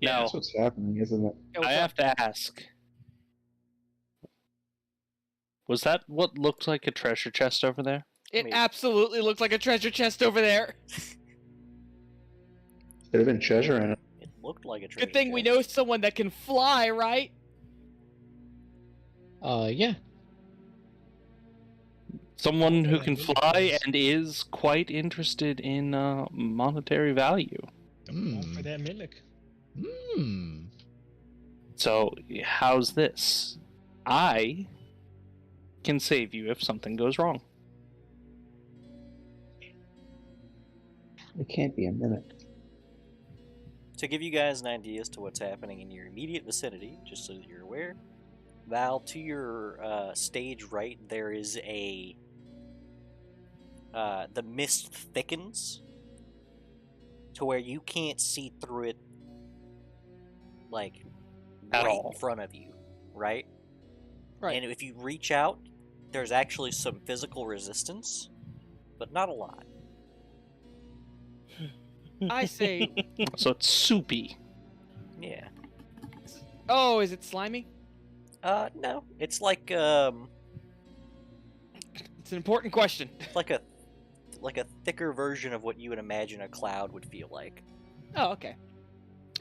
[SPEAKER 5] Now,
[SPEAKER 8] That's what's happening, isn't it?
[SPEAKER 1] Yeah, what's
[SPEAKER 5] I
[SPEAKER 1] up?
[SPEAKER 5] have to ask. Was that what looked like a treasure chest over there?
[SPEAKER 1] It
[SPEAKER 2] Maybe.
[SPEAKER 1] absolutely looked like a treasure chest over there.
[SPEAKER 8] Could have been treasure in it.
[SPEAKER 2] It looked like a treasure
[SPEAKER 1] Good thing we
[SPEAKER 2] chest.
[SPEAKER 1] know someone that can fly, right?
[SPEAKER 4] Yeah.
[SPEAKER 5] Someone who
[SPEAKER 3] Yeah,
[SPEAKER 5] can
[SPEAKER 3] it
[SPEAKER 5] fly
[SPEAKER 3] was.
[SPEAKER 5] and is quite interested in monetary value.
[SPEAKER 3] All for that mimic.
[SPEAKER 4] Hmm.
[SPEAKER 5] So, how's this? I can save you if something goes wrong.
[SPEAKER 8] It can't be a minute.
[SPEAKER 2] To give you guys an idea as to what's happening in your immediate vicinity, just so that you're aware, Val, to your stage right, there is a... the mist thickens to where you can't see through it, like,
[SPEAKER 5] At
[SPEAKER 2] right
[SPEAKER 5] all.
[SPEAKER 2] in front of you, right?
[SPEAKER 1] Right.
[SPEAKER 2] And if you reach out, there's actually some physical resistance, but not a lot.
[SPEAKER 1] I say,
[SPEAKER 5] So it's soupy.
[SPEAKER 2] Yeah.
[SPEAKER 1] oh, is it slimy?
[SPEAKER 2] No. It's like,
[SPEAKER 1] It's an important question.
[SPEAKER 2] like a thicker version of what you would imagine a cloud would feel like.
[SPEAKER 1] Oh, okay.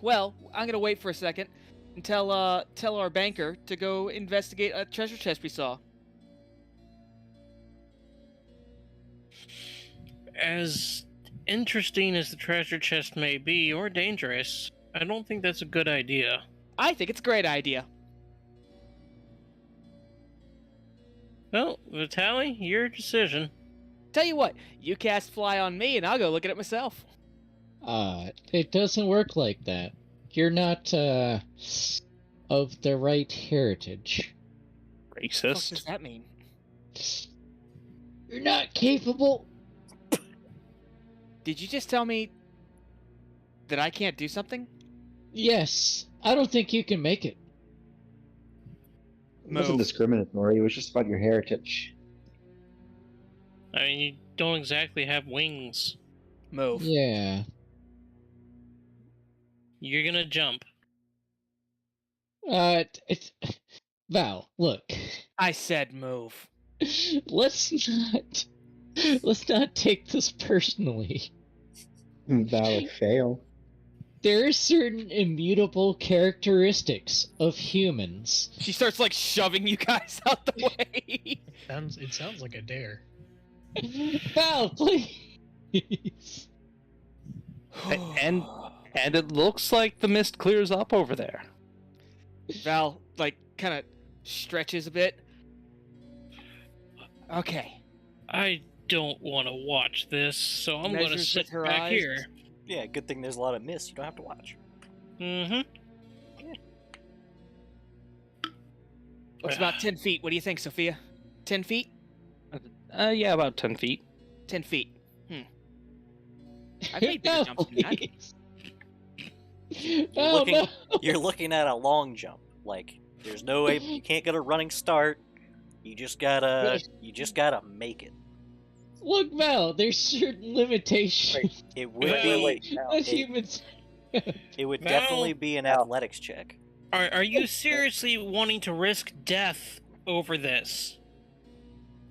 [SPEAKER 1] Well, I'm gonna wait for a second and tell our banker to go investigate a treasure chest we saw.
[SPEAKER 6] As interesting as the treasure chest may be, or dangerous, I don't think that's a good idea.
[SPEAKER 1] I think it's a great idea.
[SPEAKER 6] Well, Vitaly, your decision.
[SPEAKER 1] Tell you what, you cast fly on me and I'll go look at it myself.
[SPEAKER 4] It doesn't work like that. You're not, of the right heritage.
[SPEAKER 1] What the fuck does
[SPEAKER 5] Racist.
[SPEAKER 1] that mean?
[SPEAKER 4] You're not capable.
[SPEAKER 1] Did you just tell me that I can't do something?
[SPEAKER 4] Yes. I don't think you can make it.
[SPEAKER 8] It wasn't
[SPEAKER 1] Move.
[SPEAKER 8] discriminatory. It was just about your heritage.
[SPEAKER 6] I mean, don't exactly have wings.
[SPEAKER 1] Move.
[SPEAKER 4] Yeah.
[SPEAKER 6] You're gonna jump.
[SPEAKER 4] It's Val. Look,
[SPEAKER 1] I said move.
[SPEAKER 4] let's not take this personally.
[SPEAKER 8] Valid fail.
[SPEAKER 4] There are certain immutable characteristics of humans.
[SPEAKER 1] She starts like shoving you guys out the way.
[SPEAKER 3] It sounds like a dare.
[SPEAKER 4] Val, please.
[SPEAKER 5] And it looks like the mist clears up over there.
[SPEAKER 1] Val like kind of stretches a bit. Okay.
[SPEAKER 6] I don't want to watch this, so I'm gonna
[SPEAKER 1] Measures
[SPEAKER 6] sit
[SPEAKER 1] with her
[SPEAKER 6] back
[SPEAKER 1] eyes.
[SPEAKER 6] here.
[SPEAKER 2] Yeah, good thing there's a lot of mist. You don't have to watch.
[SPEAKER 6] Mm-hmm.
[SPEAKER 1] It's about 10 feet. What do you think, Sophia? 10 feet?
[SPEAKER 5] Yeah, about 10 feet.
[SPEAKER 1] 10 feet. I've made bigger jumps than that.
[SPEAKER 4] No.
[SPEAKER 2] You're looking at a long jump. Like there's no way you can't get a running start. You just gotta make it.
[SPEAKER 4] Look, Val, there's certain limitations
[SPEAKER 2] It would
[SPEAKER 6] Wait,
[SPEAKER 2] be
[SPEAKER 4] that humans.
[SPEAKER 2] it would
[SPEAKER 6] Val?
[SPEAKER 2] definitely be an athletics check.
[SPEAKER 6] Are you seriously wanting to risk death over this?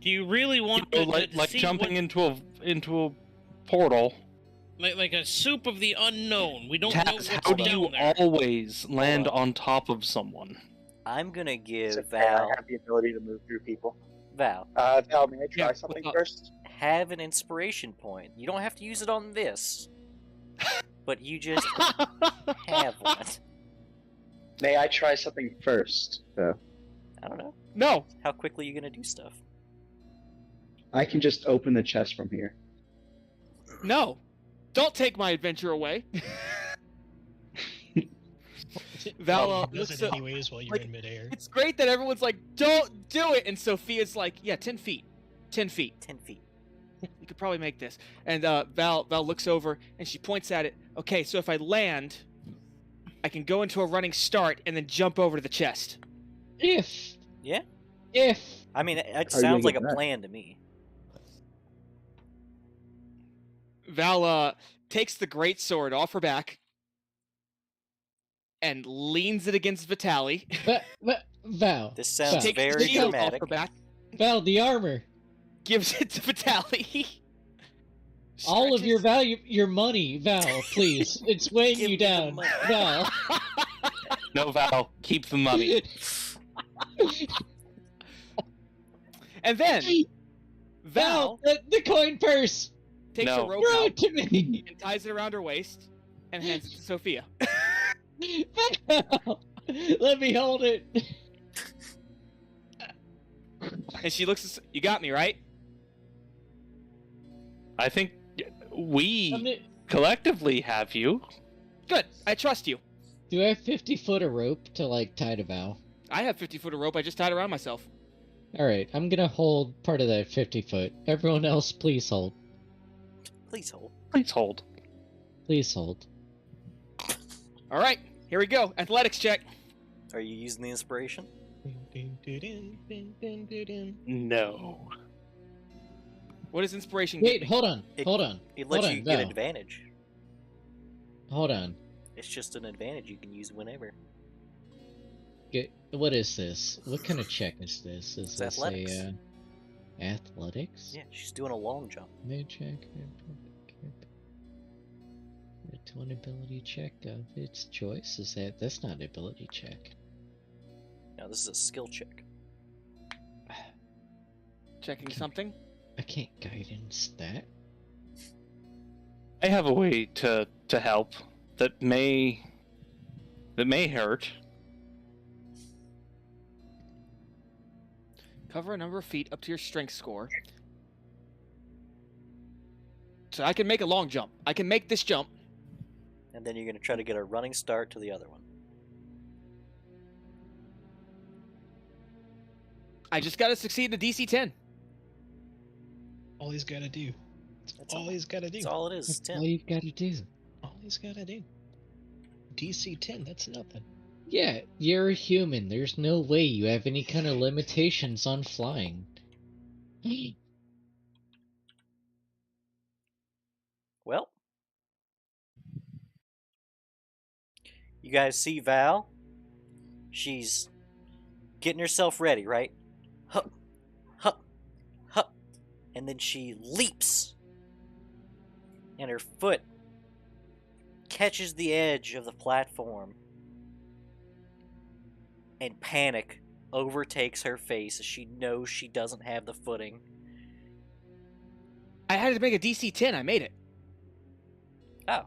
[SPEAKER 6] Do you really want to
[SPEAKER 5] like
[SPEAKER 6] see
[SPEAKER 5] jumping
[SPEAKER 6] what,
[SPEAKER 5] into a portal.
[SPEAKER 6] like a soup of the unknown? We don't know
[SPEAKER 5] Taz,
[SPEAKER 6] what's
[SPEAKER 5] how do
[SPEAKER 6] down
[SPEAKER 5] you
[SPEAKER 6] there.
[SPEAKER 5] always land on top of someone?
[SPEAKER 2] I'm gonna give
[SPEAKER 9] I
[SPEAKER 2] Val
[SPEAKER 9] have the ability to move through people.
[SPEAKER 2] Val
[SPEAKER 9] Val, may I try
[SPEAKER 1] Yeah,
[SPEAKER 9] something
[SPEAKER 1] what's up?
[SPEAKER 9] first?
[SPEAKER 2] have an inspiration point. You don't have to use it on this, but you just have one.
[SPEAKER 9] May I try something first, though?
[SPEAKER 2] I don't know.
[SPEAKER 1] No.
[SPEAKER 2] How quickly are you gonna do stuff?
[SPEAKER 8] I can just open the chest from here.
[SPEAKER 1] No. Don't take my adventure away. Val
[SPEAKER 3] He does
[SPEAKER 1] looks
[SPEAKER 3] it
[SPEAKER 1] at-
[SPEAKER 3] anyways while you're
[SPEAKER 1] like,
[SPEAKER 3] in midair.
[SPEAKER 1] It's great that everyone's like, don't do it. And Sophia's like, yeah, 10 feet. 10 feet.
[SPEAKER 2] 10 feet.
[SPEAKER 1] You could probably make this. And Val looks over and she points at it. Okay, so if I land, I can go into a running start and then jump over to the chest.
[SPEAKER 4] If.
[SPEAKER 2] Yeah?
[SPEAKER 4] If.
[SPEAKER 2] I mean, it
[SPEAKER 8] How are you
[SPEAKER 2] sounds like
[SPEAKER 8] gonna
[SPEAKER 2] a
[SPEAKER 8] get that?
[SPEAKER 2] plan to me.
[SPEAKER 1] Val takes the great sword off her back and leans it against Vitali.
[SPEAKER 4] Val.
[SPEAKER 2] This sounds
[SPEAKER 1] Takes
[SPEAKER 2] very
[SPEAKER 1] the shield
[SPEAKER 2] dramatic.
[SPEAKER 1] off her back,
[SPEAKER 4] Val, the armor.
[SPEAKER 1] gives it to Vitali.
[SPEAKER 4] All of your
[SPEAKER 1] Stretches-
[SPEAKER 4] value, your money, Val, please. It's weighing
[SPEAKER 2] Give
[SPEAKER 4] you
[SPEAKER 2] me the
[SPEAKER 4] down.
[SPEAKER 2] money.
[SPEAKER 4] Val.
[SPEAKER 5] No, Val, keep the money.
[SPEAKER 1] And then Val
[SPEAKER 4] Val, the coin purse.
[SPEAKER 1] takes
[SPEAKER 5] No.
[SPEAKER 1] a rope
[SPEAKER 4] Throw
[SPEAKER 1] out
[SPEAKER 4] it to me.
[SPEAKER 1] and ties it around her waist and hands it to Sophia.
[SPEAKER 4] Val, let me hold it.
[SPEAKER 1] And she looks at, you got me, right?
[SPEAKER 5] I think we
[SPEAKER 4] I'm the-
[SPEAKER 5] collectively have you.
[SPEAKER 1] Good. I trust you.
[SPEAKER 4] Do I have 50 foot of rope to like tie to Val?
[SPEAKER 1] I have 50 foot of rope I just tied around myself.
[SPEAKER 4] All right, I'm gonna hold part of that 50 foot. Everyone else, please hold.
[SPEAKER 2] Please hold.
[SPEAKER 5] Please hold.
[SPEAKER 4] Please hold.
[SPEAKER 1] All right, here we go. Athletics check.
[SPEAKER 2] Are you using the inspiration?
[SPEAKER 5] No.
[SPEAKER 1] What is inspiration?
[SPEAKER 4] Wait,
[SPEAKER 1] give me?
[SPEAKER 4] hold on,
[SPEAKER 2] It-
[SPEAKER 4] hold on,
[SPEAKER 2] It
[SPEAKER 4] hold
[SPEAKER 2] lets
[SPEAKER 4] on,
[SPEAKER 2] you get
[SPEAKER 4] Val.
[SPEAKER 2] advantage.
[SPEAKER 4] Hold on.
[SPEAKER 2] It's just an advantage you can use whenever.
[SPEAKER 4] What is this? What kind of check is this? Is
[SPEAKER 2] It's
[SPEAKER 4] this
[SPEAKER 2] athletics.
[SPEAKER 4] a athletics?
[SPEAKER 2] Yeah, she's doing a long jump.
[SPEAKER 4] Mid check. To an ability check of its choice. Is that's not an ability check?
[SPEAKER 2] Now this is a skill check.
[SPEAKER 1] Checking something.
[SPEAKER 4] I can't guidance that.
[SPEAKER 5] I have a way to help that may hurt.
[SPEAKER 1] Cover a number of feet up to your strength score. So I can make a long jump. I can make this jump.
[SPEAKER 2] And then you're going to try to get a running start to the other one.
[SPEAKER 1] I just got to succeed a DC 10.
[SPEAKER 3] All he's gotta do.
[SPEAKER 2] That's
[SPEAKER 3] All he's gotta do.
[SPEAKER 2] That's all it is.
[SPEAKER 4] That's
[SPEAKER 2] 10.
[SPEAKER 4] all you've got to do.
[SPEAKER 3] All he's gotta do. DC 10, that's nothing.
[SPEAKER 4] Yeah, you're a human. There's no way you have any kind of limitations on flying.
[SPEAKER 2] Well, you guys see Val? She's getting herself ready, right? Hup, hup, hup. And then she leaps. And her foot catches the edge of the platform. And panic overtakes her face as she knows she doesn't have the footing.
[SPEAKER 1] I had to make a DC 10. I made it.
[SPEAKER 2] Oh.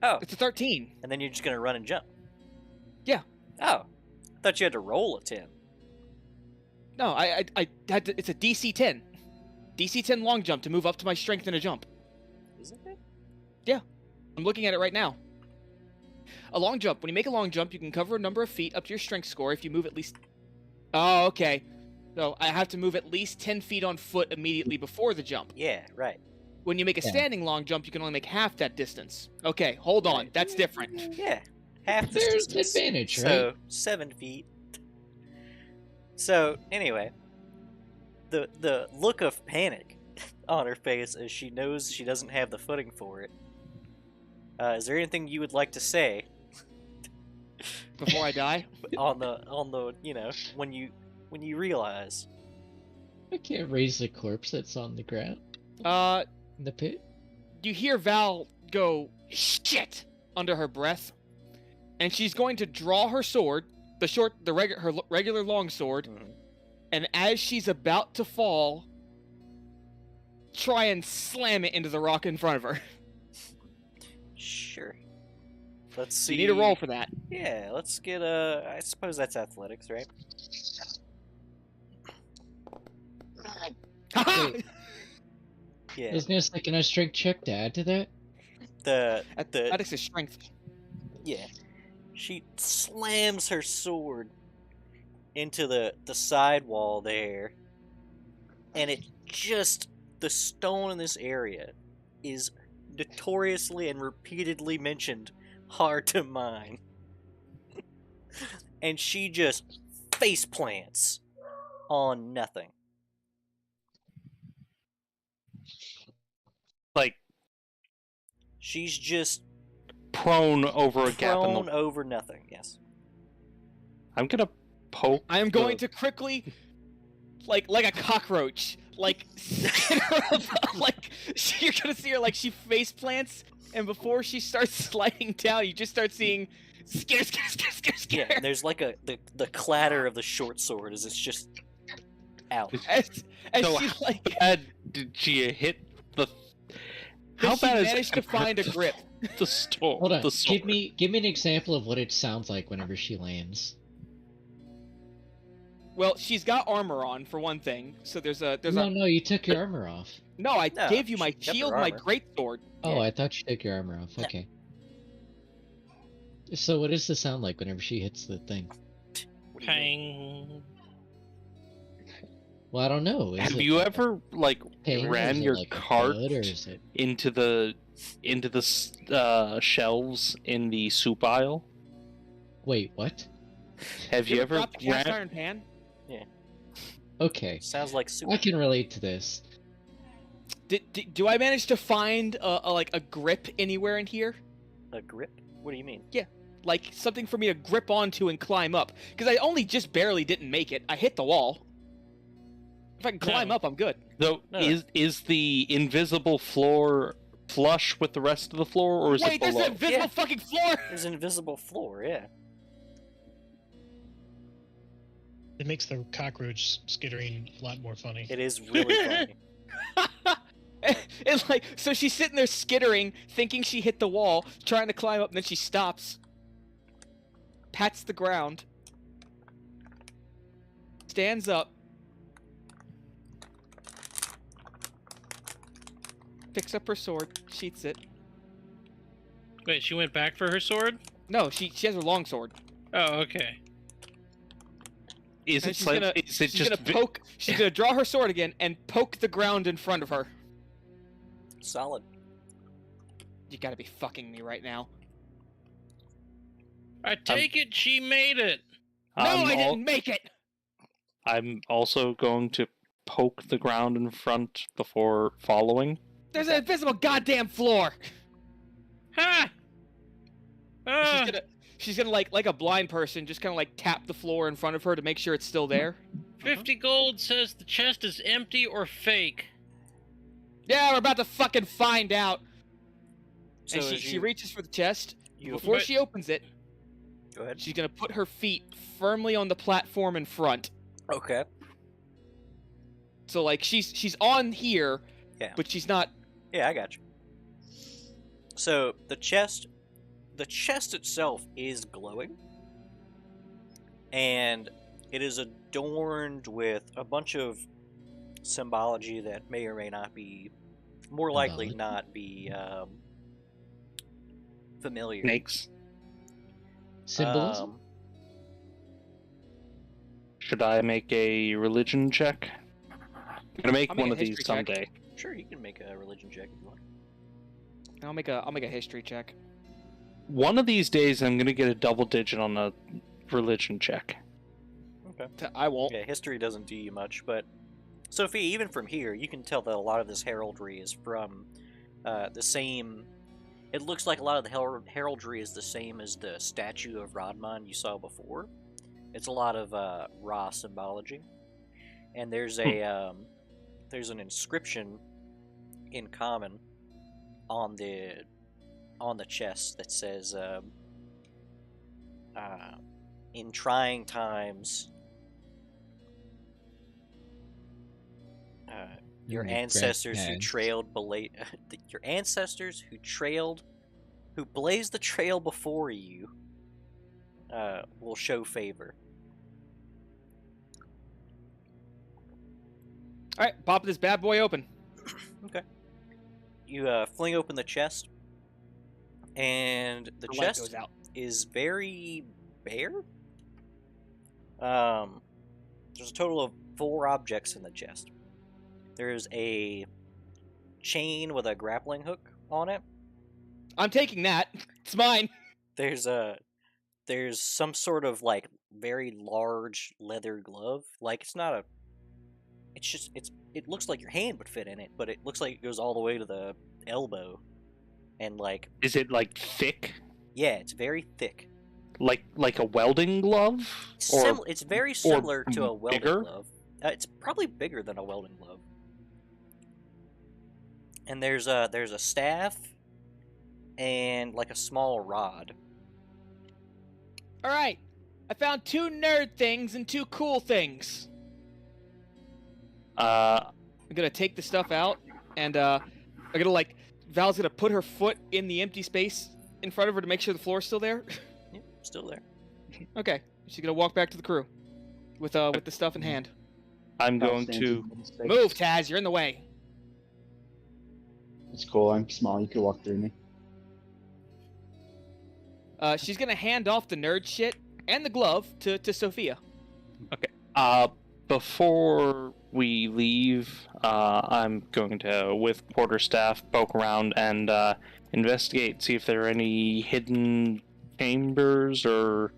[SPEAKER 2] Oh.
[SPEAKER 1] It's a 13.
[SPEAKER 2] And then you're just going to run and jump.
[SPEAKER 1] Yeah.
[SPEAKER 2] Oh. I thought you had to roll a 10.
[SPEAKER 1] No, I had to. It's a DC 10. DC 10 long jump to move up to my strength in a jump.
[SPEAKER 2] Isn't it?
[SPEAKER 1] Yeah. I'm looking at it right now. A long jump. When you make a long jump, you can cover a number of feet up to your strength score if you move at least... Oh, okay. So I have to move at least 10 feet on foot immediately before the jump.
[SPEAKER 2] Yeah, right.
[SPEAKER 1] When you make a standing long jump, you can only make half that distance. Okay, hold on.
[SPEAKER 2] Right.
[SPEAKER 1] That's different.
[SPEAKER 2] Yeah. Half the
[SPEAKER 4] There's
[SPEAKER 2] distance.
[SPEAKER 4] advantage, right?
[SPEAKER 2] So, 7 feet. So, anyway, the look of panic on her face as she knows she doesn't have the footing for it. Is there anything you would like to say
[SPEAKER 1] Before I die?
[SPEAKER 2] on the you know, when you realize?
[SPEAKER 4] I can't raise the corpse that's on the ground in the pit.
[SPEAKER 1] You hear Val go, shit, under her breath. And she's going to draw her sword, her regular long sword, and as she's about to fall, try and slam it into the rock in front of her.
[SPEAKER 2] Sure. Let's see.
[SPEAKER 1] You need a roll for that.
[SPEAKER 2] Yeah, let's get I suppose that's athletics, right?
[SPEAKER 4] Wait,
[SPEAKER 2] Yeah.
[SPEAKER 4] isn't this like a strength check to add to that?
[SPEAKER 2] The
[SPEAKER 1] Athletics is strength.
[SPEAKER 2] yeah. She slams her sword into the side wall there, and it just, the stone in this area is notoriously and repeatedly mentioned hard to mine. And she just face plants on nothing.
[SPEAKER 5] Like,
[SPEAKER 2] She's just
[SPEAKER 5] prone over a gap in
[SPEAKER 2] prone
[SPEAKER 5] the...
[SPEAKER 2] over nothing, yes.
[SPEAKER 5] I'm gonna poke
[SPEAKER 1] I am going to quickly, like a cockroach, like, you're gonna see her, like, she face plants, and before she starts sliding down, you just start seeing scare.
[SPEAKER 2] Yeah, and there's like the clatter of the short sword as it's just out.
[SPEAKER 1] As
[SPEAKER 5] So
[SPEAKER 1] she, like,
[SPEAKER 5] bad did she hit the... How
[SPEAKER 1] she
[SPEAKER 5] bad is
[SPEAKER 1] managed to find a grip.
[SPEAKER 5] the store?
[SPEAKER 4] Hold on.
[SPEAKER 5] The sword?
[SPEAKER 4] Give me an example of what it sounds like whenever she lands.
[SPEAKER 1] Well, she's got armor on, for one thing, so there's a...
[SPEAKER 4] No, you took your armor off.
[SPEAKER 1] No, I
[SPEAKER 2] No,
[SPEAKER 1] gave you my
[SPEAKER 2] she kept her
[SPEAKER 1] shield, my
[SPEAKER 2] armor.
[SPEAKER 1] greatsword.
[SPEAKER 4] Oh,
[SPEAKER 2] Yeah.
[SPEAKER 4] I thought you took your armor off. Okay. So what does this sound like whenever she hits the thing?
[SPEAKER 2] What do you mean?
[SPEAKER 6] Pang.
[SPEAKER 4] Well, I don't know. Is
[SPEAKER 5] Have
[SPEAKER 4] it
[SPEAKER 5] you
[SPEAKER 4] like a
[SPEAKER 5] ever, like,
[SPEAKER 4] pain, or
[SPEAKER 5] ran
[SPEAKER 4] is it
[SPEAKER 5] your
[SPEAKER 4] like a
[SPEAKER 5] cart
[SPEAKER 4] thud, or is it...
[SPEAKER 5] into the shelves in the soup aisle?
[SPEAKER 4] Wait, what?
[SPEAKER 5] Have you ever
[SPEAKER 1] dropped the cast
[SPEAKER 5] ran...
[SPEAKER 1] iron pan?
[SPEAKER 4] Okay,
[SPEAKER 2] Sounds like soup.
[SPEAKER 4] I can relate to this.
[SPEAKER 1] Do I manage to find a grip anywhere in here?
[SPEAKER 2] A grip? What do you mean?
[SPEAKER 1] Like something for me to grip onto and climb up? Because I only just barely didn't make it. I hit the wall. If I can climb
[SPEAKER 6] No.
[SPEAKER 1] up, I'm good.
[SPEAKER 5] So,
[SPEAKER 2] No.
[SPEAKER 5] is the invisible floor flush with the rest of the floor, or is
[SPEAKER 1] Wait,
[SPEAKER 5] it
[SPEAKER 1] there's
[SPEAKER 5] below?
[SPEAKER 1] an invisible
[SPEAKER 2] Yeah.
[SPEAKER 1] fucking floor!
[SPEAKER 2] There's an invisible floor, yeah.
[SPEAKER 3] It makes the cockroach skittering a lot more funny.
[SPEAKER 2] It is really funny.
[SPEAKER 1] It's like, so she's sitting there skittering, thinking she hit the wall, trying to climb up, and then she stops, pats the ground, stands up, picks up her sword, sheaths it.
[SPEAKER 6] Wait, she went back for her sword?
[SPEAKER 1] No, she has her long sword.
[SPEAKER 6] Oh, okay.
[SPEAKER 5] Is
[SPEAKER 1] And
[SPEAKER 5] it
[SPEAKER 1] she's
[SPEAKER 5] like,
[SPEAKER 1] gonna,
[SPEAKER 5] is it
[SPEAKER 1] she's
[SPEAKER 5] just
[SPEAKER 1] gonna poke. She's gonna draw her sword again and poke the ground in front of her.
[SPEAKER 2] Solid.
[SPEAKER 1] You gotta be fucking me right now.
[SPEAKER 6] I take it she made it.
[SPEAKER 1] No,
[SPEAKER 5] I'm
[SPEAKER 1] I
[SPEAKER 5] al-
[SPEAKER 1] didn't make it.
[SPEAKER 5] I'm also going to poke the ground in front before following.
[SPEAKER 1] There's an invisible goddamn floor.
[SPEAKER 6] Ha!
[SPEAKER 1] She's gonna like a blind person, just kind of like tap the floor in front of her to make sure it's still there.
[SPEAKER 6] 50 gold says the chest is empty or fake.
[SPEAKER 1] Yeah, we're about to fucking find out.
[SPEAKER 2] So
[SPEAKER 1] And she reaches for the chest. Before
[SPEAKER 6] But-
[SPEAKER 1] she opens it,
[SPEAKER 2] Go ahead.
[SPEAKER 1] she's gonna put her feet firmly on the platform in front.
[SPEAKER 2] Okay.
[SPEAKER 1] So like she's on here,
[SPEAKER 2] Yeah.
[SPEAKER 1] but she's not.
[SPEAKER 2] Yeah, I got you. So the chest itself is glowing, and it is adorned with a bunch of symbology that may or may not be, more likely
[SPEAKER 4] Symbology?
[SPEAKER 2] not be familiar.
[SPEAKER 5] Snakes.
[SPEAKER 4] Symbolism?
[SPEAKER 5] Should I make a religion check? I'm gonna make
[SPEAKER 1] I'll make
[SPEAKER 5] one
[SPEAKER 1] a
[SPEAKER 5] of these
[SPEAKER 1] history check.
[SPEAKER 5] someday.
[SPEAKER 2] Sure, you can make a religion check if you want.
[SPEAKER 1] I'll make a history check.
[SPEAKER 5] One of these days, I'm gonna get a double digit on a religion check.
[SPEAKER 1] I won't.
[SPEAKER 2] Yeah, history doesn't do you much, but Sophie, even from here, you can tell that a lot of this heraldry is from the same. It looks like a lot of the heraldry is the same as the statue of Rodman you saw before. It's a lot of raw symbology, and there's a there's an inscription in common on the chest that says, "In trying times." Your ancestors who who blazed the trail before you, will show favor.
[SPEAKER 1] All right, pop this bad boy open.
[SPEAKER 2] Okay. You fling open the chest, and the
[SPEAKER 1] light
[SPEAKER 2] chest
[SPEAKER 1] goes out.
[SPEAKER 2] is very bare. There's a total of 4 objects in the chest. There's a chain with a grappling hook on it.
[SPEAKER 1] I'm taking that. It's mine.
[SPEAKER 2] There's some sort of like very large leather glove. Like it looks like your hand would fit in it, but it looks like it goes all the way to the elbow. And like,
[SPEAKER 5] Is it like thick,
[SPEAKER 2] yeah, it's very thick.
[SPEAKER 5] like a welding glove?
[SPEAKER 2] It's very similar to a welding
[SPEAKER 5] bigger?
[SPEAKER 2] glove. It's probably bigger than a welding glove. And there's a staff and like a small rod.
[SPEAKER 1] All right, I found 2 nerd things and 2 cool things. I'm gonna take the stuff out, and I'm gonna like Val's gonna put her foot in the empty space in front of her to make sure the floor's still there.
[SPEAKER 2] Yep, still there.
[SPEAKER 1] Okay, she's gonna walk back to the crew with the stuff in hand.
[SPEAKER 5] I'm going to.
[SPEAKER 1] Move, Taz. You're in the way.
[SPEAKER 8] It's cool. I'm small. You could walk through me.
[SPEAKER 1] She's gonna hand off the nerd shit and the glove to Sophia.
[SPEAKER 5] Before we leave, I'm going to, with quarterstaff, poke around and investigate, see if there are any hidden chambers or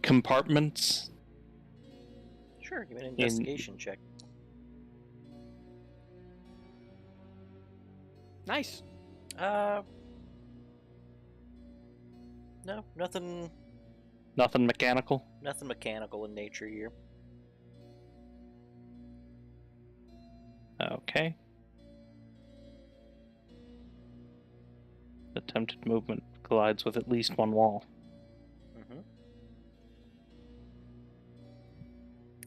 [SPEAKER 5] compartments.
[SPEAKER 2] Sure, give me an investigation check.
[SPEAKER 1] Nice.
[SPEAKER 2] No, nothing
[SPEAKER 5] Nothing mechanical.
[SPEAKER 2] mechanical in nature here.
[SPEAKER 5] Okay. Attempted movement collides with at least one wall.
[SPEAKER 2] Mm-hmm.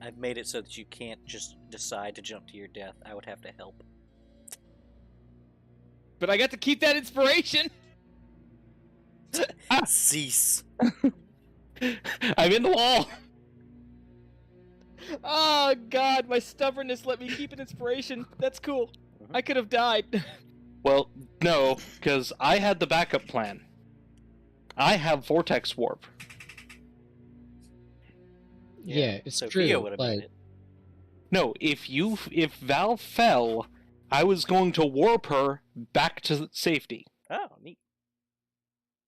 [SPEAKER 2] I've made it so that you can't just decide to jump to your death. I would have to help.
[SPEAKER 1] But I got to keep that inspiration.
[SPEAKER 2] Cease.
[SPEAKER 5] I'm in the wall!
[SPEAKER 1] Oh God, my stubbornness let me keep an inspiration. That's cool. I could have died.
[SPEAKER 5] Well, no, because I had the backup plan. I have Vortex Warp.
[SPEAKER 4] Yeah, it's
[SPEAKER 2] Sophia
[SPEAKER 4] true,
[SPEAKER 2] would have
[SPEAKER 4] but
[SPEAKER 2] made it.
[SPEAKER 5] No, if Val fell, I was going to warp her back to safety.
[SPEAKER 2] Oh, neat.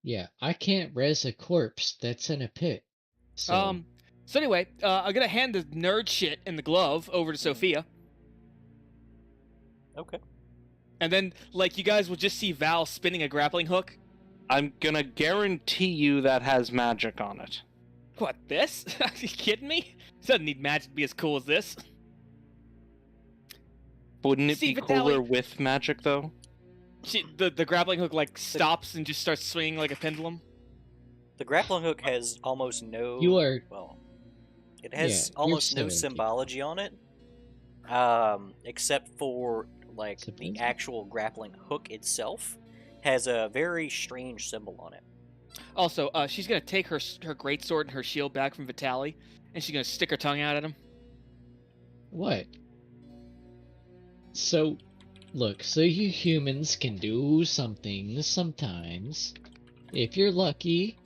[SPEAKER 4] yeah, I can't res a corpse that's in a pit. So,
[SPEAKER 1] So anyway, I'm gonna hand the nerd shit and the glove over to Sophia,
[SPEAKER 2] Okay.
[SPEAKER 1] And then, like, you guys will just see Val spinning a grappling hook.
[SPEAKER 5] I'm gonna guarantee you that has magic on it.
[SPEAKER 1] What, this? Are you kidding me? It doesn't need magic to be as cool as this.
[SPEAKER 5] Wouldn't it
[SPEAKER 1] See,
[SPEAKER 5] be
[SPEAKER 1] Vitaly-
[SPEAKER 5] cooler with magic, though?
[SPEAKER 1] The grappling hook, like, stops and just starts swinging like a pendulum.
[SPEAKER 2] The grappling hook has almost no.
[SPEAKER 4] You are-
[SPEAKER 2] Well, it has
[SPEAKER 4] Yeah,
[SPEAKER 2] almost
[SPEAKER 4] you're
[SPEAKER 2] no
[SPEAKER 4] so
[SPEAKER 2] symbology on it, except for like the
[SPEAKER 4] Suppose-
[SPEAKER 2] actual grappling hook itself has a very strange symbol on it.
[SPEAKER 1] Also, she's gonna take her greatsword and her shield back from Vitaly, and she's gonna stick her tongue out at him.
[SPEAKER 4] What? So, look, so you humans can do something sometimes. If you're lucky.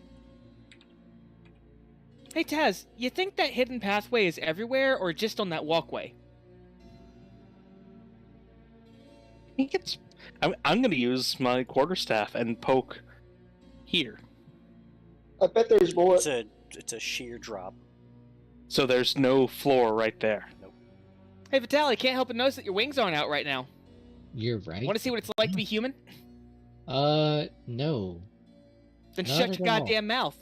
[SPEAKER 1] Hey Taz, you think that hidden pathway is everywhere or just on that walkway?
[SPEAKER 5] I think it's. I'm gonna use my quarterstaff and poke here.
[SPEAKER 9] I bet there's more.
[SPEAKER 2] It's a sheer drop.
[SPEAKER 5] So there's no floor right there.
[SPEAKER 1] Hey Vitaly, can't help but notice that your wings aren't out right now.
[SPEAKER 4] You're right.
[SPEAKER 1] Want to see what it's like to be human?
[SPEAKER 4] No.
[SPEAKER 1] Then
[SPEAKER 4] Not
[SPEAKER 1] shut
[SPEAKER 4] at
[SPEAKER 1] your
[SPEAKER 4] all.
[SPEAKER 1] goddamn mouth.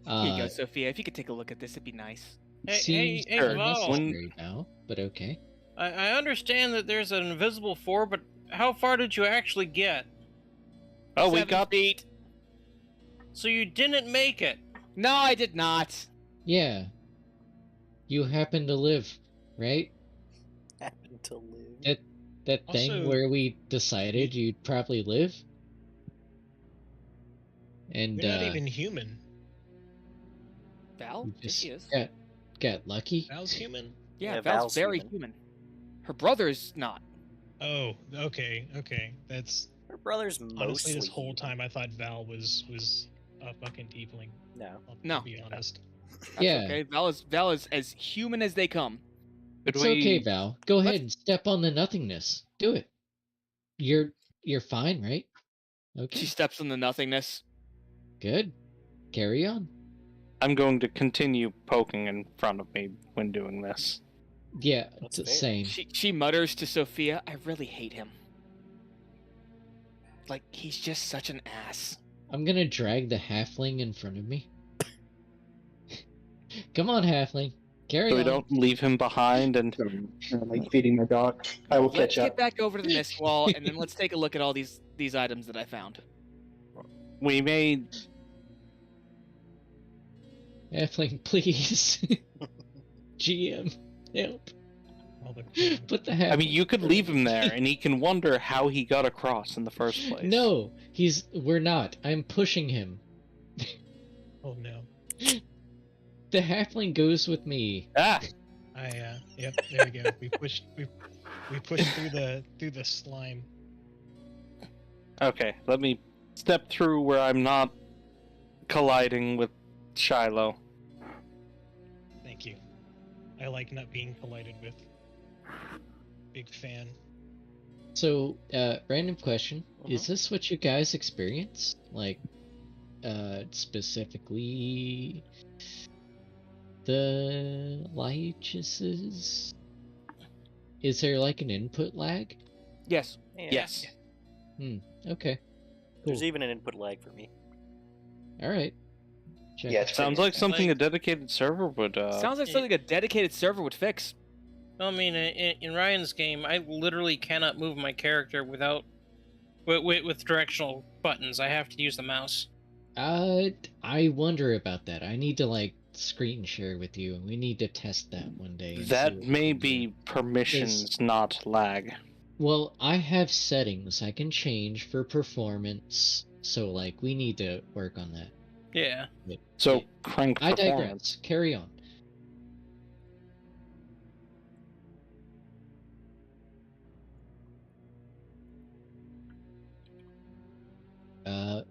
[SPEAKER 1] Here you go,
[SPEAKER 4] Uh,
[SPEAKER 1] Sophia. If you could take a look at this, it'd be nice.
[SPEAKER 4] seems
[SPEAKER 6] Hey,
[SPEAKER 5] Sure.
[SPEAKER 6] Val.
[SPEAKER 4] unnecessary now, but okay.
[SPEAKER 6] I understand that there's an invisible floor, but how far did you actually get?
[SPEAKER 5] Oh, we
[SPEAKER 1] 7
[SPEAKER 5] got.
[SPEAKER 1] feet.
[SPEAKER 6] So you didn't make it.
[SPEAKER 1] No, I did not.
[SPEAKER 4] Yeah. You happen to live, right?
[SPEAKER 2] Happen to live.
[SPEAKER 4] That thing
[SPEAKER 3] Also-
[SPEAKER 4] where we decided you'd probably live? And,
[SPEAKER 3] You're not even human.
[SPEAKER 1] Val?
[SPEAKER 4] you
[SPEAKER 1] Yes,
[SPEAKER 4] just
[SPEAKER 1] she is.
[SPEAKER 4] got lucky?
[SPEAKER 3] Val's human.
[SPEAKER 1] Yeah,
[SPEAKER 2] Yeah,
[SPEAKER 1] Val's
[SPEAKER 2] Val's
[SPEAKER 1] very
[SPEAKER 2] human.
[SPEAKER 1] human. Her brother's not.
[SPEAKER 3] Oh, okay. That's
[SPEAKER 2] Her brother's mostly
[SPEAKER 3] honestly this whole
[SPEAKER 2] human.
[SPEAKER 3] time I thought Val was a fucking tiefling.
[SPEAKER 2] No.
[SPEAKER 1] No.
[SPEAKER 3] To be honest.
[SPEAKER 1] That's
[SPEAKER 4] Yeah.
[SPEAKER 1] okay. Val is as human as they come.
[SPEAKER 5] Could
[SPEAKER 4] It's
[SPEAKER 5] we-
[SPEAKER 4] okay, Val. Go
[SPEAKER 1] Let's-
[SPEAKER 4] ahead and step on the nothingness. Do it. You're fine, right? Okay.
[SPEAKER 1] She steps in the nothingness.
[SPEAKER 4] Good. Carry on.
[SPEAKER 5] I'm going to continue poking in front of me when doing this.
[SPEAKER 4] Yeah,
[SPEAKER 2] That's
[SPEAKER 4] it's the
[SPEAKER 2] fair.
[SPEAKER 4] same.
[SPEAKER 1] She mutters to Sophia, I really hate him. Like, he's just such an ass.
[SPEAKER 4] I'm gonna drag the halfling in front of me. Come on, halfling. Carry
[SPEAKER 5] So we
[SPEAKER 4] on.
[SPEAKER 5] don't leave him behind and.
[SPEAKER 8] Like feeding my dog. I will
[SPEAKER 1] Let's
[SPEAKER 8] catch
[SPEAKER 1] get
[SPEAKER 8] up.
[SPEAKER 1] back over to the mist wall, and then let's take a look at all these items that I found.
[SPEAKER 5] We made.
[SPEAKER 4] Halfling, please. GM, help.
[SPEAKER 3] All the
[SPEAKER 4] Put the halfling.
[SPEAKER 5] I mean, you could leave him there, and he can wonder how he got across in the first place.
[SPEAKER 4] No, we're not. I'm pushing him.
[SPEAKER 3] Oh no.
[SPEAKER 4] The halfling goes with me.
[SPEAKER 5] Ah!
[SPEAKER 3] Yep, there we go. We pushed through the slime.
[SPEAKER 5] Okay, let me step through where I'm not colliding with Shiloh.
[SPEAKER 3] Thank you. I like not being collided with. Big fan.
[SPEAKER 4] So, random question.
[SPEAKER 2] Uh-huh.
[SPEAKER 4] Is this what you guys experience? Like, specifically the lightuses? Is there like an input lag?
[SPEAKER 1] Yes.
[SPEAKER 2] Yeah.
[SPEAKER 5] Yes.
[SPEAKER 4] Okay.
[SPEAKER 2] There's
[SPEAKER 4] Cool.
[SPEAKER 2] even an input lag for me.
[SPEAKER 4] Alright. Check.
[SPEAKER 8] Yeah, it's
[SPEAKER 5] Sounds
[SPEAKER 8] pretty
[SPEAKER 5] like something a
[SPEAKER 6] Like-
[SPEAKER 5] dedicated server would.
[SPEAKER 1] Sounds like something a dedicated server would fix.
[SPEAKER 6] I mean, in Ryan's game, I literally cannot move my character without with directional buttons. I have to use the mouse.
[SPEAKER 4] I wonder about that. I need to like screen share with you, and we need to test that one day. and see
[SPEAKER 5] That
[SPEAKER 4] what
[SPEAKER 5] may
[SPEAKER 4] we can do.
[SPEAKER 5] be permissions, not lag.
[SPEAKER 4] Well, I have settings I can change for performance, so like we need to work on that.
[SPEAKER 6] Yeah.
[SPEAKER 5] So
[SPEAKER 4] Yeah.
[SPEAKER 5] crank
[SPEAKER 4] I
[SPEAKER 5] performance.
[SPEAKER 4] digress. Carry on.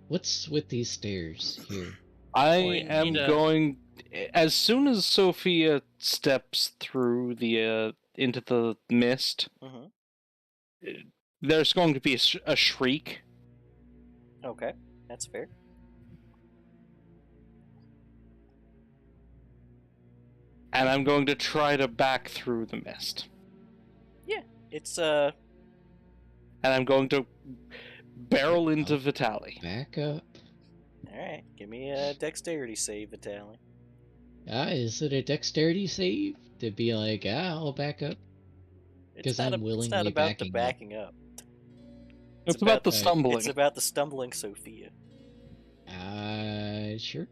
[SPEAKER 4] What's with these stairs here?
[SPEAKER 5] I
[SPEAKER 6] Well, you
[SPEAKER 5] am
[SPEAKER 6] need a-
[SPEAKER 5] going as soon as Sophia steps through the into the mist.
[SPEAKER 2] Mm-hmm.
[SPEAKER 5] There's going to be a shriek.
[SPEAKER 2] Okay, that's fair.
[SPEAKER 5] And I'm going to try to back through the mist.
[SPEAKER 2] It's
[SPEAKER 5] and I'm going to barrel into Vitali.
[SPEAKER 4] Back up.
[SPEAKER 2] Alright, give me a dexterity save, Vitali.
[SPEAKER 4] Is it a dexterity save to be like, I'll back up?
[SPEAKER 2] It's
[SPEAKER 4] 'Cause
[SPEAKER 2] not,
[SPEAKER 4] I'm
[SPEAKER 2] it's not
[SPEAKER 4] willingly
[SPEAKER 2] about the
[SPEAKER 4] backing up.
[SPEAKER 2] backing up.
[SPEAKER 5] It's about the
[SPEAKER 4] Right.
[SPEAKER 5] stumbling.
[SPEAKER 2] It's about the stumbling Sophia.
[SPEAKER 4] Sure.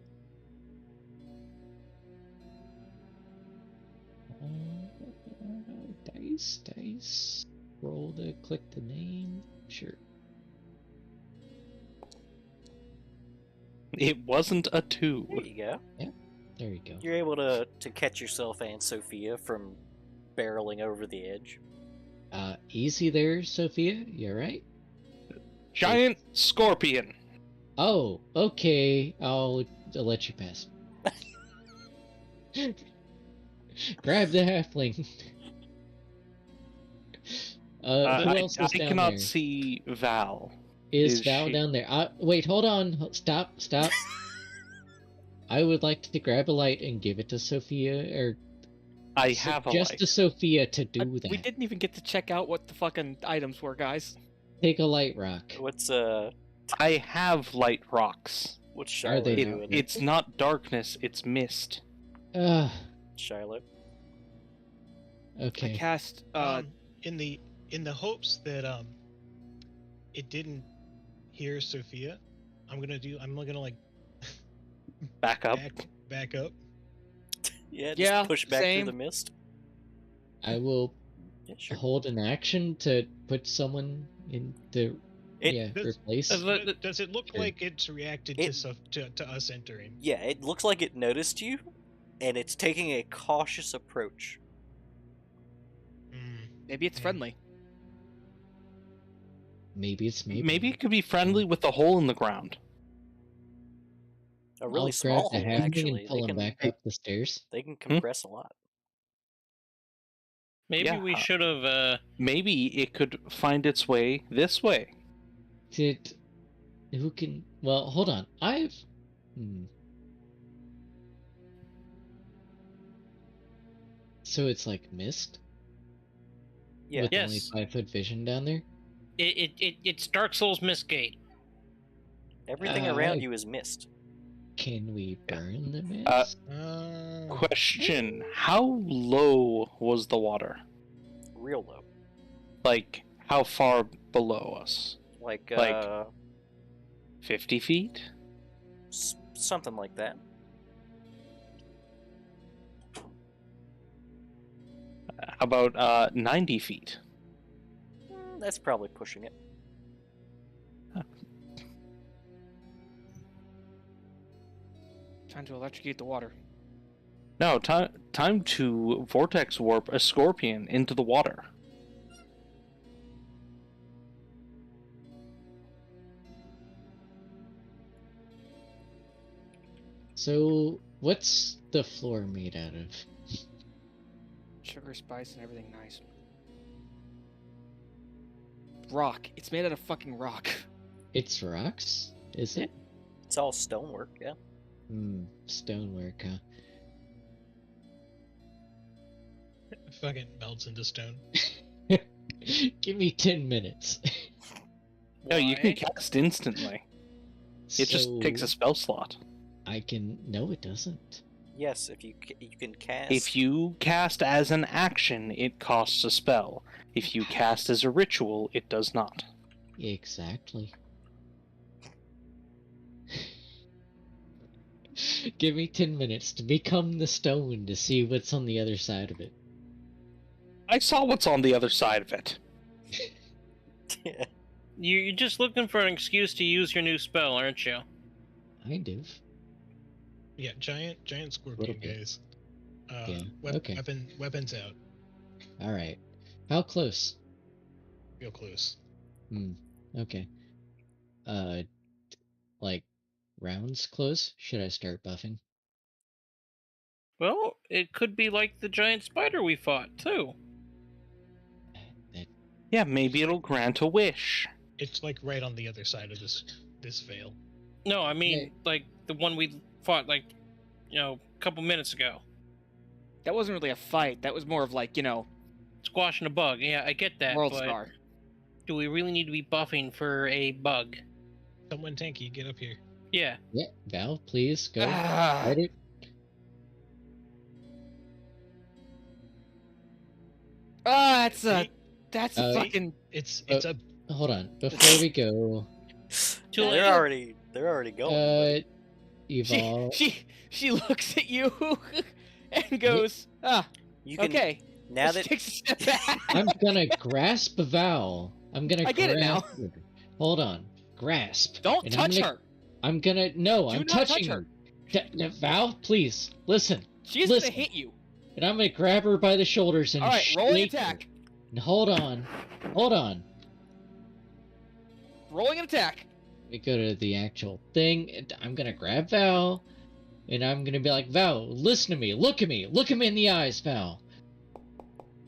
[SPEAKER 4] Dice. Roll to click the name. Sure.
[SPEAKER 5] It wasn't a 2.
[SPEAKER 2] There you go.
[SPEAKER 4] There you go.
[SPEAKER 2] You're able to catch yourself and Sophia from barreling over the edge.
[SPEAKER 4] Easy there, Sophia. You alright?
[SPEAKER 5] Giant scorpion.
[SPEAKER 4] Oh, okay. I'll let you pass. Grab the halfling. Who else is
[SPEAKER 5] I
[SPEAKER 4] down
[SPEAKER 5] cannot
[SPEAKER 4] there?
[SPEAKER 5] see Val.
[SPEAKER 4] Is
[SPEAKER 5] is
[SPEAKER 4] Val
[SPEAKER 5] she-
[SPEAKER 4] down there? Wait, hold on. Stop. I would like to grab a light and give it to Sophia, or
[SPEAKER 5] I have a
[SPEAKER 4] just
[SPEAKER 5] light.
[SPEAKER 4] to Sophia to do that.
[SPEAKER 1] We didn't even get to check out what the fucking items were, guys.
[SPEAKER 4] Take a light rock.
[SPEAKER 2] What's
[SPEAKER 5] I have light rocks.
[SPEAKER 2] what's
[SPEAKER 4] Are
[SPEAKER 2] Shiloh
[SPEAKER 4] they
[SPEAKER 2] doing?
[SPEAKER 5] It's not darkness, it's mist.
[SPEAKER 2] Shiloh.
[SPEAKER 1] I
[SPEAKER 4] Okay.
[SPEAKER 1] cast
[SPEAKER 3] in the hopes that it didn't hear Sophia, I'm gonna like
[SPEAKER 5] Back up.
[SPEAKER 3] back up.
[SPEAKER 2] Yeah, just
[SPEAKER 1] Yeah,
[SPEAKER 2] push back
[SPEAKER 1] same.
[SPEAKER 2] through the mist.
[SPEAKER 4] I will
[SPEAKER 2] Yeah, sure.
[SPEAKER 4] hold an action to put someone in the
[SPEAKER 3] Does-
[SPEAKER 4] replace.
[SPEAKER 3] Does it look
[SPEAKER 4] Sure.
[SPEAKER 3] like it's reacted to us entering?
[SPEAKER 2] Yeah, it looks like it noticed you, and it's taking a cautious approach.
[SPEAKER 1] maybe it's friendly.
[SPEAKER 4] Maybe it's maybe.
[SPEAKER 5] Maybe it could be friendly with the hole in the ground.
[SPEAKER 2] A really
[SPEAKER 4] I'll
[SPEAKER 2] small
[SPEAKER 4] grab the
[SPEAKER 2] hole,
[SPEAKER 4] halfling
[SPEAKER 2] actually.
[SPEAKER 4] and pull him back up the stairs.
[SPEAKER 2] They can compress a lot.
[SPEAKER 6] Maybe
[SPEAKER 5] Yeah.
[SPEAKER 6] we should have.
[SPEAKER 5] Maybe it could find its way this way.
[SPEAKER 4] Who can? Well, hold on. So it's like mist
[SPEAKER 2] Yeah.
[SPEAKER 4] with only
[SPEAKER 6] Yes.
[SPEAKER 4] 5-foot vision down there.
[SPEAKER 6] It's Dark Souls Mistgate.
[SPEAKER 2] Everything
[SPEAKER 4] Uh,
[SPEAKER 2] around you is mist.
[SPEAKER 4] Can we burn the mist?
[SPEAKER 5] Question: how low was the water?
[SPEAKER 2] Real low.
[SPEAKER 5] Like, how far below us?
[SPEAKER 2] Like,
[SPEAKER 5] Like- 50 feet?
[SPEAKER 2] something like that.
[SPEAKER 5] How about 90 feet?
[SPEAKER 2] That's probably pushing it.
[SPEAKER 1] Trying to electrocute the water.
[SPEAKER 5] No, time to vortex warp a scorpion into the water.
[SPEAKER 4] So, what's the floor made out of?
[SPEAKER 1] Sugar, spice, and everything nice. Rock. It's made out of fucking rock.
[SPEAKER 4] It's rocks? Is it?
[SPEAKER 2] It's all stonework, yeah.
[SPEAKER 4] Stonework, huh?
[SPEAKER 3] Fucking melts into stone.
[SPEAKER 4] Give me 10 minutes.
[SPEAKER 5] No, you can
[SPEAKER 6] Why?
[SPEAKER 5] cast instantly. It just takes a
[SPEAKER 4] So,
[SPEAKER 5] spell slot.
[SPEAKER 4] I can. No, it doesn't.
[SPEAKER 2] Yes, if you can cast.
[SPEAKER 5] If you cast as an action, it costs a spell. If you cast as a ritual, it does not.
[SPEAKER 4] Exactly. Give me 10 minutes to become the stone to see what's on the other side of it.
[SPEAKER 5] I saw what's on the other side of it.
[SPEAKER 2] Yeah.
[SPEAKER 6] You're just looking for an excuse to use your new spell, aren't you?
[SPEAKER 4] Kind of.
[SPEAKER 3] Yeah, giant scorpion,
[SPEAKER 4] Little bit.
[SPEAKER 3] guys.
[SPEAKER 4] Yeah, okay.
[SPEAKER 3] Weapons out.
[SPEAKER 4] Alright. How close?
[SPEAKER 3] Real close.
[SPEAKER 4] Okay. Like, rounds close? Should I start buffing?
[SPEAKER 6] Well, it could be like the giant spider we fought, too.
[SPEAKER 5] Yeah, maybe it'll grant a wish.
[SPEAKER 3] It's like right on the other side of this veil.
[SPEAKER 6] No, I mean,
[SPEAKER 4] Right.
[SPEAKER 6] like, the one we fought, like, a couple minutes ago.
[SPEAKER 1] That wasn't really a fight. That was more of like,
[SPEAKER 6] Squashing a bug. Yeah, I get that,
[SPEAKER 1] World
[SPEAKER 6] but
[SPEAKER 1] Star.
[SPEAKER 6] Do we really need to be buffing for a bug?
[SPEAKER 3] Someone tanky, get up here.
[SPEAKER 6] Yeah.
[SPEAKER 4] Yeah, Val, please go.
[SPEAKER 1] Ah.
[SPEAKER 4] Fight it.
[SPEAKER 1] That's
[SPEAKER 3] See?
[SPEAKER 1] fucking.
[SPEAKER 3] It's
[SPEAKER 4] Uh, Hold on. Before we go,
[SPEAKER 6] Too late.
[SPEAKER 2] They're already going.
[SPEAKER 4] Evolve.
[SPEAKER 1] She looks at you and goes,
[SPEAKER 2] You can
[SPEAKER 1] okay.
[SPEAKER 2] now
[SPEAKER 1] She
[SPEAKER 2] that
[SPEAKER 1] takes a step back.
[SPEAKER 4] I'm gonna grasp Val. I'm gonna
[SPEAKER 1] I get it now.
[SPEAKER 4] grasp her. Hold on. Grasp.
[SPEAKER 1] Don't
[SPEAKER 4] And
[SPEAKER 1] touch
[SPEAKER 4] I'm
[SPEAKER 1] her.
[SPEAKER 4] I'm gonna. No,
[SPEAKER 1] Do
[SPEAKER 4] I'm
[SPEAKER 1] not touch
[SPEAKER 4] touching
[SPEAKER 1] her.
[SPEAKER 4] Val, please, listen.
[SPEAKER 1] She's
[SPEAKER 4] Listen.
[SPEAKER 1] gonna hit you.
[SPEAKER 4] And I'm gonna grab her by the shoulders and
[SPEAKER 1] All right, rolling
[SPEAKER 4] shake her.
[SPEAKER 1] attack.
[SPEAKER 4] And hold on. Hold on.
[SPEAKER 1] Rolling an attack.
[SPEAKER 4] We go to the actual thing, and I'm gonna grab Val, and I'm gonna be like, Val, listen to me, look at me in the eyes, Val.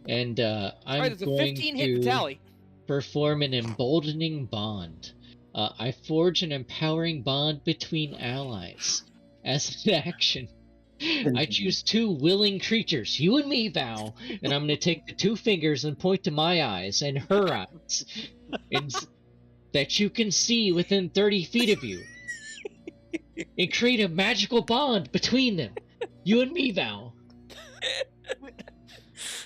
[SPEAKER 4] And
[SPEAKER 1] All
[SPEAKER 4] I'm
[SPEAKER 1] right, there's a
[SPEAKER 4] going
[SPEAKER 1] 15 hit
[SPEAKER 4] to
[SPEAKER 1] tally.
[SPEAKER 4] perform an emboldening bond. I forge an empowering bond between allies. As an action, I choose 2 willing creatures, you and me, Val, and I'm gonna take the 2 fingers and point to my eyes and her eyes, and that you can see within 30 feet of you, and create a magical bond between them, you and me, Val.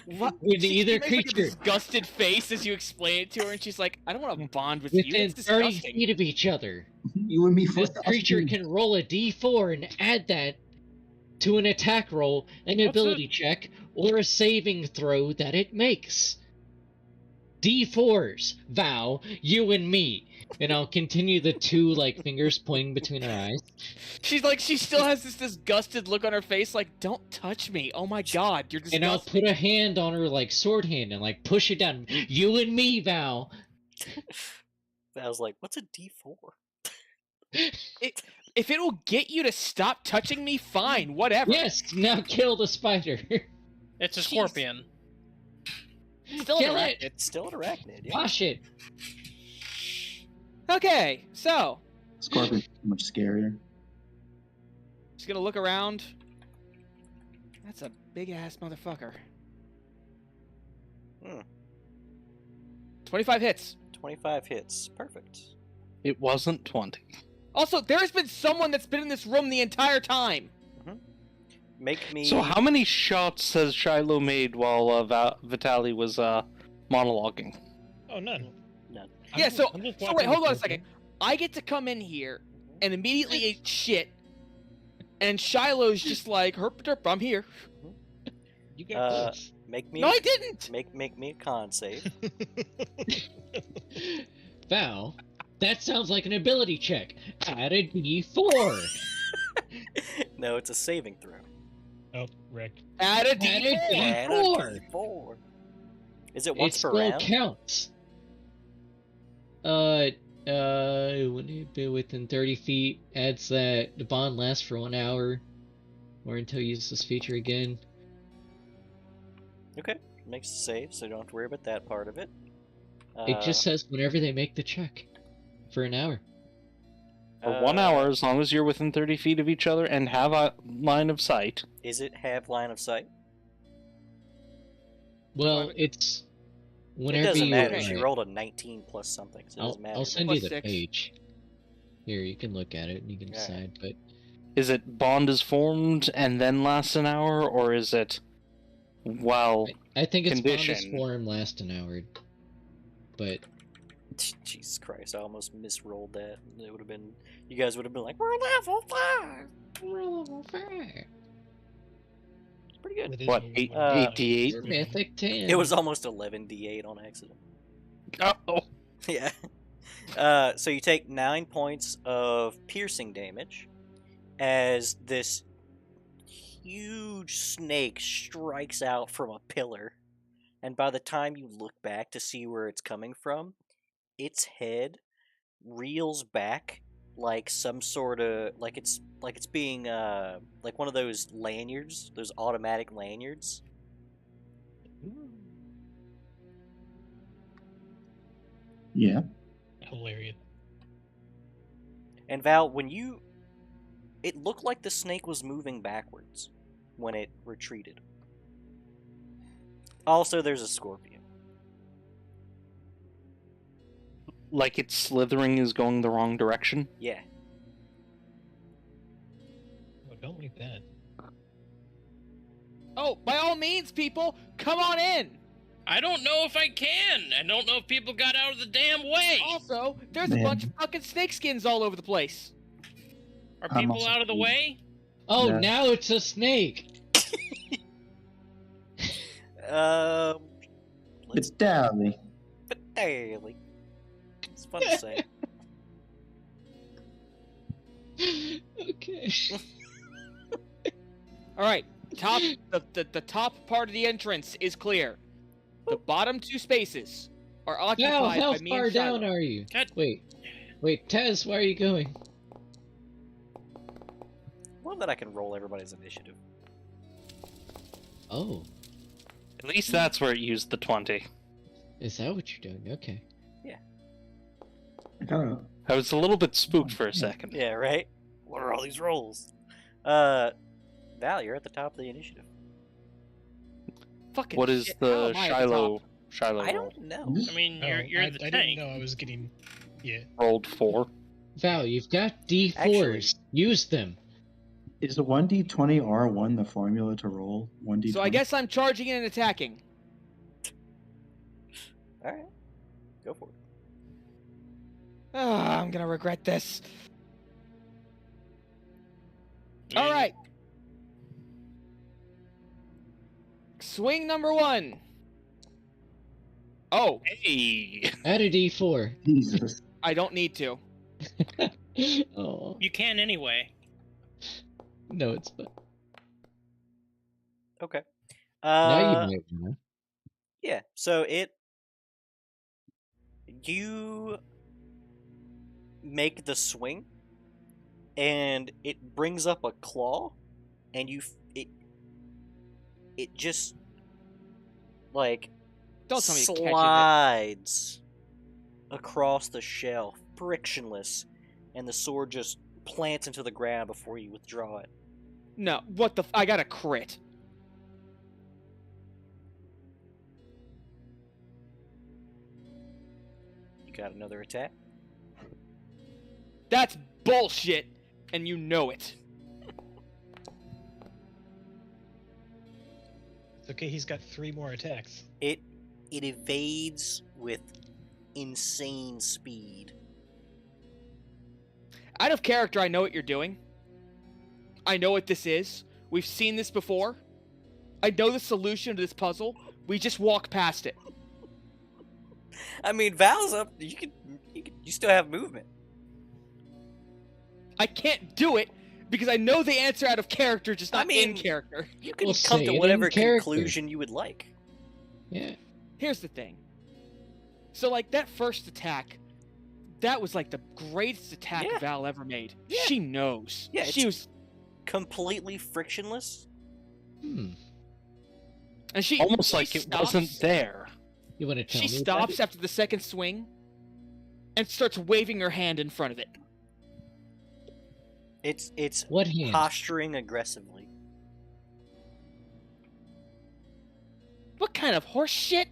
[SPEAKER 1] What?
[SPEAKER 4] With
[SPEAKER 1] She
[SPEAKER 4] either
[SPEAKER 1] makes, like, a
[SPEAKER 4] creature
[SPEAKER 1] disgusted face as you explain it to her, and she's like, "I don't want to bond with you.
[SPEAKER 4] within
[SPEAKER 1] That's
[SPEAKER 4] 30
[SPEAKER 1] disgusting."
[SPEAKER 4] feet of each other.
[SPEAKER 10] You and me
[SPEAKER 4] This
[SPEAKER 10] for
[SPEAKER 4] creature can roll a d4 and add that to an attack roll, an
[SPEAKER 6] What's
[SPEAKER 4] ability check, or a saving throw that it makes. D4s, Val, you and me. And I'll continue the 2 like fingers pointing between her eyes.
[SPEAKER 1] She's like, she still has this disgusted look on her face, like, "Don't touch me. Oh my god, you're disgusting."
[SPEAKER 4] And I'll put a hand on her like sword hand and like push it down. You and me, Val.
[SPEAKER 2] I was like, "What's a D4?"
[SPEAKER 1] If it will get you to stop touching me, fine, whatever.
[SPEAKER 4] Yes, now kill the spider.
[SPEAKER 6] It's a
[SPEAKER 1] Jeez.
[SPEAKER 6] scorpion.
[SPEAKER 1] Still
[SPEAKER 4] Kill
[SPEAKER 1] an
[SPEAKER 4] it.
[SPEAKER 1] arachnid.
[SPEAKER 2] It's still an arachnid. Yeah.
[SPEAKER 4] Wash it.
[SPEAKER 1] Okay, so
[SPEAKER 10] Scorpion much scarier.
[SPEAKER 1] just gonna look around. That's a big ass motherfucker.
[SPEAKER 2] Hmm.
[SPEAKER 1] 25 hits.
[SPEAKER 2] 25 hits. Perfect.
[SPEAKER 5] It wasn't 20.
[SPEAKER 1] Also, there has been someone that's been in this room the entire time.
[SPEAKER 2] Make me.
[SPEAKER 5] So how many shots has Shiloh made while Vitaly was monologuing?
[SPEAKER 3] Oh, none.
[SPEAKER 2] None.
[SPEAKER 1] Yeah, so
[SPEAKER 3] just
[SPEAKER 1] wait,
[SPEAKER 3] watching
[SPEAKER 1] hold
[SPEAKER 3] the
[SPEAKER 1] on a second. I get to come in here and immediately eat shit, and Shiloh's just like, "Herp derp, I'm here."
[SPEAKER 3] You got both.
[SPEAKER 2] Make me.
[SPEAKER 1] No, I didn't.
[SPEAKER 2] Make me a con save.
[SPEAKER 4] Val, that sounds like an ability check. Add a d4.
[SPEAKER 2] No, it's a saving throw.
[SPEAKER 3] Oh, wrecked.
[SPEAKER 1] Add a
[SPEAKER 4] Add a
[SPEAKER 1] D4.
[SPEAKER 2] Add a
[SPEAKER 4] D4.
[SPEAKER 2] D4. Is it once
[SPEAKER 4] It
[SPEAKER 2] per
[SPEAKER 4] still
[SPEAKER 2] round?
[SPEAKER 4] counts. When you be within 30 feet, adds that the bond lasts for 1 hour, or until you use this feature again.
[SPEAKER 2] Okay, makes a save, so you don't have to worry about that part of it.
[SPEAKER 4] It just says whenever they make the check, for an hour.
[SPEAKER 5] For 1 hour, as long as you're within 30 feet of each other and have a line of sight.
[SPEAKER 2] Is it have line of sight?
[SPEAKER 4] Well, it's
[SPEAKER 2] It
[SPEAKER 4] whenever
[SPEAKER 2] doesn't
[SPEAKER 4] you.
[SPEAKER 2] matter. She
[SPEAKER 4] alright,
[SPEAKER 2] rolled a 19 plus something, so it doesn't matter.
[SPEAKER 4] I'll send
[SPEAKER 1] Plus
[SPEAKER 4] you the
[SPEAKER 1] 6.
[SPEAKER 4] page. Here, you can look at it and you can
[SPEAKER 2] Alright.
[SPEAKER 4] decide. But
[SPEAKER 5] Is it bond is formed and then lasts an hour, or is it while
[SPEAKER 4] I think it's bond
[SPEAKER 5] condition?
[SPEAKER 4] is form last an hour. But
[SPEAKER 2] Jesus Christ, I almost misrolled that. It would have been. You guys would have been like, "We're level 5."
[SPEAKER 4] we're level 5.
[SPEAKER 2] It's pretty good.
[SPEAKER 3] With his
[SPEAKER 5] What,
[SPEAKER 3] own
[SPEAKER 5] 8
[SPEAKER 3] one.
[SPEAKER 5] d8?
[SPEAKER 4] Mythic 10.
[SPEAKER 2] It was almost 11 d8 on accident.
[SPEAKER 5] Oh,
[SPEAKER 2] Yeah. So you take 9 points of piercing damage as this huge snake strikes out from a pillar. And by the time you look back to see where it's coming from, its head reels back like some sort of like it's being like one of those lanyards, those automatic lanyards.
[SPEAKER 10] Yeah.
[SPEAKER 3] Hilarious.
[SPEAKER 2] And Val, it looked like the snake was moving backwards when it retreated. Also, there's a scorpion.
[SPEAKER 5] Like its slithering is going the wrong direction?
[SPEAKER 2] Yeah.
[SPEAKER 3] Oh, don't like that.
[SPEAKER 1] Oh, by all means, people, come on in.
[SPEAKER 6] I don't know if I can. I don't know if people got out of the damn way.
[SPEAKER 1] Also, there's a
[SPEAKER 10] Man.
[SPEAKER 1] bunch of fucking snake skins all over the place.
[SPEAKER 6] Are
[SPEAKER 10] I'm
[SPEAKER 6] people
[SPEAKER 10] also
[SPEAKER 6] out of the
[SPEAKER 10] cool.
[SPEAKER 6] way?
[SPEAKER 4] Oh,
[SPEAKER 10] No.
[SPEAKER 4] now it's a snake.
[SPEAKER 10] It's Dally.
[SPEAKER 2] Barely. It's fun to say.
[SPEAKER 4] Okay.
[SPEAKER 1] All right, the top part of the entrance is clear. The bottom two spaces are
[SPEAKER 4] Val,
[SPEAKER 1] occupied
[SPEAKER 4] how
[SPEAKER 1] by me
[SPEAKER 4] far
[SPEAKER 1] and Shiloh.
[SPEAKER 4] down are you?
[SPEAKER 6] God.
[SPEAKER 4] Wait, Tez, where are you going?
[SPEAKER 2] Love that I can roll everybody's initiative.
[SPEAKER 4] Oh,
[SPEAKER 5] At least that's where it used the 20.
[SPEAKER 4] is that what you're doing? Okay.
[SPEAKER 10] I kind of.
[SPEAKER 5] I was a little bit spooked for a second.
[SPEAKER 2] Yeah, right? What are all these rolls? Val, you're at the top of the initiative.
[SPEAKER 1] Fucking
[SPEAKER 5] What is
[SPEAKER 1] shit, how
[SPEAKER 5] the
[SPEAKER 1] am I at
[SPEAKER 5] Shiloh
[SPEAKER 1] top?
[SPEAKER 5] Shiloh
[SPEAKER 2] I
[SPEAKER 5] roll?
[SPEAKER 2] don't know.
[SPEAKER 6] I mean,
[SPEAKER 3] Oh,
[SPEAKER 6] you're
[SPEAKER 3] I
[SPEAKER 6] the
[SPEAKER 3] didn't
[SPEAKER 6] tank.
[SPEAKER 3] know I was getting. Yeah.
[SPEAKER 5] Rolled 4.
[SPEAKER 4] Val, you've got D4s.
[SPEAKER 2] Actually-
[SPEAKER 4] Use them.
[SPEAKER 10] Is the 1d20 R1 the formula to roll 1d20?
[SPEAKER 1] So I guess I'm charging in and attacking.
[SPEAKER 2] Alright. Go for it.
[SPEAKER 1] Ah, I'm gonna regret this.
[SPEAKER 6] I
[SPEAKER 1] All
[SPEAKER 6] mean,
[SPEAKER 1] right. Swing number 1. Oh,
[SPEAKER 5] Hey!
[SPEAKER 4] Add a D4.
[SPEAKER 10] Jesus.
[SPEAKER 1] I don't need to.
[SPEAKER 4] Oh,
[SPEAKER 6] You can anyway.
[SPEAKER 4] no, it's fun.
[SPEAKER 2] Okay.
[SPEAKER 4] Now you might know.
[SPEAKER 2] Yeah, so you make the swing, and it brings up a claw, and it just like
[SPEAKER 1] Don't tell me you're catching it.
[SPEAKER 2] slides across the shelf, frictionless, and the sword just plants into the ground before you withdraw it.
[SPEAKER 1] No, what the? I got a crit.
[SPEAKER 2] You got another attack.
[SPEAKER 1] That's bullshit, and you know it.
[SPEAKER 3] It's okay, he's got 3 more attacks.
[SPEAKER 2] It evades with insane speed.
[SPEAKER 1] Out of character, I know what you're doing. I know what this is. We've seen this before. I know the solution to this puzzle. We just walk past it.
[SPEAKER 2] I mean, Val's up. You still have movement.
[SPEAKER 1] I can't do it because I know the answer out of character, just
[SPEAKER 2] I
[SPEAKER 1] not
[SPEAKER 2] mean-
[SPEAKER 1] in character.
[SPEAKER 2] You can
[SPEAKER 4] Well,
[SPEAKER 2] come
[SPEAKER 4] say
[SPEAKER 2] to
[SPEAKER 4] it in
[SPEAKER 2] whatever
[SPEAKER 4] character.
[SPEAKER 2] conclusion you would like.
[SPEAKER 4] Yeah.
[SPEAKER 1] Here's the thing. So, like, that first attack, that was like the greatest attack
[SPEAKER 2] Yeah.
[SPEAKER 1] Val ever made.
[SPEAKER 2] Yeah.
[SPEAKER 1] She knows.
[SPEAKER 2] Yeah,
[SPEAKER 1] she was,
[SPEAKER 2] Completely frictionless.
[SPEAKER 4] Hmm.
[SPEAKER 1] and she
[SPEAKER 5] Almost
[SPEAKER 1] she
[SPEAKER 5] like it
[SPEAKER 1] stops-
[SPEAKER 5] wasn't there.
[SPEAKER 4] You want to tell
[SPEAKER 1] She
[SPEAKER 4] me about
[SPEAKER 1] stops
[SPEAKER 4] it?
[SPEAKER 1] after the second swing and starts waving her hand in front of it.
[SPEAKER 2] It's
[SPEAKER 4] What hand?
[SPEAKER 2] posturing aggressively.
[SPEAKER 1] What kind of horse shit?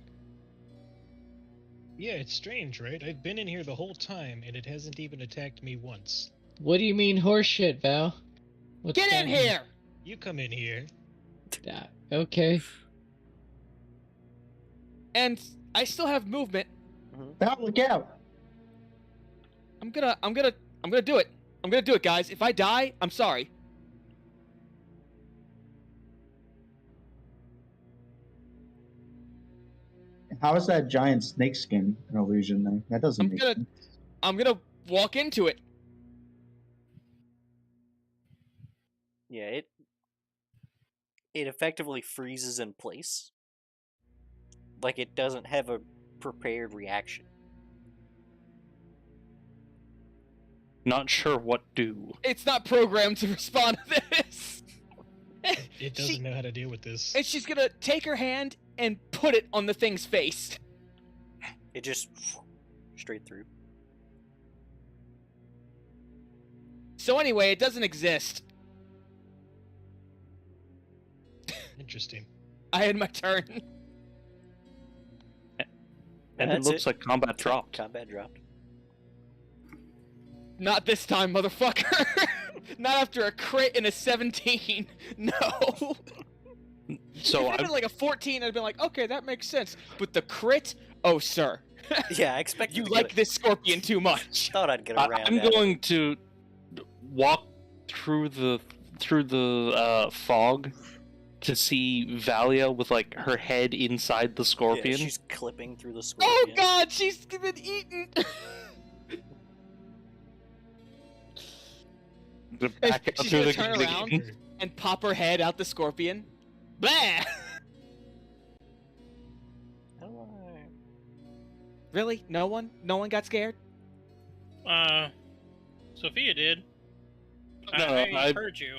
[SPEAKER 3] Yeah, it's strange, right? I've been in here the whole time, and it hasn't even attacked me once.
[SPEAKER 4] What do you mean horseshit, Val? What's
[SPEAKER 1] Get in
[SPEAKER 4] going on?
[SPEAKER 1] here!
[SPEAKER 3] You come in here.
[SPEAKER 4] Ah, okay.
[SPEAKER 1] And I still have movement.
[SPEAKER 10] Val, look out!
[SPEAKER 1] I'm gonna do it. I'm gonna do it, guys. If I die, I'm sorry.
[SPEAKER 10] How is that giant snake skin an illusion then? That doesn't
[SPEAKER 1] I'm
[SPEAKER 10] make
[SPEAKER 1] gonna-
[SPEAKER 10] sense.
[SPEAKER 1] I'm gonna walk into it.
[SPEAKER 2] Yeah, it effectively freezes in place. Like it doesn't have a prepared reaction.
[SPEAKER 5] Not sure what do.
[SPEAKER 1] It's not programmed to respond to this.
[SPEAKER 3] It doesn't know how to deal with this.
[SPEAKER 1] And she's gonna take her hand and put it on the thing's face.
[SPEAKER 2] It just straight through.
[SPEAKER 1] So anyway, it doesn't exist.
[SPEAKER 3] Interesting.
[SPEAKER 1] I had my turn.
[SPEAKER 5] And
[SPEAKER 2] That's
[SPEAKER 5] it looks
[SPEAKER 2] it.
[SPEAKER 5] like combat dropped.
[SPEAKER 2] Combat dropped.
[SPEAKER 1] Not this time, motherfucker. Not after a crit and a 17. No.
[SPEAKER 5] So
[SPEAKER 1] if it had been like a 14, I'd been like, okay, that makes sense. But the crit, oh sir,
[SPEAKER 2] Yeah, I expected
[SPEAKER 1] you
[SPEAKER 2] to
[SPEAKER 1] like
[SPEAKER 2] get
[SPEAKER 1] this scorpion too much.
[SPEAKER 2] Thought I'd get around.
[SPEAKER 5] I'm
[SPEAKER 2] at it.
[SPEAKER 5] going to walk through the fog to see Valia with like her head inside the scorpion.
[SPEAKER 2] Yeah, she's clipping through the
[SPEAKER 1] Oh
[SPEAKER 2] scorpion.
[SPEAKER 1] god, she's been eaten.
[SPEAKER 5] Back up
[SPEAKER 1] She's
[SPEAKER 5] through
[SPEAKER 1] gonna
[SPEAKER 5] the
[SPEAKER 1] turn around and pop her head out the scorpion. Blah!
[SPEAKER 2] How do I-
[SPEAKER 1] Really? No one? No one got scared?
[SPEAKER 6] Sophia did.
[SPEAKER 5] No,
[SPEAKER 6] I
[SPEAKER 5] I-
[SPEAKER 6] heard you.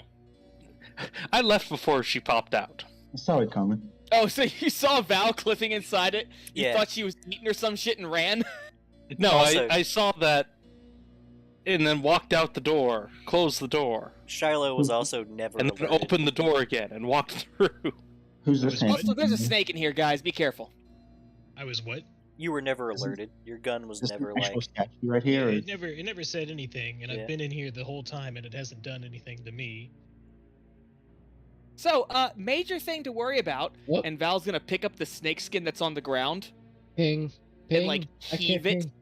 [SPEAKER 5] I left before she popped out.
[SPEAKER 10] I saw it coming.
[SPEAKER 1] Oh, so you saw Val clipping inside it? You
[SPEAKER 2] Yeah.
[SPEAKER 1] thought she was eating or some shit and ran?
[SPEAKER 5] No,
[SPEAKER 2] Also-
[SPEAKER 5] I saw that, and then walked out the door, closed the door,
[SPEAKER 2] Shiloh was also never
[SPEAKER 5] and then
[SPEAKER 2] alerted.
[SPEAKER 5] opened the door again and walked through.
[SPEAKER 10] Who's
[SPEAKER 3] It
[SPEAKER 10] this?
[SPEAKER 3] was
[SPEAKER 10] hand?
[SPEAKER 1] Also, there's a snake in here, guys. Be careful.
[SPEAKER 3] I was what?
[SPEAKER 2] You were never
[SPEAKER 10] Isn't-
[SPEAKER 2] alerted. Your gun was
[SPEAKER 10] Is this
[SPEAKER 2] never
[SPEAKER 10] an actual
[SPEAKER 2] like.
[SPEAKER 10] statue right here? Or...
[SPEAKER 3] It never said anything, and
[SPEAKER 2] Yeah.
[SPEAKER 3] I've been in here the whole time, and it hasn't done anything to me.
[SPEAKER 1] So, major thing to worry about,
[SPEAKER 4] What?
[SPEAKER 1] and Val's gonna pick up the snake skin that's on the ground
[SPEAKER 4] Ping, ping.
[SPEAKER 1] and, like,
[SPEAKER 4] I
[SPEAKER 1] heave
[SPEAKER 4] can't
[SPEAKER 1] it.
[SPEAKER 4] ping.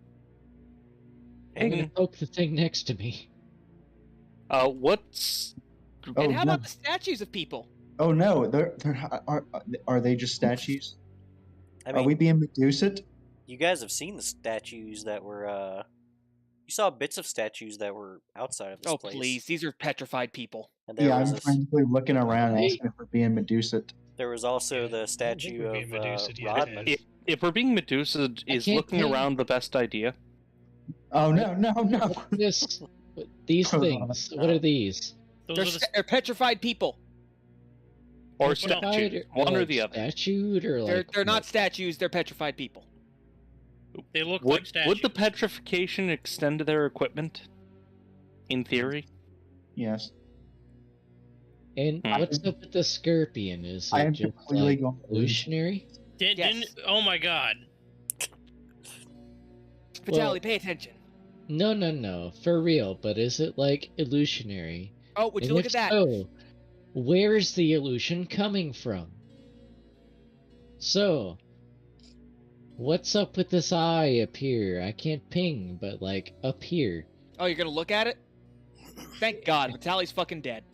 [SPEAKER 4] I'm gonna
[SPEAKER 5] Ping.
[SPEAKER 4] poke the thing next to me.
[SPEAKER 5] What's
[SPEAKER 10] Oh,
[SPEAKER 1] and how
[SPEAKER 10] no.
[SPEAKER 1] about the statues of people?
[SPEAKER 10] Oh no, are they just statues?
[SPEAKER 2] I
[SPEAKER 10] Are
[SPEAKER 2] mean,
[SPEAKER 10] we being Medusa'd?
[SPEAKER 2] you guys have seen the statues that were. You saw bits of statues that were outside of this
[SPEAKER 1] Oh,
[SPEAKER 2] place.
[SPEAKER 1] please. These are petrified people.
[SPEAKER 2] And there
[SPEAKER 10] Yeah,
[SPEAKER 2] was
[SPEAKER 10] I'm
[SPEAKER 2] a s-
[SPEAKER 10] frantically looking around
[SPEAKER 4] Hey.
[SPEAKER 10] asking if we're being Medusa'd.
[SPEAKER 2] there was also
[SPEAKER 3] Yeah, I
[SPEAKER 2] the
[SPEAKER 3] don't think
[SPEAKER 2] statue
[SPEAKER 3] we're
[SPEAKER 2] of
[SPEAKER 3] being Medusa'd yet,
[SPEAKER 2] Rodman.
[SPEAKER 3] guys.
[SPEAKER 5] if we're being Medusa, is
[SPEAKER 4] can't
[SPEAKER 5] looking
[SPEAKER 4] ping.
[SPEAKER 5] around the best idea?
[SPEAKER 10] Oh no, no, no!
[SPEAKER 4] These
[SPEAKER 10] Hold on.
[SPEAKER 4] things. What are these?
[SPEAKER 6] Those
[SPEAKER 1] They're,
[SPEAKER 6] are the
[SPEAKER 1] they're petrified people.
[SPEAKER 5] Or
[SPEAKER 4] Petrified
[SPEAKER 5] statues?
[SPEAKER 4] or
[SPEAKER 5] One or
[SPEAKER 4] like
[SPEAKER 5] the other.
[SPEAKER 4] Statued or
[SPEAKER 1] They're,
[SPEAKER 4] like
[SPEAKER 1] they're not
[SPEAKER 4] what?
[SPEAKER 1] statues, they're petrified people.
[SPEAKER 6] they look like
[SPEAKER 5] Would
[SPEAKER 6] statues.
[SPEAKER 5] the petrification extend to their equipment? In theory?
[SPEAKER 10] Yes,
[SPEAKER 4] And
[SPEAKER 5] Hmm.
[SPEAKER 4] what's up with the scorpion? Is
[SPEAKER 10] I
[SPEAKER 4] it
[SPEAKER 10] am
[SPEAKER 4] just
[SPEAKER 10] completely
[SPEAKER 4] like
[SPEAKER 10] going.
[SPEAKER 4] illusionary?
[SPEAKER 6] Didn't,
[SPEAKER 1] Yes.
[SPEAKER 6] oh my god.
[SPEAKER 1] Vitaly, pay attention.
[SPEAKER 4] No, for real. But is it like illusionary?
[SPEAKER 1] Oh, would you
[SPEAKER 4] And
[SPEAKER 1] look
[SPEAKER 4] if
[SPEAKER 1] at that?
[SPEAKER 4] so, where's the illusion coming from? So, what's up with this eye up here? I can't ping, but like up here.
[SPEAKER 1] Oh, you're gonna look at it? Thank God, Vitaly's fucking dead.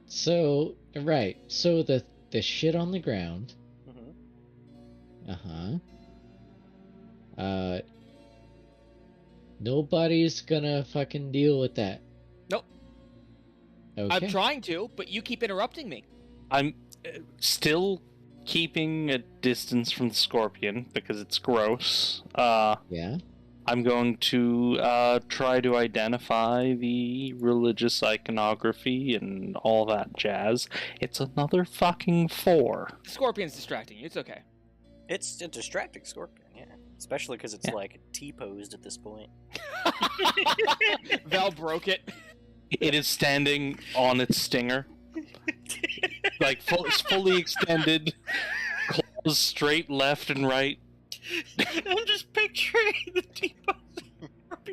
[SPEAKER 4] So, right. So the shit on the ground.
[SPEAKER 2] Mhm.
[SPEAKER 4] Uh-huh. Nobody's gonna fucking deal with that.
[SPEAKER 1] Nope.
[SPEAKER 4] Okay.
[SPEAKER 1] I'm trying to, but you keep interrupting me.
[SPEAKER 5] I'm still keeping a distance from the scorpion because it's gross.
[SPEAKER 4] Yeah.
[SPEAKER 5] I'm going to try to identify the religious iconography and all that jazz. It's another fucking 4.
[SPEAKER 1] The scorpion's distracting you. It's okay.
[SPEAKER 2] It's a distracting scorpion, yeah. Especially because it's
[SPEAKER 5] Yeah.
[SPEAKER 2] like T-posed at this point.
[SPEAKER 1] Val broke it.
[SPEAKER 5] It is standing on its stinger, like it's fully extended, claws straight left and right.
[SPEAKER 6] I'm just picturing the T-pose.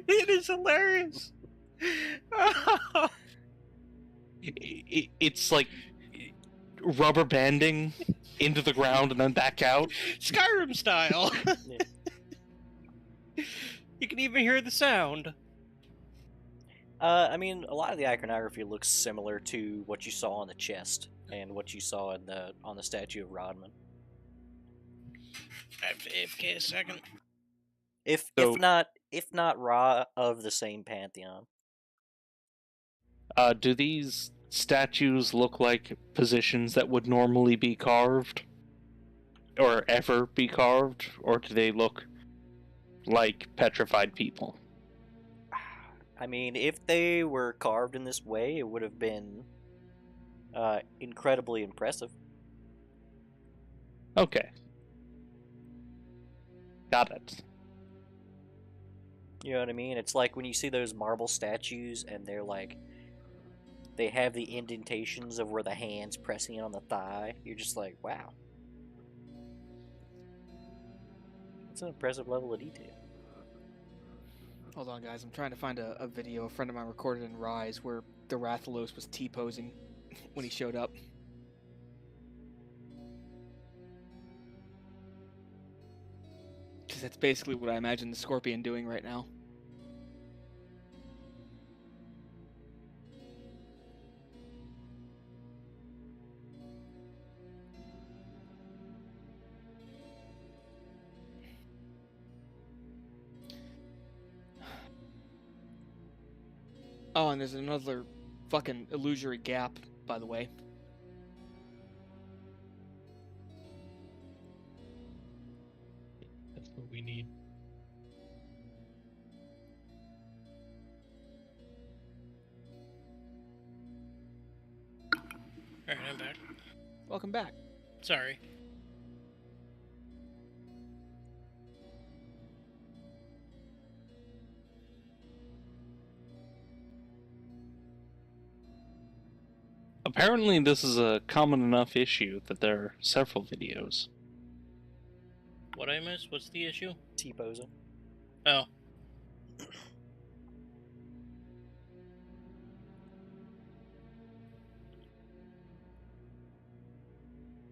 [SPEAKER 6] It is hilarious.
[SPEAKER 5] It's like rubber banding into the ground and then back out.
[SPEAKER 6] Skyrim style.
[SPEAKER 2] Yeah.
[SPEAKER 6] You can even hear the sound.
[SPEAKER 2] I mean, a lot of the iconography looks similar to what you saw on the chest and what you saw in on the statue of Rodman.
[SPEAKER 6] AFK a second.
[SPEAKER 2] If
[SPEAKER 5] So-
[SPEAKER 2] if not Ra of the same pantheon.
[SPEAKER 5] Do these statues look like positions that would normally be carved? Or ever be carved? Or do they look like petrified people?
[SPEAKER 2] I mean, if they were carved in this way, it would have been incredibly impressive.
[SPEAKER 5] Okay. Got it.
[SPEAKER 2] You know what I mean? It's like when you see those marble statues and they're like, they have the indentations of where the hand's pressing in on the thigh. You're just like, wow. It's an impressive level of detail.
[SPEAKER 1] Hold on, guys. I'm trying to find a video a friend of mine recorded in Rise where the Rathalos was T-posing when he showed up. Because that's basically what I imagine the Scorpion doing right now. Oh, and there's another fucking illusory gap, by the way.
[SPEAKER 3] That's what we need.
[SPEAKER 6] Alright, I'm back.
[SPEAKER 1] Welcome back.
[SPEAKER 6] Sorry.
[SPEAKER 5] Apparently, this is a common enough issue that there are several videos.
[SPEAKER 6] What I missed? What's the issue?
[SPEAKER 2] T-posing.
[SPEAKER 6] Oh.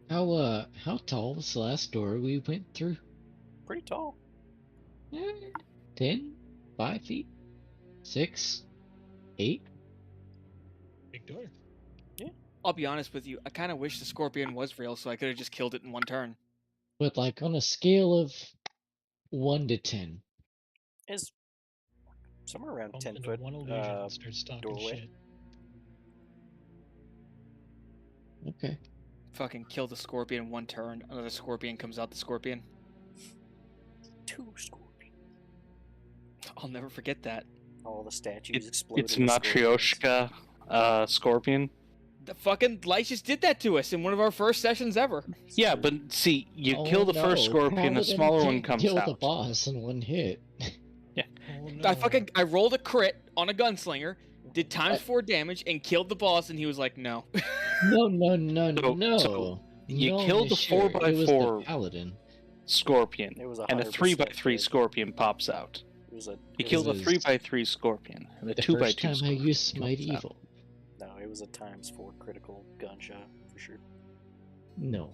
[SPEAKER 4] How tall was the last door we went through?
[SPEAKER 2] Pretty tall.
[SPEAKER 4] 10? 5 feet? 6? 8?
[SPEAKER 3] Big door.
[SPEAKER 1] I'll be honest with you, I kind of wish the Scorpion was real so I could have just killed it in one turn.
[SPEAKER 4] But like on a scale of 1 to 10.
[SPEAKER 2] Is somewhere around
[SPEAKER 3] Bump
[SPEAKER 2] 10
[SPEAKER 3] into
[SPEAKER 2] foot
[SPEAKER 3] one illusion and start stalking
[SPEAKER 2] doorway.
[SPEAKER 3] shit.
[SPEAKER 4] Okay.
[SPEAKER 1] Fucking kill the Scorpion in one turn. Another Scorpion comes out the Scorpion.
[SPEAKER 2] 2 scorpions.
[SPEAKER 1] I'll never forget that.
[SPEAKER 2] All the statues explode.
[SPEAKER 5] It's
[SPEAKER 2] into scorpions.
[SPEAKER 5] Matryoshka Scorpion.
[SPEAKER 1] The fucking light just did that to us in one of our first sessions ever.
[SPEAKER 5] Yeah, but see, you
[SPEAKER 4] Oh,
[SPEAKER 5] kill the first
[SPEAKER 4] no.
[SPEAKER 5] Scorpion, a
[SPEAKER 4] Paladin
[SPEAKER 5] smaller one
[SPEAKER 4] can't
[SPEAKER 5] comes
[SPEAKER 4] kill
[SPEAKER 5] out.
[SPEAKER 4] the boss in one hit.
[SPEAKER 3] Oh, no.
[SPEAKER 1] I rolled a crit on a gunslinger, did ×4 damage, and killed the boss, and he was like, no.
[SPEAKER 4] No.
[SPEAKER 5] So, you
[SPEAKER 4] No,
[SPEAKER 5] killed the
[SPEAKER 4] monsieur, it was
[SPEAKER 5] 4x4
[SPEAKER 4] the paladin.
[SPEAKER 5] Scorpion,
[SPEAKER 2] It was
[SPEAKER 5] and a
[SPEAKER 2] 100%
[SPEAKER 5] 3x3
[SPEAKER 2] dead.
[SPEAKER 5] Scorpion pops out.
[SPEAKER 2] It was a.
[SPEAKER 5] You
[SPEAKER 2] it
[SPEAKER 5] killed a
[SPEAKER 2] was
[SPEAKER 4] was
[SPEAKER 5] 3x3 Scorpion, and a
[SPEAKER 4] The
[SPEAKER 5] 2x2
[SPEAKER 4] first time I
[SPEAKER 5] Scorpion
[SPEAKER 4] used Smite
[SPEAKER 5] comes out.
[SPEAKER 4] Evil.
[SPEAKER 2] No, it was a ×4 critical gunshot for sure.
[SPEAKER 4] No.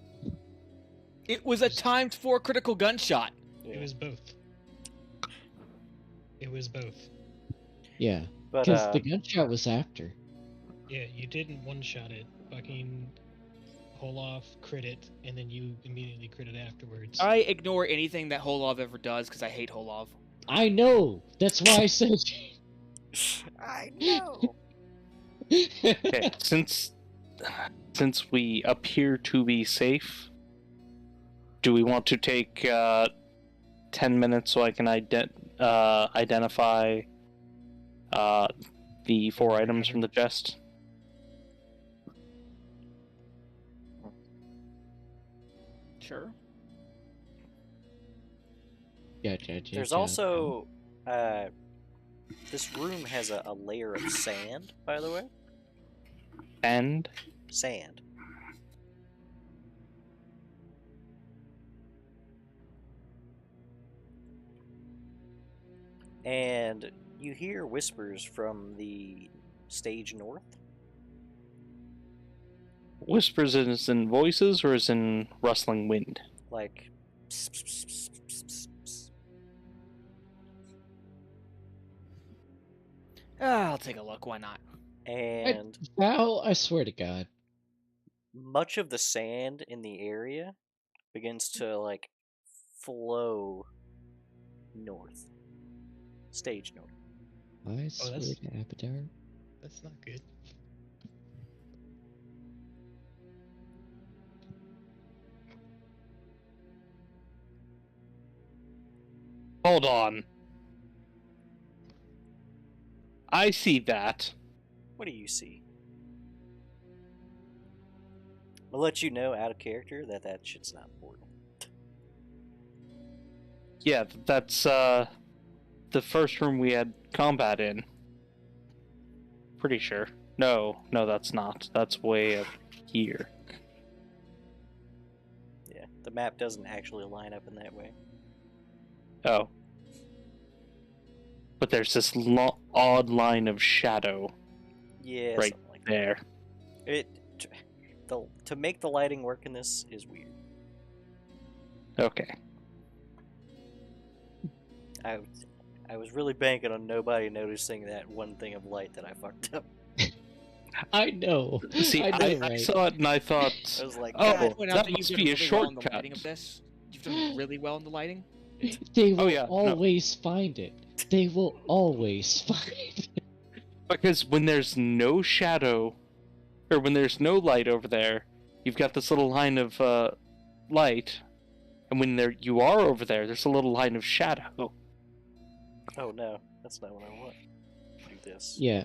[SPEAKER 1] It was a ×4 critical gunshot.
[SPEAKER 2] Yeah.
[SPEAKER 3] It was both. It was both.
[SPEAKER 4] Yeah.
[SPEAKER 2] But
[SPEAKER 4] Because the gunshot was after.
[SPEAKER 3] Yeah, you didn't one-shot it. Fucking Olaf crit it, and then you immediately crit it afterwards.
[SPEAKER 1] I ignore anything that Holov ever does because I hate Holov.
[SPEAKER 4] I know! That's why I said.
[SPEAKER 2] I know.
[SPEAKER 5] Okay, since we appear to be safe, do we want to take 10 minutes so I can identify the 4 items from the chest?
[SPEAKER 1] Sure.
[SPEAKER 2] There's also this room has a layer of sand, by the way.
[SPEAKER 5] And
[SPEAKER 2] Sand. And you hear whispers from the stage north.
[SPEAKER 5] whispers is in voices or is in rustling wind?
[SPEAKER 2] Like pss, pss, pss, pss, pss, pss, pss.
[SPEAKER 1] I'll take a look. Why not?
[SPEAKER 2] And
[SPEAKER 4] Val, I swear to God.
[SPEAKER 2] much of the sand in the area begins to like flow north. Stage north.
[SPEAKER 4] I swear
[SPEAKER 3] that's-
[SPEAKER 4] to Avatar.
[SPEAKER 3] That's not good.
[SPEAKER 5] Hold on. I see that.
[SPEAKER 2] What do you see? I'll let you know out of character that shit's not important.
[SPEAKER 5] Yeah, that's the first room we had combat in. Pretty sure. No, that's not. That's way up here.
[SPEAKER 2] Yeah, the map doesn't actually line up in that way.
[SPEAKER 5] Oh. but there's this odd line of shadow
[SPEAKER 2] Yeah,
[SPEAKER 5] right
[SPEAKER 2] something like
[SPEAKER 5] there.
[SPEAKER 2] that. To make the lighting work in this is weird.
[SPEAKER 5] Okay.
[SPEAKER 2] I was really banking on nobody noticing that one thing of light that I fucked up.
[SPEAKER 4] I know.
[SPEAKER 5] See,
[SPEAKER 4] I know,
[SPEAKER 5] I
[SPEAKER 4] right?
[SPEAKER 5] saw it and I thought,
[SPEAKER 2] I was like,
[SPEAKER 1] Can I
[SPEAKER 5] oh,
[SPEAKER 2] God,
[SPEAKER 1] point out
[SPEAKER 5] that
[SPEAKER 1] that you've
[SPEAKER 5] must
[SPEAKER 1] done
[SPEAKER 5] be a
[SPEAKER 1] really well in the
[SPEAKER 5] shortcut.
[SPEAKER 1] lighting of this? You've done really well in the lighting.
[SPEAKER 4] They will
[SPEAKER 5] yeah, no.
[SPEAKER 4] always find it. They will always find it.
[SPEAKER 5] Because when there's no shadow, or when there's no light over there, you've got this little line of light, and when you are over there, there's a little line of shadow.
[SPEAKER 2] oh no, that's not what I want. Do this.
[SPEAKER 4] Yeah.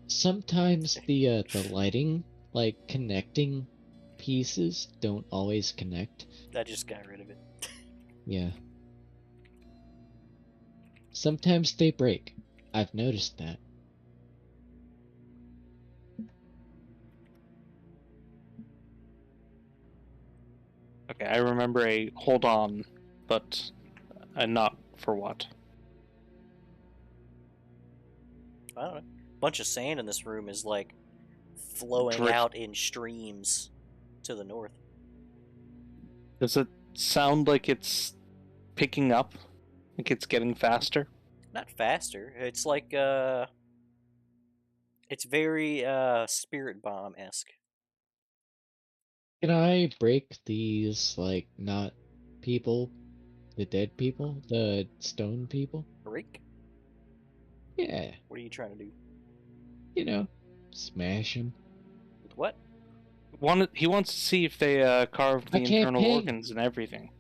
[SPEAKER 4] Sometimes the lighting, like connecting pieces, don't always connect.
[SPEAKER 2] I just got rid of it.
[SPEAKER 4] Yeah. Sometimes they break. I've noticed that.
[SPEAKER 5] Okay, I remember a hold on, but not for what.
[SPEAKER 2] I don't know. Bunch of sand in this room is like flowing
[SPEAKER 5] Drift.
[SPEAKER 2] out in streams to the north.
[SPEAKER 5] Does it sound like it's picking up? Like it's getting faster?
[SPEAKER 2] Not faster. It's like it's very Spirit Bomb-esque.
[SPEAKER 4] Can I break these, like, not people, the dead people, the stone people?
[SPEAKER 2] Break?
[SPEAKER 4] Yeah,
[SPEAKER 2] What are you trying to do?
[SPEAKER 4] you know, smash them.
[SPEAKER 2] With what?
[SPEAKER 5] He wants to see if they carved the
[SPEAKER 4] I can't
[SPEAKER 5] internal
[SPEAKER 4] ping.
[SPEAKER 5] organs and everything.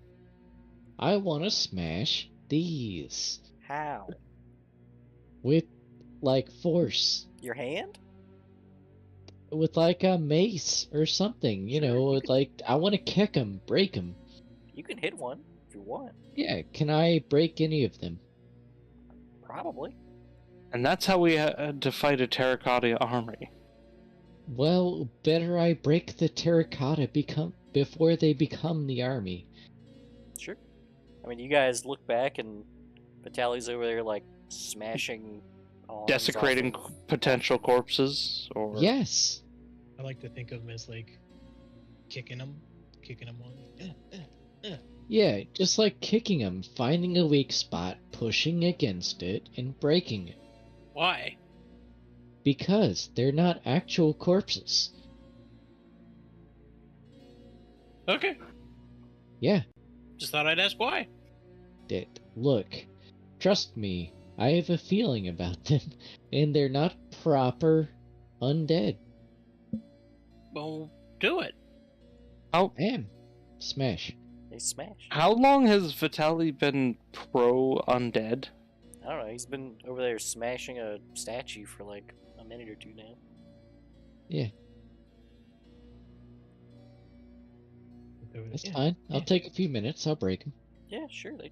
[SPEAKER 4] I want to smash these
[SPEAKER 2] How?
[SPEAKER 4] with, like, force.
[SPEAKER 2] Your hand?
[SPEAKER 4] With, like, a mace or something, you
[SPEAKER 2] Sure,
[SPEAKER 4] know,
[SPEAKER 2] you
[SPEAKER 4] with, like, I want to kick them, break them.
[SPEAKER 2] You can hit one if you want.
[SPEAKER 4] Yeah, can I break any of them?
[SPEAKER 2] Probably.
[SPEAKER 5] And that's how we had to fight a terracotta army.
[SPEAKER 4] Well, better I break the terracotta before they become the army.
[SPEAKER 2] Sure. I mean, you guys look back and Vitaly's over there, like, smashing arms
[SPEAKER 5] Desecrating
[SPEAKER 2] off of-
[SPEAKER 5] potential corpses, or...
[SPEAKER 4] Yes.
[SPEAKER 3] I like to think of them as like kicking them on.
[SPEAKER 4] Yeah, just like kicking them, finding a weak spot, pushing against it, and breaking it.
[SPEAKER 6] Why?
[SPEAKER 4] Because they're not actual corpses.
[SPEAKER 6] Okay.
[SPEAKER 4] Yeah,
[SPEAKER 6] Just thought I'd ask why.
[SPEAKER 4] look, trust me, I have a feeling about them, and they're not proper undead.
[SPEAKER 6] Well, do it.
[SPEAKER 4] Bam. Smash.
[SPEAKER 2] They smash.
[SPEAKER 5] How long has Vitaly been pro-undead?
[SPEAKER 2] I don't know. He's been over there smashing a statue for like a minute or two now.
[SPEAKER 4] Yeah, that's
[SPEAKER 3] Yeah,
[SPEAKER 4] fine. I'll
[SPEAKER 3] yeah.
[SPEAKER 4] take a few minutes, I'll break them.
[SPEAKER 2] Yeah, sure. They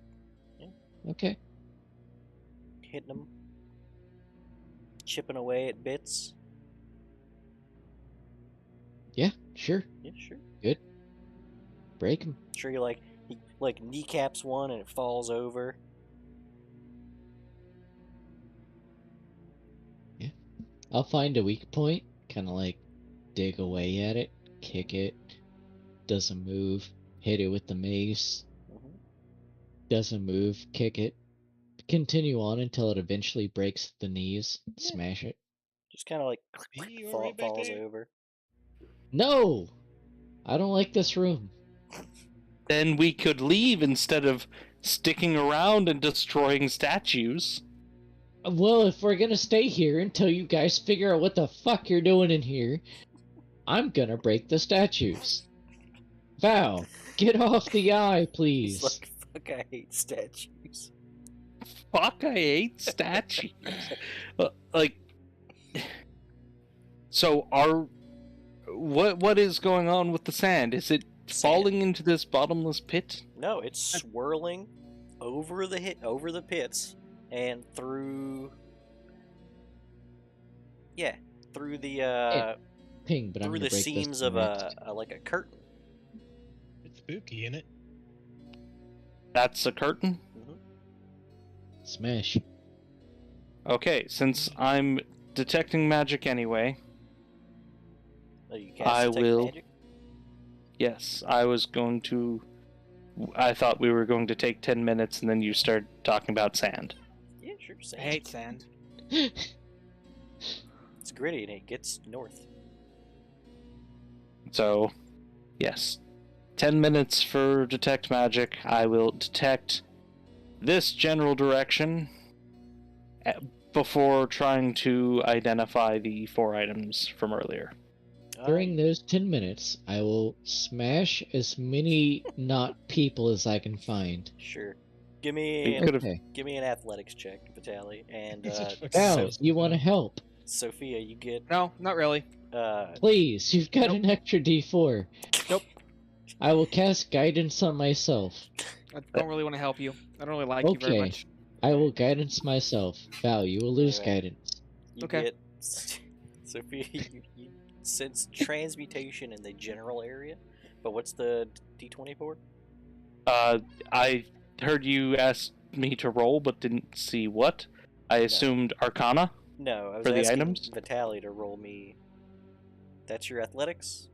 [SPEAKER 4] Okay.
[SPEAKER 2] hitting them, chipping away at bits.
[SPEAKER 4] Yeah, sure.
[SPEAKER 2] Yeah, sure.
[SPEAKER 4] Break them.
[SPEAKER 2] Sure, you like he like kneecaps one and it falls over.
[SPEAKER 4] I'll find a weak point, kind of like dig away at it, kick it, doesn't move, hit it with the mace,
[SPEAKER 2] Mhm.
[SPEAKER 4] doesn't move, kick it, continue on until it eventually breaks the knees,
[SPEAKER 2] Yeah.
[SPEAKER 4] smash it.
[SPEAKER 2] Just kind of like
[SPEAKER 3] You all right back
[SPEAKER 2] falls
[SPEAKER 3] there?
[SPEAKER 2] over.
[SPEAKER 4] No! I don't like this room.
[SPEAKER 5] Then we could leave instead of sticking around and destroying statues.
[SPEAKER 4] Well, if we're gonna stay here until you guys figure out what the fuck you're doing in here, I'm gonna break the statues. Val, get off the eye,
[SPEAKER 2] He's
[SPEAKER 4] please.
[SPEAKER 2] like, fuck, I hate statues.
[SPEAKER 5] Fuck, I hate statues. Like, so what is going on with the sand? Is it falling into this bottomless pit?
[SPEAKER 2] No, it's swirling over the pits and through. Yeah, through the
[SPEAKER 4] Ping, but I'm
[SPEAKER 2] through
[SPEAKER 4] gonna
[SPEAKER 2] the
[SPEAKER 4] break
[SPEAKER 2] seams
[SPEAKER 4] this
[SPEAKER 2] of
[SPEAKER 4] next.
[SPEAKER 2] like a curtain.
[SPEAKER 3] It's spooky, isn't it?
[SPEAKER 5] That's a curtain?
[SPEAKER 2] Mhm.
[SPEAKER 4] Smash.
[SPEAKER 5] Okay, since I'm detecting magic anyway,
[SPEAKER 2] Oh, you cast
[SPEAKER 5] I
[SPEAKER 2] detect
[SPEAKER 5] will.
[SPEAKER 2] magic?
[SPEAKER 5] Yes, I thought we were going to take 10 minutes and then you start talking about sand.
[SPEAKER 2] Yeah, sure.
[SPEAKER 1] I
[SPEAKER 2] Sand.
[SPEAKER 1] hate sand.
[SPEAKER 2] It's gritty and it gets north.
[SPEAKER 5] So, yes. 10 minutes for detect magic. I will detect this general direction before trying to identify the 4 items from earlier.
[SPEAKER 4] During those 10 minutes, I will smash as many not people as I can find.
[SPEAKER 2] Sure. Give me
[SPEAKER 5] You could've-
[SPEAKER 4] Okay.
[SPEAKER 2] give me an athletics check, Vitaly, and
[SPEAKER 4] Val, you want to help?
[SPEAKER 2] Sophia, you get
[SPEAKER 1] No, not really.
[SPEAKER 4] Please, you've got
[SPEAKER 1] Nope.
[SPEAKER 4] an extra D4.
[SPEAKER 1] Nope.
[SPEAKER 4] I will cast guidance on myself.
[SPEAKER 1] I don't really want to help you. I don't really like you very
[SPEAKER 4] Okay.
[SPEAKER 1] much.
[SPEAKER 4] I will guidance myself. Val, you will lose
[SPEAKER 2] Anyway.
[SPEAKER 4] guidance.
[SPEAKER 2] you
[SPEAKER 1] Okay.
[SPEAKER 2] get Sophia. You sense transmutation in the general area, but what's the D20 for?
[SPEAKER 5] I heard you ask me to roll, but didn't see what. I assumed Arcana.
[SPEAKER 2] No, I was
[SPEAKER 5] For the
[SPEAKER 2] asking
[SPEAKER 5] items?
[SPEAKER 2] Vitaly to roll me. That's your athletics?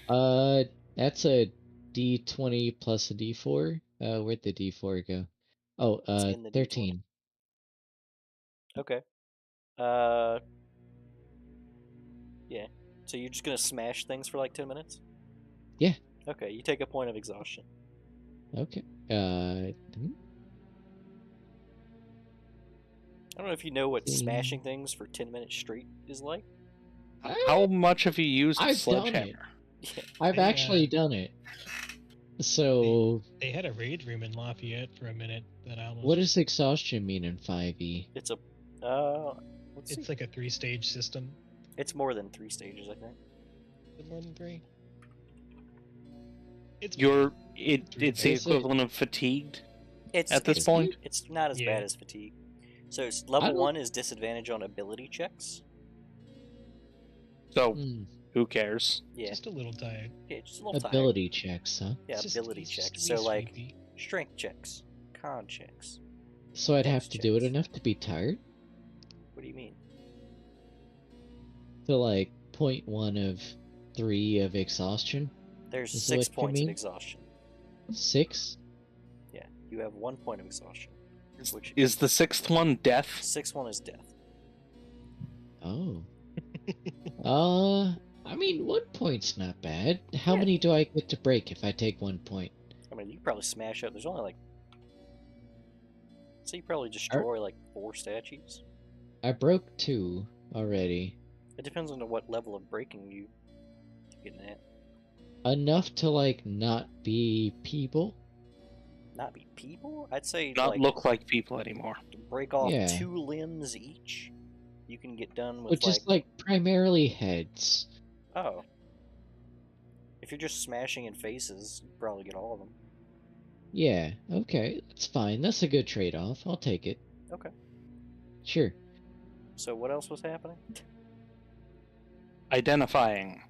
[SPEAKER 4] That's a D20 plus a D4. Where'd the D4 go? Oh,
[SPEAKER 2] It's in the D20.
[SPEAKER 4] 13.
[SPEAKER 2] Okay. Yeah. So you're just gonna smash things for like 10 minutes?
[SPEAKER 4] Yeah.
[SPEAKER 2] Okay, you take a point of exhaustion.
[SPEAKER 4] Okay.
[SPEAKER 2] I don't know if you know what smashing things for 10 minutes straight is like.
[SPEAKER 5] How much have you used
[SPEAKER 4] I've done
[SPEAKER 5] sledgehammer?
[SPEAKER 2] Yeah.
[SPEAKER 4] I've actually done it. So,
[SPEAKER 3] They had a raid room in Lafayette for a minute that I almost.
[SPEAKER 4] what does exhaustion mean in 5e?
[SPEAKER 2] It's a let's see.
[SPEAKER 3] It's like a 3-stage system.
[SPEAKER 2] It's more than 3 stages, I think.
[SPEAKER 3] Is it more than 3? It's
[SPEAKER 5] It's the
[SPEAKER 4] Is it-
[SPEAKER 5] equivalent of fatigued
[SPEAKER 2] It's
[SPEAKER 5] at this
[SPEAKER 2] it's,
[SPEAKER 5] point.
[SPEAKER 2] It's not as
[SPEAKER 3] Yeah.
[SPEAKER 2] bad as fatigue. So it's level
[SPEAKER 4] don't-
[SPEAKER 2] 1 is disadvantage on ability checks.
[SPEAKER 5] So
[SPEAKER 4] Hmm,
[SPEAKER 5] who cares?
[SPEAKER 2] Yeah,
[SPEAKER 3] just a little tired.
[SPEAKER 2] yeah, just a little tired.
[SPEAKER 4] ability checks, huh?
[SPEAKER 2] Yeah,
[SPEAKER 3] It's just-
[SPEAKER 2] ability
[SPEAKER 3] it's just
[SPEAKER 2] checks.
[SPEAKER 3] really
[SPEAKER 2] So like
[SPEAKER 3] sleepy.
[SPEAKER 2] strength checks, con checks.
[SPEAKER 4] So I'd have
[SPEAKER 2] Dex
[SPEAKER 4] to do it
[SPEAKER 2] checks.
[SPEAKER 4] enough to be tired?
[SPEAKER 2] What do you mean?
[SPEAKER 4] So like 0.1 of 3 of exhaustion?
[SPEAKER 2] There's
[SPEAKER 4] Is
[SPEAKER 2] 6
[SPEAKER 4] what you
[SPEAKER 2] points of
[SPEAKER 4] mean?
[SPEAKER 2] exhaustion.
[SPEAKER 4] 6?
[SPEAKER 2] Yeah, you have 1 point of exhaustion. Which
[SPEAKER 5] Is the 6th one death?
[SPEAKER 2] 6th one is death.
[SPEAKER 4] Oh. I mean, 1 point's not bad. How
[SPEAKER 2] Yeah.
[SPEAKER 4] many do I get to break if I take 1 point?
[SPEAKER 2] I mean, you could probably smash up. There's only like. So you probably destroy like 4 statues.
[SPEAKER 4] I broke 2 already.
[SPEAKER 2] It depends on what level of breaking you're getting at.
[SPEAKER 4] Enough to, like, not be people?
[SPEAKER 2] Not be people? I'd say
[SPEAKER 5] Not
[SPEAKER 2] like
[SPEAKER 5] look like people anymore.
[SPEAKER 2] break off
[SPEAKER 4] Yeah.
[SPEAKER 2] 2 limbs each. You can get done with
[SPEAKER 4] But just, like, primarily heads.
[SPEAKER 2] Oh. If you're just smashing in faces, you probably get all of them.
[SPEAKER 4] Yeah, okay, that's fine. That's a good trade-off. I'll take it.
[SPEAKER 2] Okay.
[SPEAKER 4] Sure.
[SPEAKER 2] So what else was happening?
[SPEAKER 5] Identifying.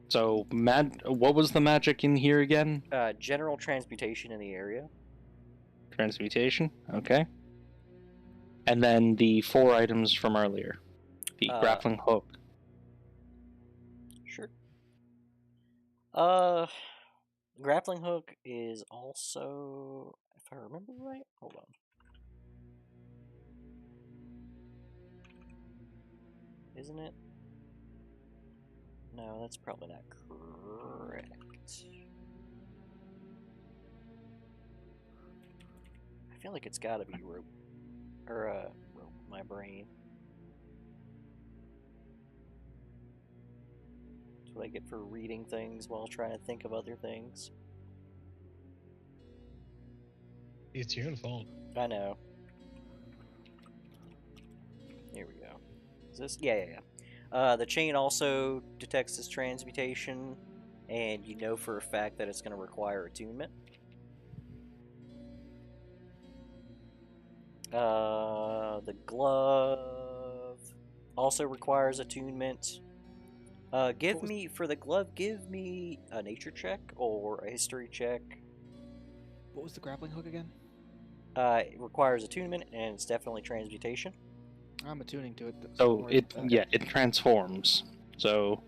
[SPEAKER 5] So, what was the magic in here again?
[SPEAKER 2] General transmutation in the area.
[SPEAKER 5] Transmutation. Okay. And then the 4 items from earlier. The grappling hook.
[SPEAKER 2] Sure. Grappling hook is also, if I remember right, hold on. Isn't it? No, that's probably not correct. I feel like it's got to be rope, or rope. My brain. That's what I get for reading things while trying to think of other things.
[SPEAKER 3] It's your own fault.
[SPEAKER 2] I know. Here we go. Is this? Yeah. The chain also detects this transmutation, and you know for a fact that it's going to require attunement. The glove also requires attunement. Give me a nature check or a history check.
[SPEAKER 1] What was the grappling hook again?
[SPEAKER 2] It requires attunement, and it's definitely transmutation.
[SPEAKER 1] I'm attuning to it.
[SPEAKER 5] So it transforms. So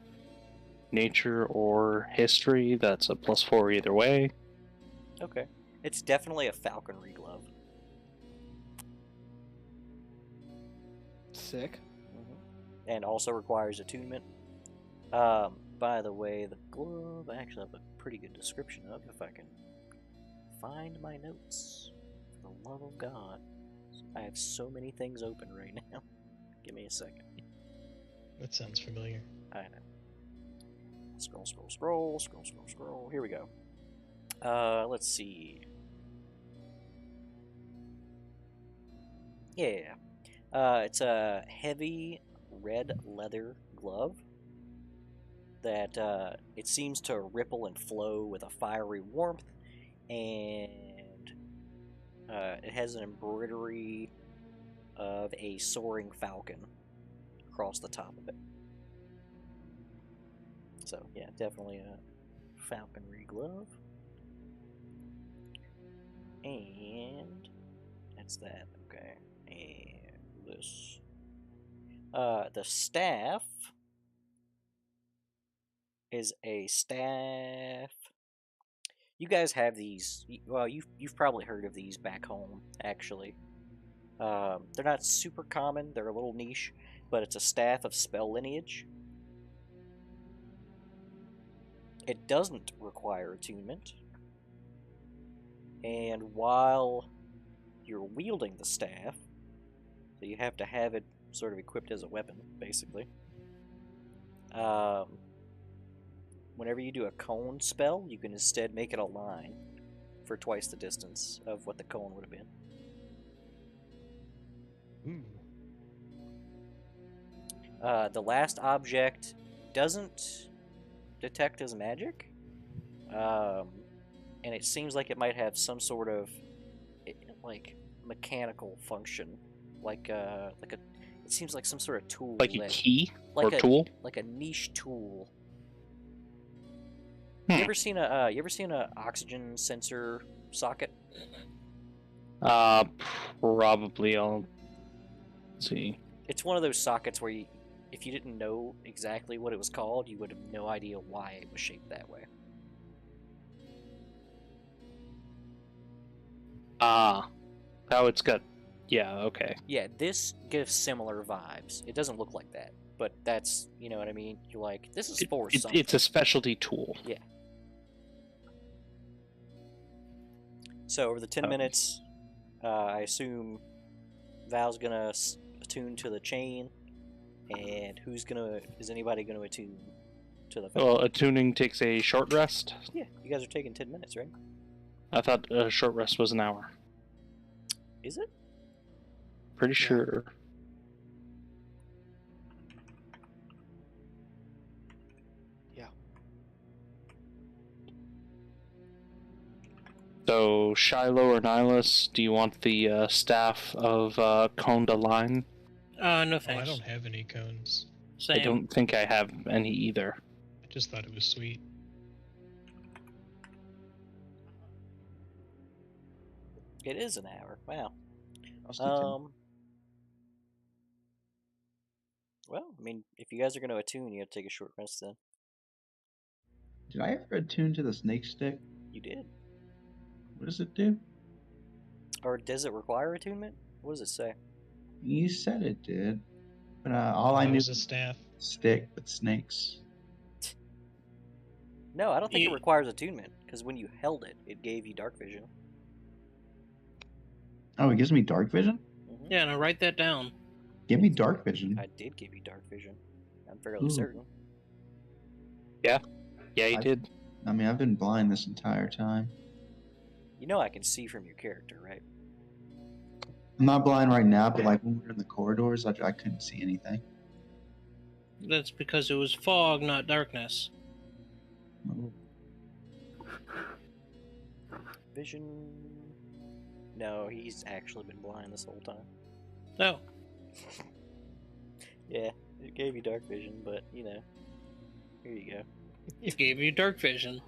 [SPEAKER 5] nature or history, that's a +4 either way.
[SPEAKER 2] Okay. It's definitely a falconry glove.
[SPEAKER 1] Sick.
[SPEAKER 2] And also requires attunement. By the way, the glove I actually have a pretty good description of, if I can find my notes. For the love of God. I have so many things open right now. Give me a second.
[SPEAKER 3] That sounds familiar.
[SPEAKER 2] I know. Scroll. Here we go. Let's see. Yeah. It's a heavy red leather glove that it seems to ripple and flow with a fiery warmth, and it has an embroidery of a soaring falcon across the top of it. So yeah, definitely a falconry glove. And that's that. Okay. And this. The staff is a staff. You guys have these. Well, you've probably heard of these back home, actually. They're not super common. They're a little niche, but it's a staff of spell lineage. It doesn't require attunement. And while you're wielding the staff, so you have to have it sort of equipped as a weapon, basically. Whenever you do a cone spell, you can instead make it a line for twice the distance of what the cone would have been.
[SPEAKER 3] Ooh.
[SPEAKER 2] The last object doesn't detect as magic, and it seems like it might have some sort of like mechanical function, like a. It seems like some sort of tool,
[SPEAKER 5] Like a key or
[SPEAKER 2] a
[SPEAKER 5] tool?
[SPEAKER 2] like a niche tool.
[SPEAKER 5] Hmm.
[SPEAKER 2] You ever seen a oxygen sensor socket?
[SPEAKER 5] Probably. I'll see.
[SPEAKER 2] It's one of those sockets where if you didn't know exactly what it was called, you would have no idea why it was shaped that way.
[SPEAKER 5] How it's got. Yeah. Okay.
[SPEAKER 2] Yeah, this gives similar vibes. It doesn't look like that, but that's, you know what I mean? You're like, this is for something.
[SPEAKER 5] It's a specialty tool.
[SPEAKER 2] Yeah. So over the 10 minutes, I assume Val's gonna attune to the chain, and is anybody gonna attune to the
[SPEAKER 5] Well, attuning takes a short rest.
[SPEAKER 2] Yeah, you guys are taking 10 minutes, right?
[SPEAKER 5] I thought a short rest was an hour.
[SPEAKER 2] Is it?
[SPEAKER 5] Pretty sure.
[SPEAKER 1] Yeah.
[SPEAKER 5] So, Shiloh or Nihilus, do you want the staff of Conda line?
[SPEAKER 6] No
[SPEAKER 3] Oh,
[SPEAKER 6] thanks.
[SPEAKER 3] I don't have any cones.
[SPEAKER 6] Same.
[SPEAKER 5] I don't think I have any either.
[SPEAKER 3] I just thought it was sweet.
[SPEAKER 2] It is an hour. Wow.
[SPEAKER 10] I'll stick to
[SPEAKER 2] Well, I mean, if you guys are going to attune, you have to take a short rest then.
[SPEAKER 10] Did I ever attune to the snake stick?
[SPEAKER 2] You did.
[SPEAKER 10] What does it do?
[SPEAKER 2] Or does it require attunement? What does it say?
[SPEAKER 10] You said it did. But all I
[SPEAKER 3] That
[SPEAKER 10] knew
[SPEAKER 3] was a staff.
[SPEAKER 10] stick with snakes.
[SPEAKER 2] No, I don't think it
[SPEAKER 6] You-
[SPEAKER 2] requires attunement, because when you held it, it gave you dark vision.
[SPEAKER 10] Oh, it gives me dark vision?
[SPEAKER 6] Yeah, now write that down.
[SPEAKER 10] Give me dark vision.
[SPEAKER 2] I did give you dark vision. I'm fairly
[SPEAKER 10] Ooh.
[SPEAKER 2] certain.
[SPEAKER 5] Yeah, you
[SPEAKER 10] I-
[SPEAKER 5] did.
[SPEAKER 10] I mean, I've been blind this entire time.
[SPEAKER 2] You know I can see from your character, right?
[SPEAKER 10] I'm not blind right now, but like when we were in the corridors, I couldn't see anything.
[SPEAKER 6] That's because it was fog, not darkness.
[SPEAKER 10] Oh.
[SPEAKER 2] Vision... No, he's actually been blind this whole time.
[SPEAKER 6] No.
[SPEAKER 2] Yeah, it gave you dark vision, but, you know. Here you go.
[SPEAKER 6] It gave you dark vision.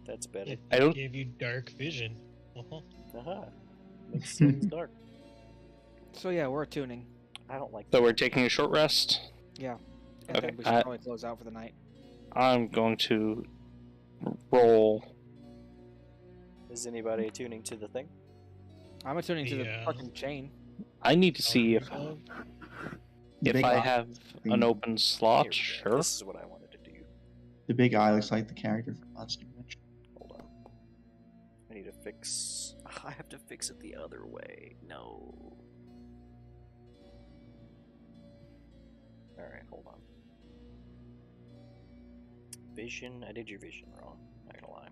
[SPEAKER 2] That's better.
[SPEAKER 3] It
[SPEAKER 5] I don't-
[SPEAKER 3] gave you dark vision. Uh-huh.
[SPEAKER 2] Aha. Makes things dark.
[SPEAKER 1] So yeah, we're attuning.
[SPEAKER 2] I don't like
[SPEAKER 5] So
[SPEAKER 2] that.
[SPEAKER 5] we're taking a short rest.
[SPEAKER 1] Yeah. And
[SPEAKER 5] Okay.
[SPEAKER 1] then we should probably close out for the night.
[SPEAKER 5] I'm going to roll.
[SPEAKER 2] Is anybody tuning to the thing?
[SPEAKER 1] I'm attuning to the
[SPEAKER 3] Yeah.
[SPEAKER 1] fucking chain.
[SPEAKER 5] I need to see if
[SPEAKER 10] Big
[SPEAKER 5] I
[SPEAKER 10] eye
[SPEAKER 5] have
[SPEAKER 10] thing.
[SPEAKER 5] an open
[SPEAKER 2] Here
[SPEAKER 5] slot.
[SPEAKER 2] we go.
[SPEAKER 5] Sure.
[SPEAKER 2] This is what I wanted to do.
[SPEAKER 10] The big eye looks like the character from Monster Ranch.
[SPEAKER 2] Hold on. I need to fix. I have to fix it the other way. No. Alright, hold on. Vision. I did your vision wrong. Not gonna lie.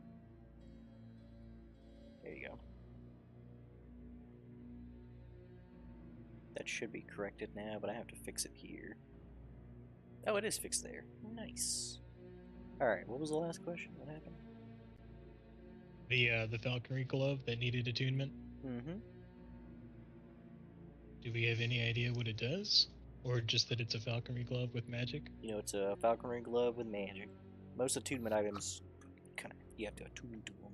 [SPEAKER 2] There you go. That should be corrected now, but I have to fix it here. Oh, it is fixed there. Nice. Alright, what was the last question? What happened?
[SPEAKER 3] The falconry glove that needed attunement.
[SPEAKER 2] Mm-hmm.
[SPEAKER 3] Do we have any idea what it does, or just that it's a falconry glove with magic?
[SPEAKER 2] You know, it's a falconry glove with magic. Most attunement items, kind of, you have to attune to them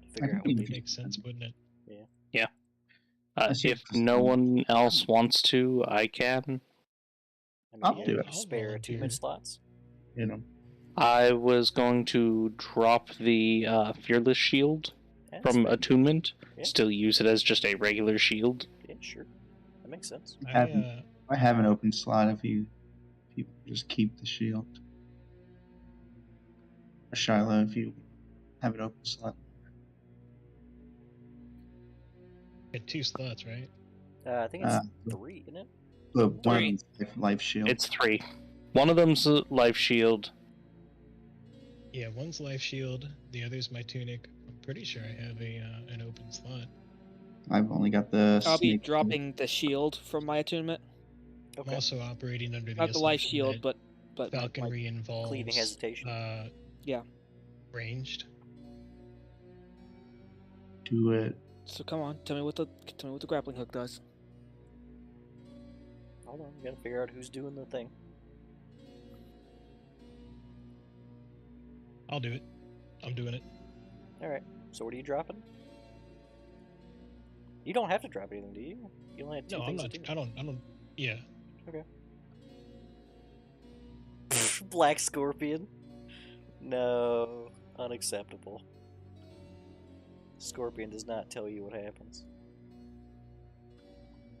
[SPEAKER 2] to figure out what they do.
[SPEAKER 3] Makes sense, wouldn't it?
[SPEAKER 10] I see
[SPEAKER 5] If
[SPEAKER 10] what
[SPEAKER 5] no
[SPEAKER 10] you're
[SPEAKER 5] one else wants to, I can.
[SPEAKER 2] I mean,
[SPEAKER 10] I'll
[SPEAKER 2] you
[SPEAKER 10] do
[SPEAKER 2] have
[SPEAKER 10] it.
[SPEAKER 2] spare
[SPEAKER 3] I'll
[SPEAKER 2] attunement
[SPEAKER 3] volunteer.
[SPEAKER 2] slots.
[SPEAKER 10] You know,
[SPEAKER 5] I was going to drop the Fearless Shield
[SPEAKER 2] Yeah,
[SPEAKER 5] from
[SPEAKER 2] spare.
[SPEAKER 5] attunement.
[SPEAKER 2] Yeah.
[SPEAKER 5] Still use it as just a regular shield.
[SPEAKER 2] Yeah, sure. That makes sense.
[SPEAKER 10] I have an open slot if you just keep the shield. Or Shiloh, if you have an open slot.
[SPEAKER 3] Had 2 slots, right?
[SPEAKER 2] I think it's
[SPEAKER 10] Uh,
[SPEAKER 2] 3, isn't it?
[SPEAKER 10] The one
[SPEAKER 6] Three.
[SPEAKER 10] life shield.
[SPEAKER 5] It's 3. One of them's a life shield.
[SPEAKER 3] Yeah, one's life shield, the other's my tunic. I'm pretty sure I have an open slot.
[SPEAKER 10] I've only got the
[SPEAKER 1] I'll be
[SPEAKER 10] snake shield.
[SPEAKER 1] dropping the shield from my attunement.
[SPEAKER 3] I'm
[SPEAKER 2] Okay.
[SPEAKER 3] also operating under the
[SPEAKER 1] Not the life
[SPEAKER 3] assumption
[SPEAKER 1] shield,
[SPEAKER 3] that
[SPEAKER 1] but my-
[SPEAKER 3] falconry involves
[SPEAKER 2] Cleaving hesitation.
[SPEAKER 1] Yeah.
[SPEAKER 3] ranged.
[SPEAKER 10] Do it.
[SPEAKER 1] So come on, tell me what the grappling hook does.
[SPEAKER 2] Hold on, we gotta figure out who's doing the thing.
[SPEAKER 3] I'll do it. I'm doing it.
[SPEAKER 2] Alright, so what are you dropping? You don't have to drop anything, do you? You only had 2
[SPEAKER 3] No, I'm
[SPEAKER 2] things
[SPEAKER 3] not.
[SPEAKER 2] to do.
[SPEAKER 3] I don't. Yeah.
[SPEAKER 2] Black Scorpion? No, unacceptable. Scorpion does not tell you what happens.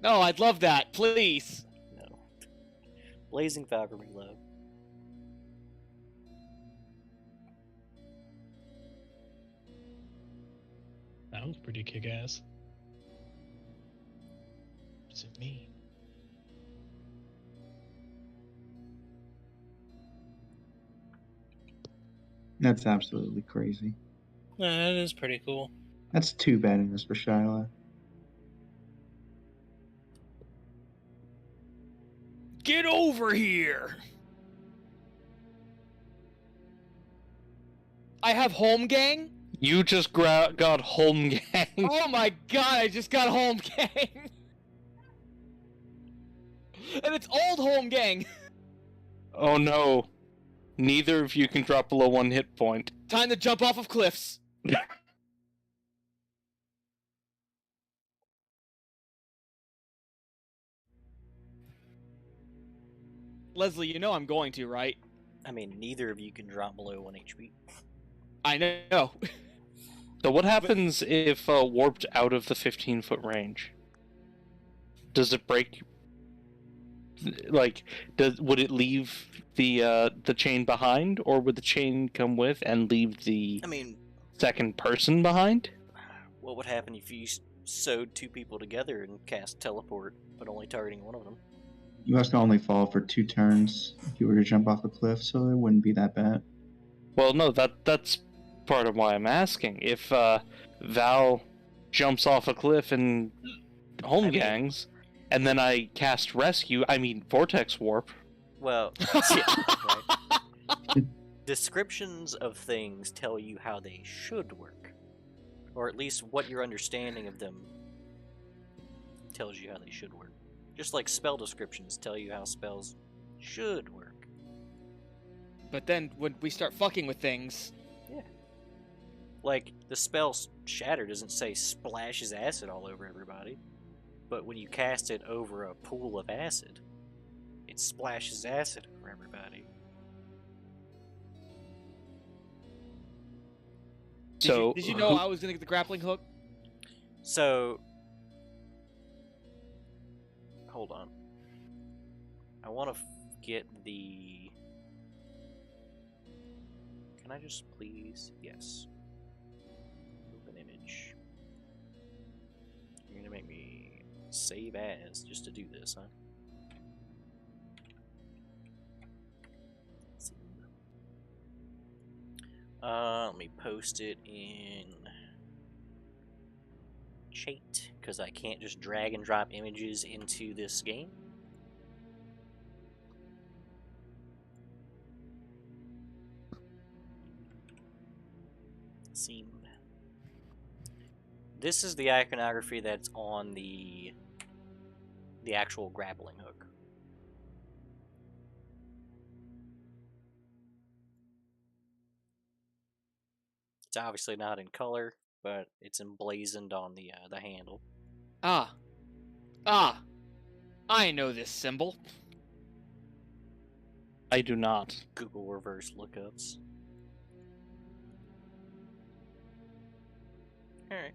[SPEAKER 1] No, I'd love that, please.
[SPEAKER 2] No. Blazing Falconry Glove.
[SPEAKER 3] Sounds pretty kick-ass. What does it mean?
[SPEAKER 10] That's absolutely crazy.
[SPEAKER 6] That is pretty cool.
[SPEAKER 10] That's 2 badness for Shiloh.
[SPEAKER 1] Get over here. I have home gang?
[SPEAKER 5] You just got home gang.
[SPEAKER 1] Oh my god, I just got home gang. And it's old home gang.
[SPEAKER 5] Oh no. Neither of you can drop below 1 hit point.
[SPEAKER 1] Time to jump off of cliffs. Leslie, you know I'm going to, right?
[SPEAKER 2] I mean, neither of you can drop below 1 HP.
[SPEAKER 1] I know.
[SPEAKER 5] So what happens if warped out of the 15-foot range? Does it break? Like, would it leave the chain behind, or would the chain come with and leave the
[SPEAKER 2] I mean,
[SPEAKER 5] second person behind?
[SPEAKER 2] what would happen if you sewed 2 people together and cast teleport, but only targeting one of them?
[SPEAKER 10] You must only fall for 2 turns if you were to jump off a cliff, so it wouldn't be that bad.
[SPEAKER 5] Well, no, that's part of why I'm asking. If Val jumps off a cliff and home gangs, and then I cast rescue, vortex warp.
[SPEAKER 2] Well, yeah, right. Descriptions of things tell you how they should work. Or at least what your understanding of them tells you how they should work. Just like spell descriptions tell you how spells should work.
[SPEAKER 1] But then when we start fucking with things,
[SPEAKER 2] Like, the spell Shatter doesn't say splashes acid all over everybody, but when you cast it over a pool of acid, it splashes acid over everybody.
[SPEAKER 5] So
[SPEAKER 1] Did you know I was gonna get the grappling hook?
[SPEAKER 2] So, hold on. I want to get the... Can I just please? Yes. Open image. You're gonna make me save as just to do this, huh? Let's see. Let me post it in chat because I can't just drag and drop images into this game. Seemed. This is the iconography that's on the actual grappling hook. It's obviously not in color, but it's emblazoned on the handle.
[SPEAKER 1] Ah, I know this symbol.
[SPEAKER 5] I do not.
[SPEAKER 2] Google reverse lookups. Alright.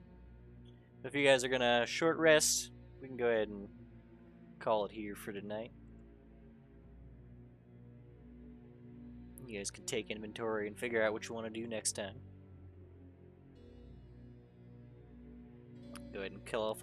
[SPEAKER 2] If you guys are gonna short rest, we can go ahead and call it here for tonight. You guys can take inventory and figure out what you want to do next time. Go ahead and kill off